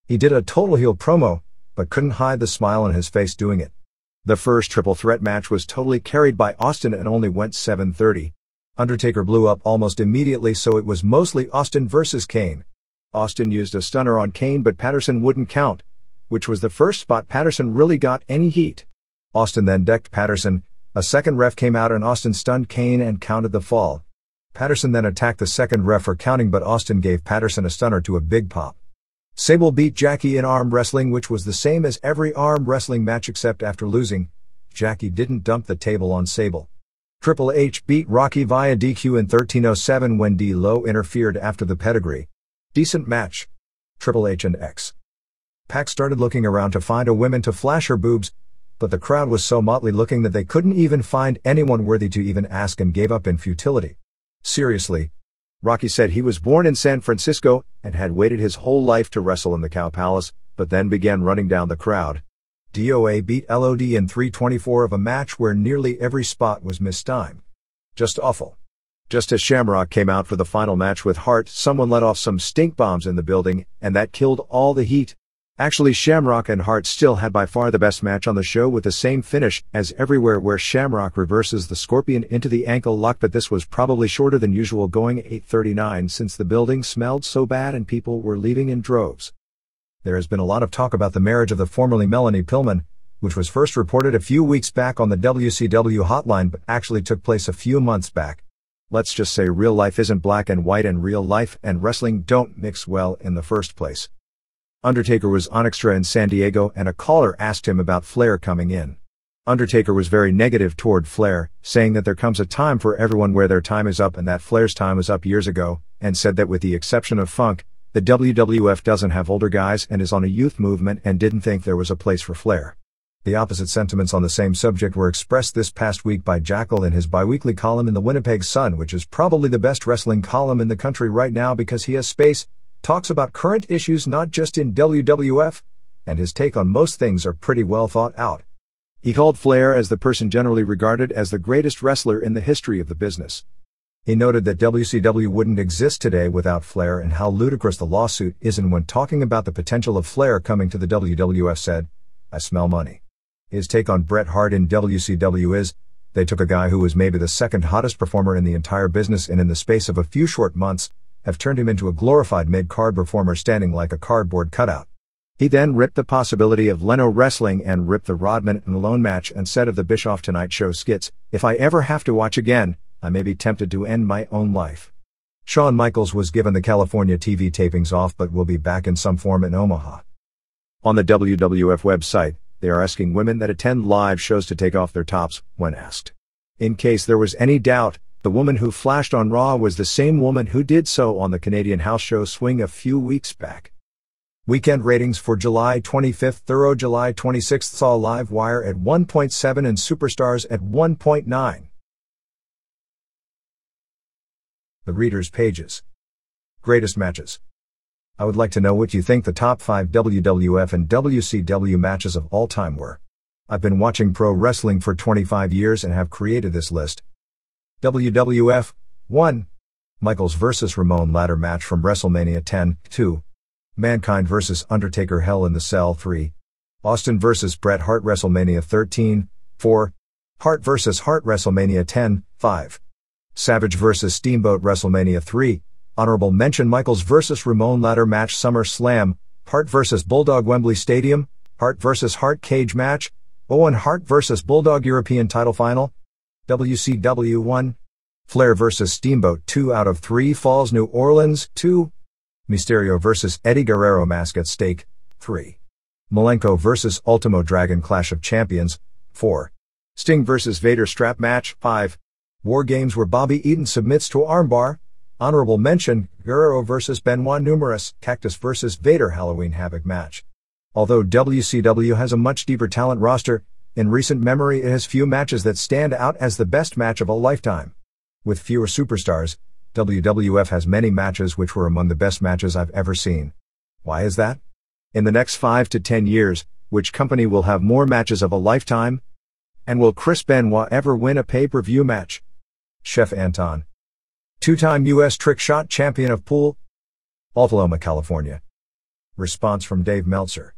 He did a total heel promo, but couldn't hide the smile on his face doing it. The first triple threat match was totally carried by Austin and only went 7:30. Undertaker blew up almost immediately, so it was mostly Austin versus Kane. Austin used a stunner on Kane, but Patterson wouldn't count, which was the first spot Patterson really got any heat. Austin then decked Patterson, a second ref came out and Austin stunned Kane and counted the fall. Patterson then attacked the second ref for counting, but Austin gave Patterson a stunner to a big pop. Sable beat Jackie in arm wrestling, which was the same as every arm wrestling match except after losing, Jackie didn't dump the table on Sable. Triple H beat Rocky via DQ in 1307 when D-Lo interfered after the pedigree. Decent match. Triple H and X-Pac started looking around to find a woman to flash her boobs, but the crowd was so motley looking that they couldn't even find anyone worthy to even ask and gave up in futility. Seriously. Rocky said he was born in San Francisco and had waited his whole life to wrestle in the Cow Palace, but then began running down the crowd. DOA beat LOD in 3:24 of a match where nearly every spot was mistimed. Just awful. Just as Shamrock came out for the final match with Hart, someone let off some stink bombs in the building, and that killed all the heat. Actually, Shamrock and Hart still had by far the best match on the show, with the same finish as everywhere, where Shamrock reverses the Scorpion into the ankle lock, but this was probably shorter than usual, going 8:39, since the building smelled so bad and people were leaving in droves. There has been a lot of talk about the marriage of the formerly Melanie Pillman, which was first reported a few weeks back on the WCW hotline but actually took place a few months back. Let's just say real life isn't black and white, and real life and wrestling don't mix well in the first place. Undertaker was on Extra in San Diego and a caller asked him about Flair coming in. Undertaker was very negative toward Flair, saying that there comes a time for everyone where their time is up and that Flair's time was up years ago, and said that with the exception of Funk, the WWF doesn't have older guys and is on a youth movement, and didn't think there was a place for Flair. The opposite sentiments on the same subject were expressed this past week by Jackal in his biweekly column in the Winnipeg Sun, which is probably the best wrestling column in the country right now because he has space, talks about current issues not just in WWF, and his take on most things are pretty well thought out. He called Flair as the person generally regarded as the greatest wrestler in the history of the business. He noted that WCW wouldn't exist today without Flair and how ludicrous the lawsuit is, and when talking about the potential of Flair coming to the WWF said, "I smell money." His take on Bret Hart in WCW is, they took a guy who was maybe the second hottest performer in the entire business and in the space of a few short months, have turned him into a glorified mid-card performer standing like a cardboard cutout. He then ripped the possibility of Leno wrestling and ripped the Rodman and Malone match and said of the Bischoff Tonight Show skits, "If I ever have to watch again, I may be tempted to end my own life." Shawn Michaels was given the California TV tapings off but will be back in some form in Omaha. On the WWF website, they are asking women that attend live shows to take off their tops when asked. In case there was any doubt, the woman who flashed on Raw was the same woman who did so on the Canadian house show Swing a few weeks back. Weekend ratings for July 25th through July 26th saw Live Wire at 1.7 and Superstars at 1.9. The Reader's Pages. Greatest matches. I would like to know what you think the top 5 WWF and WCW matches of all time were. I've been watching pro wrestling for 25 years and have created this list. WWF 1. Michaels vs. Ramon ladder match from WrestleMania 10. 2. Mankind vs. Undertaker Hell in the Cell 3. Austin vs. Bret Hart WrestleMania 13. 4. Hart vs. Hart WrestleMania 10. 5. Savage vs. Steamboat WrestleMania 3. Honorable mention Michaels vs. Ramon ladder match SummerSlam, Hart vs. Bulldog Wembley Stadium, Hart vs. Hart cage match, Owen Hart vs. Bulldog European title final, WCW 1. Flair vs. Steamboat 2 out of 3 falls New Orleans 2. Mysterio vs. Eddie Guerrero mask at stake 3. Malenko vs. Ultimo Dragon Clash of Champions 4. Sting vs. Vader strap match 5. War Games where Bobby Eaton submits to armbar. Honorable mention, Guerrero vs. Benoit numerous, Cactus vs. Vader Halloween Havoc match. Although WCW has a much deeper talent roster, in recent memory it has few matches that stand out as the best match of a lifetime. With fewer superstars, WWF has many matches which were among the best matches I've ever seen. Why is that? In the next 5 to 10 years, which company will have more matches of a lifetime? And will Chris Benoit ever win a pay-per-view match? Chef Anton. Two-time U.S. trick shot champion of pool. Altaloma, California. Response from Dave Meltzer.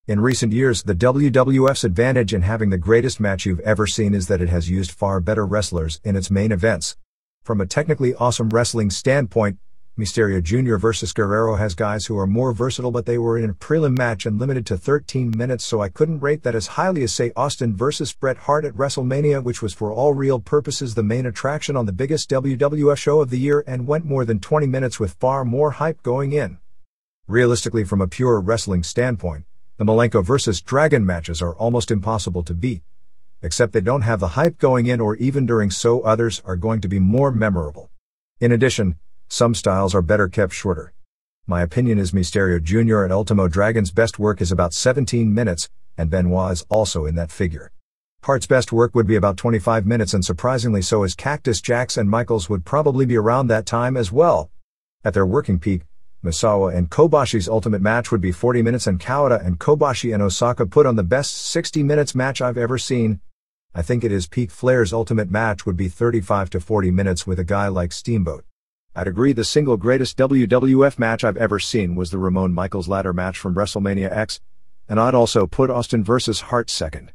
In recent years, the WWF's advantage in having the greatest match you've ever seen is that it has used far better wrestlers in its main events. From a technically awesome wrestling standpoint, Mysterio Jr. vs. Guerrero has guys who are more versatile, but they were in a prelim match and limited to 13 minutes, so I couldn't rate that as highly as, say, Austin vs. Bret Hart at WrestleMania, which was for all real purposes the main attraction on the biggest WWF show of the year and went more than 20 minutes with far more hype going in. Realistically, from a pure wrestling standpoint, the Malenko vs. Dragon matches are almost impossible to beat. Except they don't have the hype going in or even during, so others are going to be more memorable. In addition, some styles are better kept shorter. My opinion is Mysterio Jr. and Ultimo Dragon's best work is about 17 minutes, and Benoit is also in that figure. Hart's best work would be about 25 minutes, and surprisingly so is Cactus Jack's, and Michaels would probably be around that time as well. At their working peak, Misawa and Kobashi's ultimate match would be 40 minutes, and Kawada and Kobashi and Osaka put on the best 60 minutes match I've ever seen. I think it is peak Flair's ultimate match would be 35 to 40 minutes with a guy like Steamboat. I'd agree the single greatest WWF match I've ever seen was the Ramon Michaels ladder match from WrestleMania X, and I'd also put Austin vs. Hart second.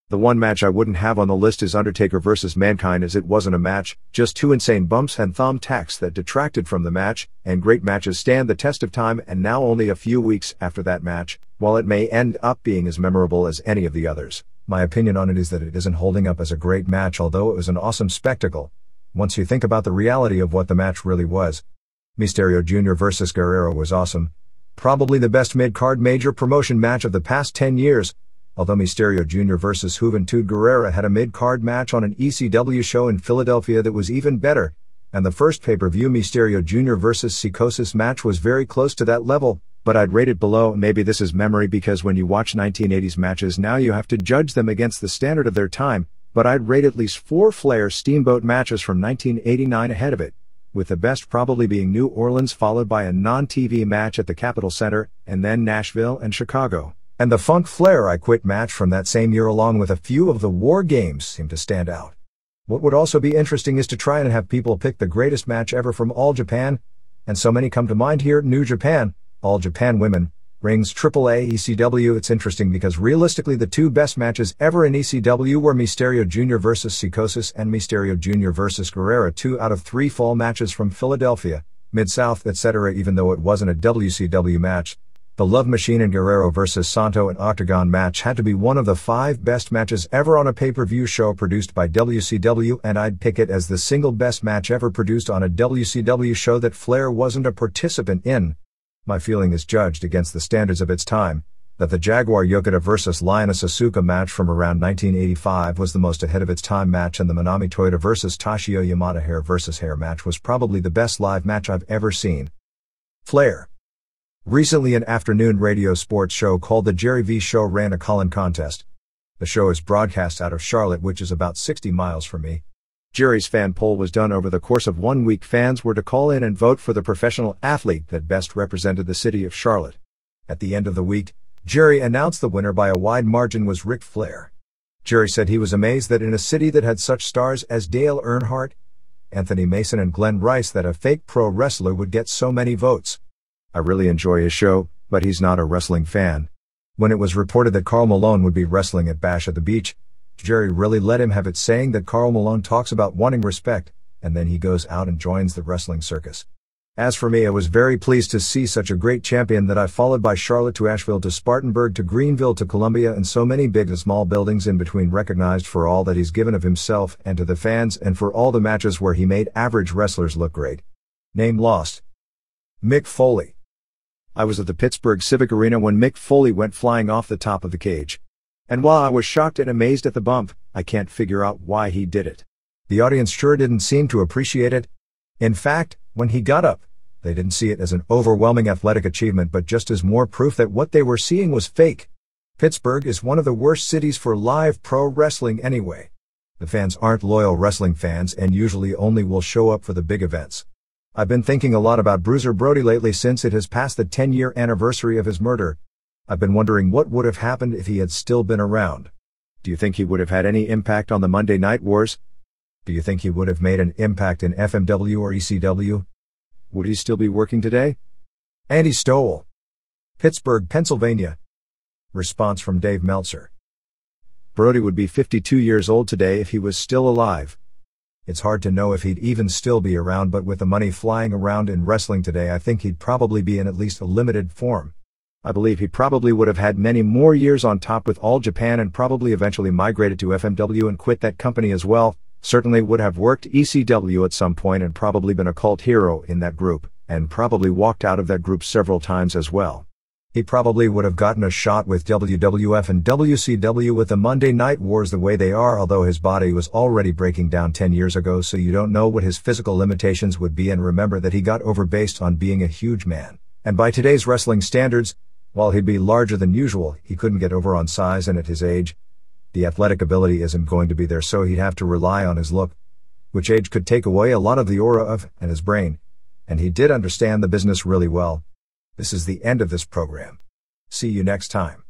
The one match I wouldn't have on the list is Undertaker vs. Mankind, as it wasn't a match, just two insane bumps and thumbtacks that detracted from the match, and great matches stand the test of time, and now only a few weeks after that match, while it may end up being as memorable as any of the others, my opinion on it is that it isn't holding up as a great match, although it was an awesome spectacle, once you think about the reality of what the match really was. Mysterio Jr. vs. Guerrero was awesome, probably the best mid-card major promotion match of the past 10 years, although Mysterio Jr. vs. Juventud Guerrera had a mid-card match on an ECW show in Philadelphia that was even better, and the first pay-per-view Mysterio Jr. vs. Psicosis match was very close to that level, but I'd rate it below. Maybe this is memory because when you watch 1980s matches now you have to judge them against the standard of their time, but I'd rate at least 4 Flair Steamboat matches from 1989 ahead of it, with the best probably being New Orleans, followed by a non-TV match at the Capitol Center, and then Nashville and Chicago. And the Funk Flair I Quit match from that same year, along with a few of the War Games, seem to stand out. What would also be interesting is to try and have people pick the greatest match ever from All Japan, and so many come to mind here: New Japan, All Japan Women, Rings, AAA, ECW. It's interesting because realistically the two best matches ever in ECW were Mysterio Jr. vs. Psicosis and Mysterio Jr. vs. Guerrera, 2 out of 3 fall matches from Philadelphia, Mid-South, etc. Even though it wasn't a WCW match, the Love Machine and Guerrero vs. Santo and Octagon match had to be one of the 5 best matches ever on a pay-per-view show produced by WCW, and I'd pick it as the single best match ever produced on a WCW show that Flair wasn't a participant in. My feeling is judged against the standards of its time, that the Jaguar Yokota vs. Lioness Asuka match from around 1985 was the most ahead of its time match, and the Manami Toyota vs. Toshio Yamada hair vs. hair match was probably the best live match I've ever seen. Flair. Recently, an afternoon radio sports show called The Jerry V Show ran a call-in contest. The show is broadcast out of Charlotte, which is about 60 miles from me. Jerry's fan poll was done over the course of 1 week. Fans were to call in and vote for the professional athlete that best represented the city of Charlotte. At the end of the week, Jerry announced the winner by a wide margin was Ric Flair. Jerry said he was amazed that in a city that had such stars as Dale Earnhardt, Anthony Mason and Glenn Rice, that a fake pro wrestler would get so many votes. I really enjoy his show, but he's not a wrestling fan. When it was reported that Karl Malone would be wrestling at Bash at the Beach, Jerry really let him have it, saying that Karl Malone talks about wanting respect, and then he goes out and joins the wrestling circus. As for me, I was very pleased to see such a great champion that I followed by Charlotte to Asheville to Spartanburg to Greenville to Columbia, and so many big and small buildings in between, recognized for all that he's given of himself and to the fans, and for all the matches where he made average wrestlers look great. Name lost. Mick Foley. I was at the Pittsburgh Civic Arena when Mick Foley went flying off the top of the cage. And while I was shocked and amazed at the bump, I can't figure out why he did it. The audience sure didn't seem to appreciate it. In fact, when he got up, they didn't see it as an overwhelming athletic achievement, but just as more proof that what they were seeing was fake. Pittsburgh is one of the worst cities for live pro wrestling anyway. The fans aren't loyal wrestling fans and usually only will show up for the big events. I've been thinking a lot about Bruiser Brody lately since it has passed the 10-year anniversary of his murder. I've been wondering what would have happened if he had still been around. Do you think he would have had any impact on the Monday Night Wars? Do you think he would have made an impact in FMW or ECW? Would he still be working today? Andy Stowell. Pittsburgh, Pennsylvania. Response from Dave Meltzer. Brody would be 52 years old today if he was still alive. It's hard to know if he'd even still be around, but with the money flying around in wrestling today, I think he'd probably be in at least a limited form. I believe he probably would have had many more years on top with All Japan and probably eventually migrated to FMW and quit that company as well. Certainly would have worked ECW at some point and probably been a cult hero in that group, and probably walked out of that group several times as well. He probably would have gotten a shot with WWF and WCW with the Monday Night Wars the way they are, although his body was already breaking down 10 years ago, so you don't know what his physical limitations would be. And remember that he got over based on being a huge man. And by today's wrestling standards, while he'd be larger than usual, he couldn't get over on size, and at his age, the athletic ability isn't going to be there, so he'd have to rely on his look, which age could take away a lot of the aura of, and his brain. And he did understand the business really well. This is the end of this program. See you next time.